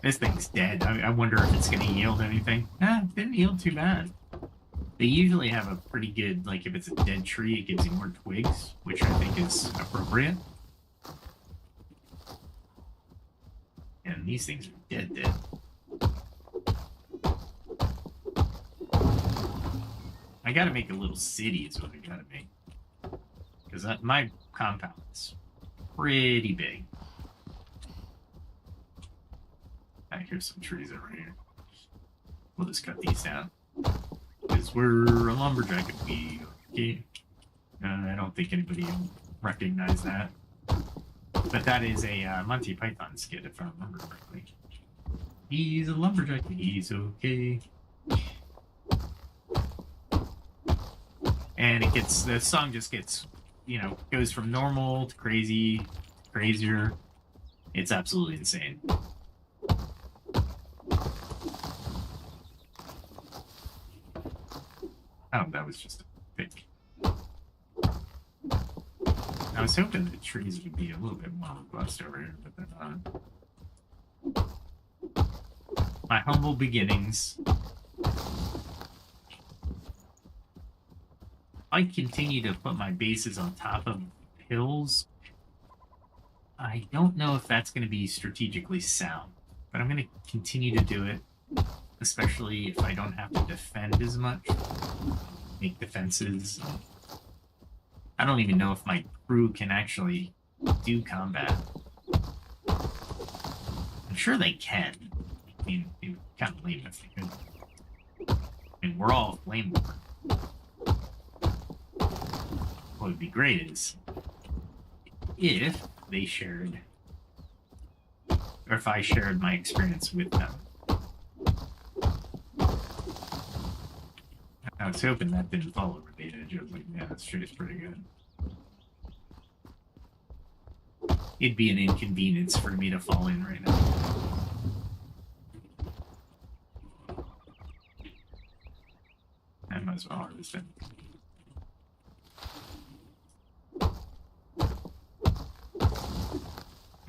This thing's dead. I wonder if it's going to yield anything. It didn't yield too bad. They usually have a pretty good, like if it's a dead tree, it gives you more twigs, which I think is appropriate. And these things are dead. I gotta make a little city is what I gotta make. Because my compound is pretty big. Here's some trees over here. We'll just cut these down. Because we're a lumberjack and we... Okay. I don't think anybody will recognize that. But that is a Monty Python skit, if I remember correctly. He's a lumberjack, he's okay. And it gets... The song just gets, you know, goes from normal to crazy, to crazier. It's absolutely insane. Oh, that was just a pick. I was hoping the trees would be a little bit more robust over here, but they're not. My humble beginnings. I continue to put my bases on top of hills. I don't know if that's going to be strategically sound, but I'm going to continue to do it. Especially if I don't have to defend as much. Make defenses. I don't even know if my crew can actually do combat. I'm sure they can. I mean, it would kind of lame if they could. I mean, we're all flameborn. What would be great is if they shared, or if I shared my experience with them. I was hoping that didn't fall over the edge. I was like, yeah, this tree's pretty good. It'd be an inconvenience for me to fall in right now. I might as well harvest it.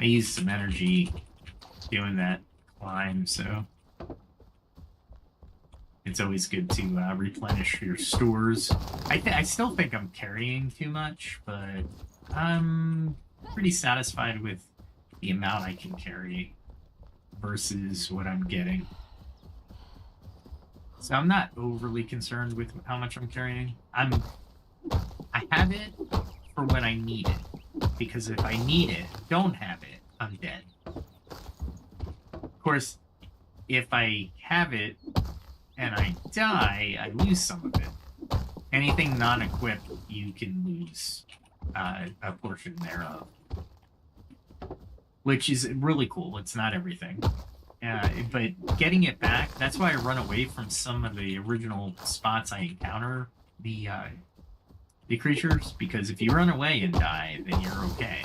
I used some energy doing that climb, so it's always good to replenish your stores. I still think I'm carrying too much, but I'm pretty satisfied with the amount I can carry versus what I'm getting. So I'm not overly concerned with how much I'm carrying. I have it for when I need it, because if I need it, don't have it, I'm dead. Of course, if I have it and I die, I lose some of it. Anything non-equipped, you can lose a portion thereof, which is really cool. It's not everything. But getting it back, that's why I run away from some of the original spots I encounter the creatures, because if you run away and die, then you're okay.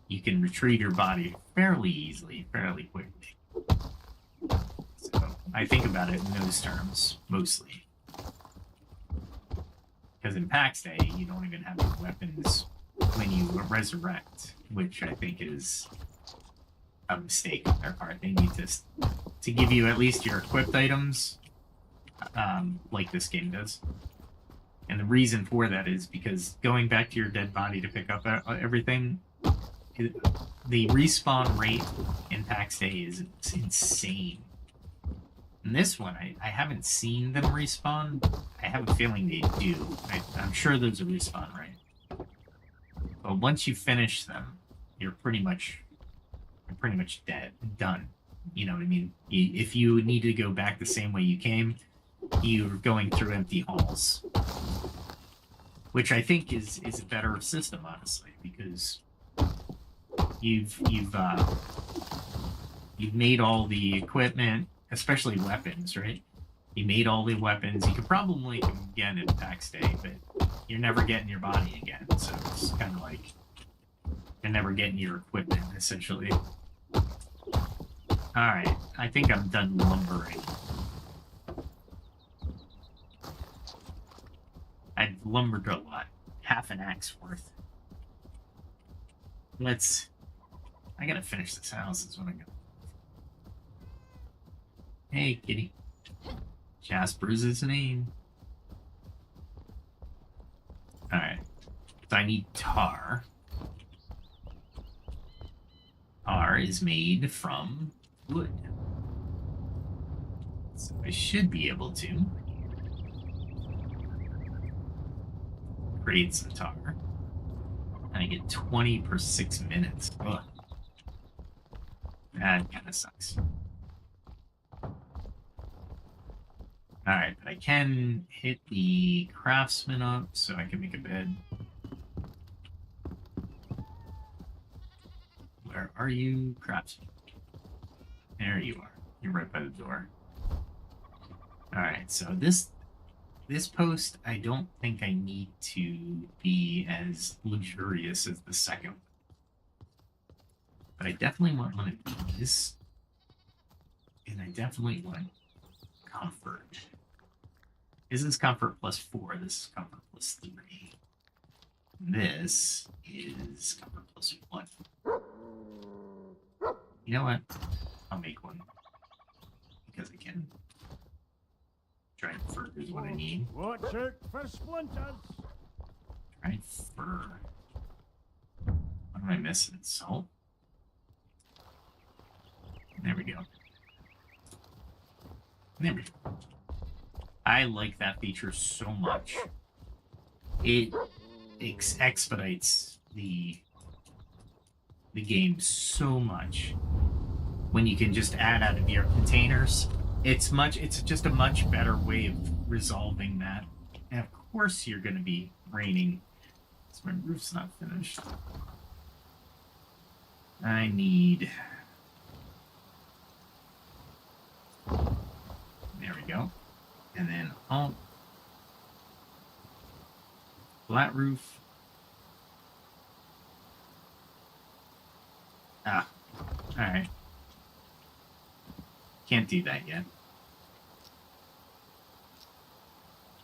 You can retrieve your body fairly easily, fairly quickly. So I think about it in those terms, mostly. Because in PAX Day, you don't even have your weapons when you resurrect, which I think is a mistake on their part. They need to give you at least your equipped items, like this game does. And the reason for that is because going back to your dead body to pick up everything, the respawn rate in PAX Day is insane. In this one, I haven't seen them respawn. I have a feeling they do. I'm sure there's a respawn rate. But once you finish them, you're pretty much dead, done. You know what I mean? If you need to go back the same way you came, you're going through empty halls, which I think is a better system, honestly, because you've made all the equipment, especially weapons, right? You made all the weapons. You could probably make them again in PAX Day, but you're never getting your body again. So it's kind of like you're never getting your equipment, essentially. Alright, I think I'm done lumbering. I've lumbered a lot. Half an axe worth. I gotta finish this house is what I gotta. Hey, kitty. Jasper's his name. Alright. So I need tar. Tar is made from wood. So I should be able to create some tar. And I get 20 per 6 minutes. Ugh. That kind of sucks. Alright, but I can hit the craftsman up so I can make a bed. Where are you, craftsman? There you are. You're right by the door. Alright, so this post, I don't think I need to be as luxurious as the second one. But I definitely want one of these. And I definitely want comfort. This is comfort plus 4. This is comfort plus 3. This is comfort plus 1. You know what? I'll make one. Because I can. Dried fur is what I need. Watch out for splinters. Dried fur. What am I missing? Salt? There we go. There we go. I like that feature so much. It expedites the game so much when you can just add out of your containers. It's just a much better way of resolving that. And of course you're going to be raining. So my roof's not finished. I need... There we go. And then alt. Flat roof. Ah. Alright. Can't do that yet.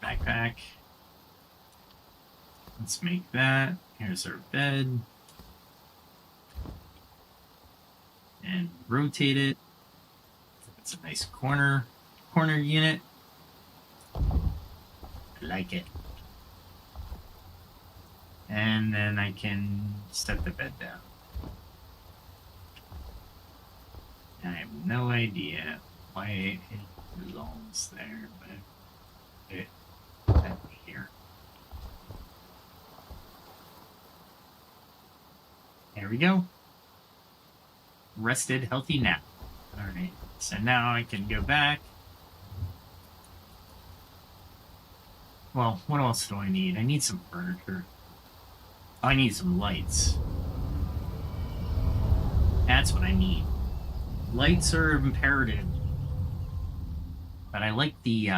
Backpack. Let's make that. Here's our bed. and rotate it. It's a nice corner unit. I like it. And then I can set the bed down. I have no idea why it belongs there, but it here. There we go. Rested, healthy nap. Alright, so now I can go back. Well, what else do I need? I need some furniture. I need some lights. That's what I need. Lights are imperative. But I like the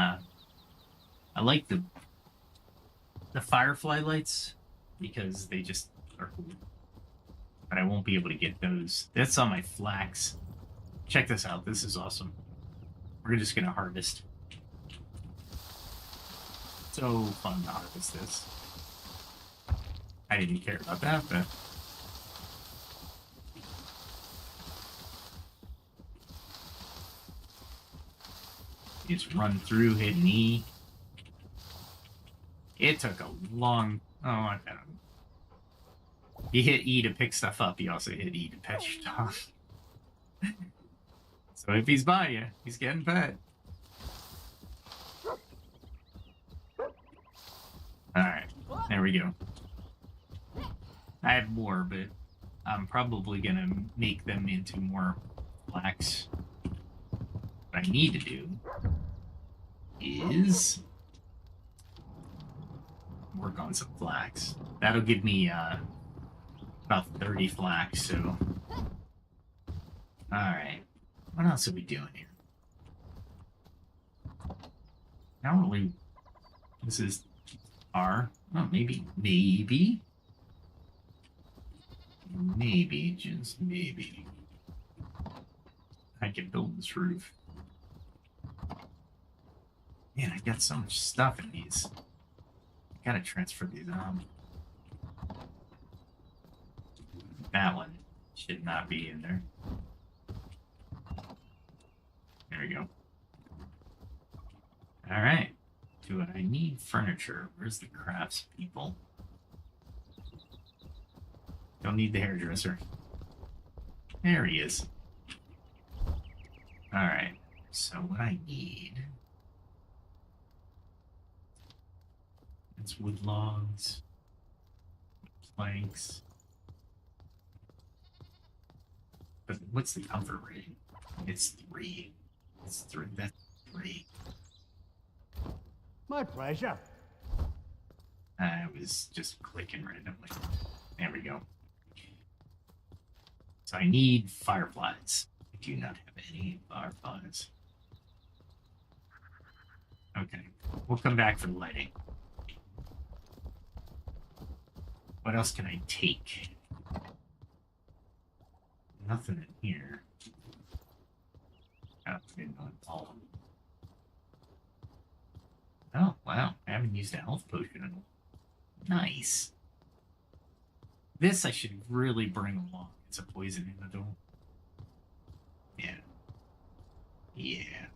firefly lights because they just are cool. But I won't be able to get those. That's on my flax. Check this out. This is awesome. We're just gonna harvest. So fun to harvest this. I didn't care about that, but just run through, hit an E. It took a long. Oh, I don't know. You hit E to pick stuff up. You also hit E to pet your dog. So if he's by you, he's getting pet. Alright, there we go. I have more, but I'm probably gonna make them into more flax. What I need to do is work on some flax. That'll give me about 30 flax, so... Alright. What else are we doing here? Now really... This is R. Oh, maybe, just maybe, I can build this roof. Man, I got so much stuff in these. I gotta transfer these on. That one should not be in there. There we go. Alright. Do I need furniture? Where's the crafts people? Don't need the hairdresser. There he is. Alright. So what I need... It's wood logs, planks. But what's the comfort rating? It's 3. It's 3. That's 3. My pleasure. I was just clicking randomly. There we go. So I need fireflies. I do not have any fireflies. Okay. We'll come back for the lighting. What else can I take? Nothing in here. Oh, all of them. Oh, wow. I haven't used a health potion in a while. Nice. This I should really bring along. It's a poison antidote. Yeah. Yeah.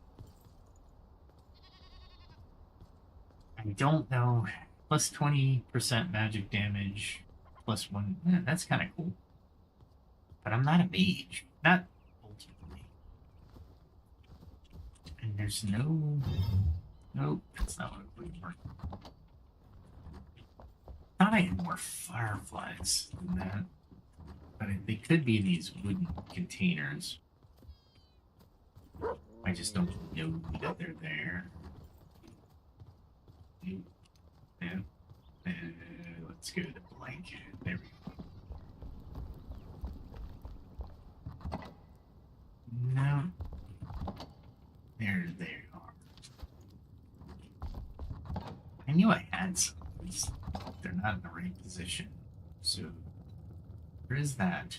I don't know. Plus 20% magic damage. Plus 1. Yeah, that's kind of cool. But I'm not a mage. Not ultimately. And there's no... Nope, that's not what it would work. I thought I had more fireflies than that. But they could be in these wooden containers. I just don't know that they're there. Yeah. Let's go to blank. There we go. No. There they are. I knew I had some. They're not in the right position. So, where is that?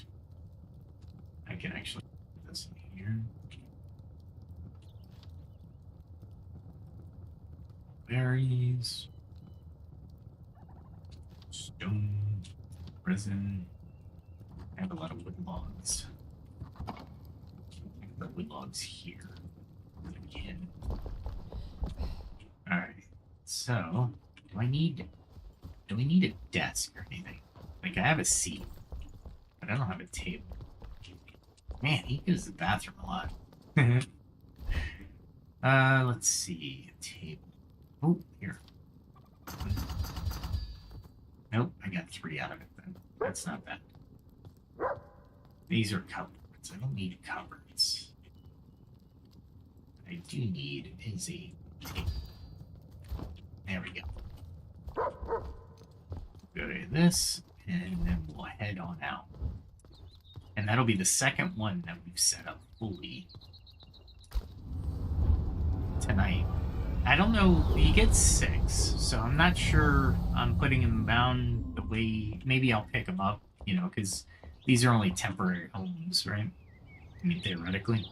I can actually put this in here. Berries. Stone. Resin. I have a lot of wood logs. put wood logs here. Again. Alright. So, do we need a desk or anything? Like, I have a seat, but I don't have a table. Man, he goes to the bathroom a lot. Let's see. A table. Oh, here. Nope, I got 3 out of it then. That's not bad. These are cupboards. I don't need cupboards. What I do need is a table. There we go. Go to this, and then we'll head on out. And that'll be the second one that we've set up fully tonight. I don't know, you get 6, so I'm not sure I'm putting them down the way, maybe I'll pick them up, you know, because these are only temporary homes, right? I mean, theoretically.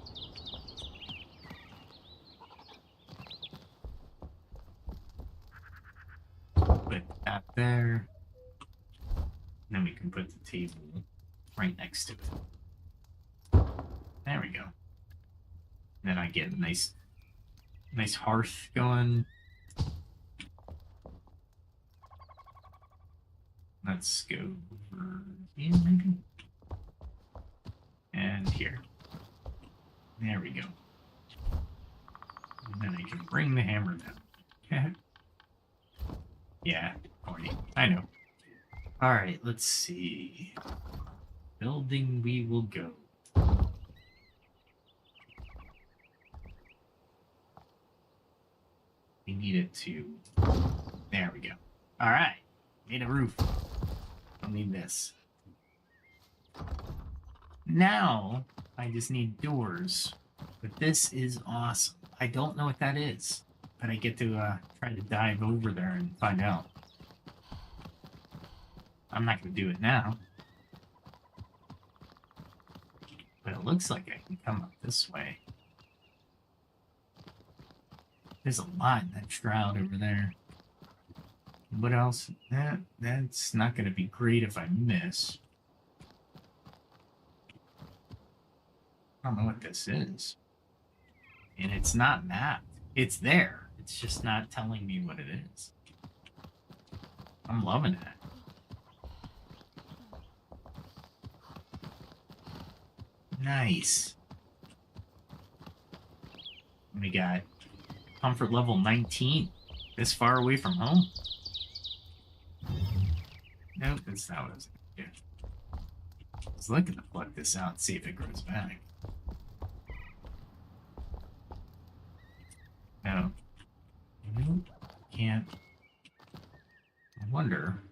Put that there. And then we can put the table right next to it. There we go. Then I get a nice hearth going. Let's go over here, maybe. And here. There we go. And then I can bring the hammer down. Yeah, corny. I know. Alright, let's see. Building we will go. We need it to... There we go. Alright. Made a roof. I'll need this. Now, I just need doors. But this is awesome. I don't know what that is. But I get to try to dive over there and find out. I'm not going to do it now. But it looks like I can come up this way. There's a lot in that shroud over there. What else? That's not going to be great if I miss. I don't know what this is. And it's not mapped. It's there. It's just not telling me what it is. I'm loving it. Nice. We got comfort level 19. This far away from home? Nope, that's not what I was going to do. I was looking to pluck this out and see if it grows back. No. Nope. Can't. I wonder.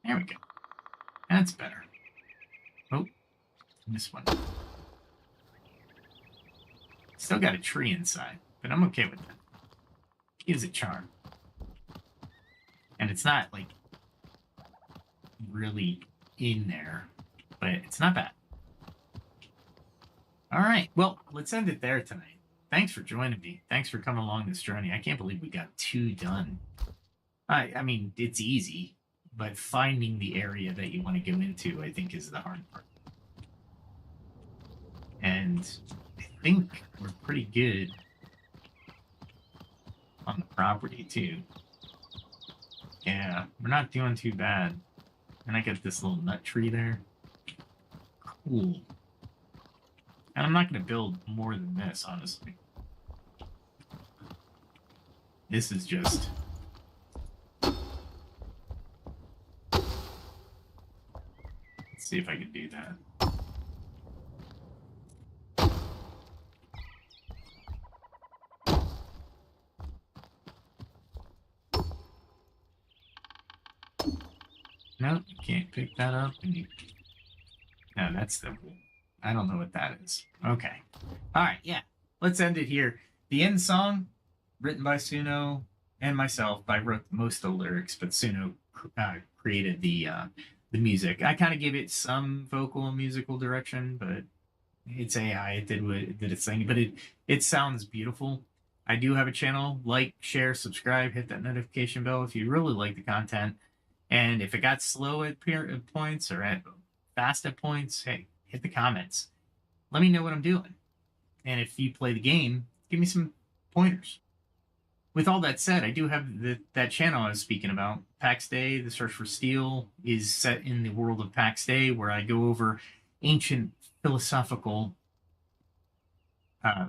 There we go. That's better. Oh, this one. Still got a tree inside, but I'm okay with that. Gives it charm. And it's not, like, really in there, but it's not bad. All right, well, let's end it there tonight. Thanks for joining me. Thanks for coming along this journey. I can't believe we got 2 done. I mean, it's easy. But finding the area that you want to go into, I think, is the hard part. And I think we're pretty good on the property, too. Yeah, we're not doing too bad. And I got this little nut tree there. Cool. And I'm not going to build more than this, honestly. This is just... see if I can do that. No, you can't pick that up. No, that's the... I don't know what that is. Okay. Alright, yeah. Let's end it here. The end song, written by Suno and myself. I wrote most of the lyrics, but Suno created the music. I kind of gave it some vocal and musical direction, but it's AI. It did its thing, but it sounds beautiful. I do have a channel. Like, share, subscribe, hit that notification bell if you really like the content. And if it got slow at points or fast at points, hey, hit the comments. Let me know what I'm doing. And if you play the game, give me some pointers. With all that said, I do have that channel I was speaking about. PAX Day, The Search for Steel, is set in the world of PAX Day, where I go over ancient philosophical, I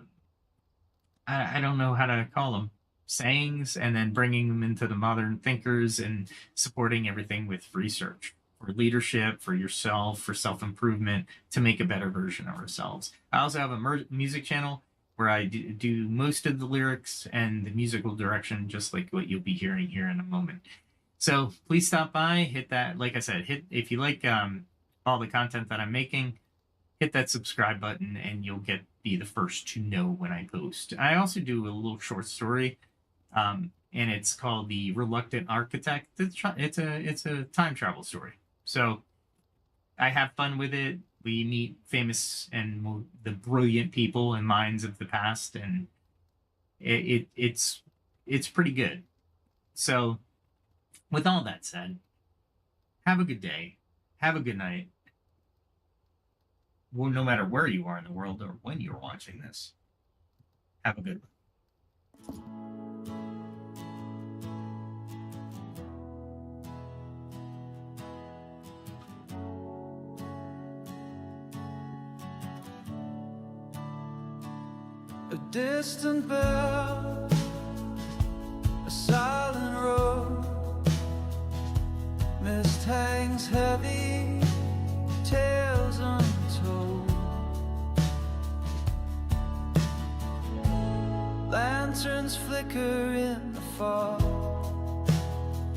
don't know how to call them, sayings, and then bringing them into the modern thinkers and supporting everything with research for leadership, for yourself, for self-improvement, to make a better version of ourselves. I also have a music channel where I do most of the lyrics and the musical direction, just like what you'll be hearing here in a moment. So please stop by, hit that, like I said, if you like all the content that I'm making, hit that subscribe button and you'll be the first to know when I post. I also do a little short story, and it's called The Reluctant Architect. It's a time travel story. So I have fun with it. We meet famous and the brilliant people and minds of the past, and it's pretty good. So with all that said, have a good day, have a good night. Well, no matter where you are in the world or when you're watching this, have a good one. A distant bell, a silent road, mist hangs heavy, tales untold. Lanterns flicker in the fog,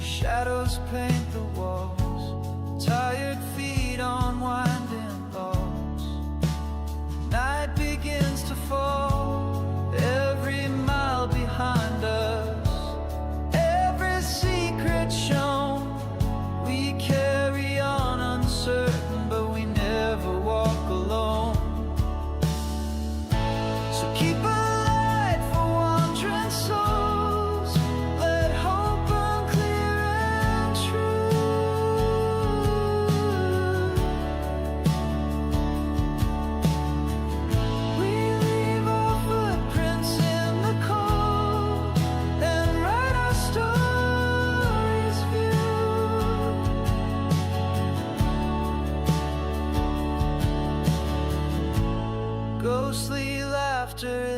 shadows paint the walls, tired feet on winding logs. Night begins to fall, every mile behind us, every secret shown. We carry on uncertain, but we never walk alone. So keep a light for wandering souls, let hope burn clear and true. We leave our footprints in the cold and write our stories view. Ghostly laughter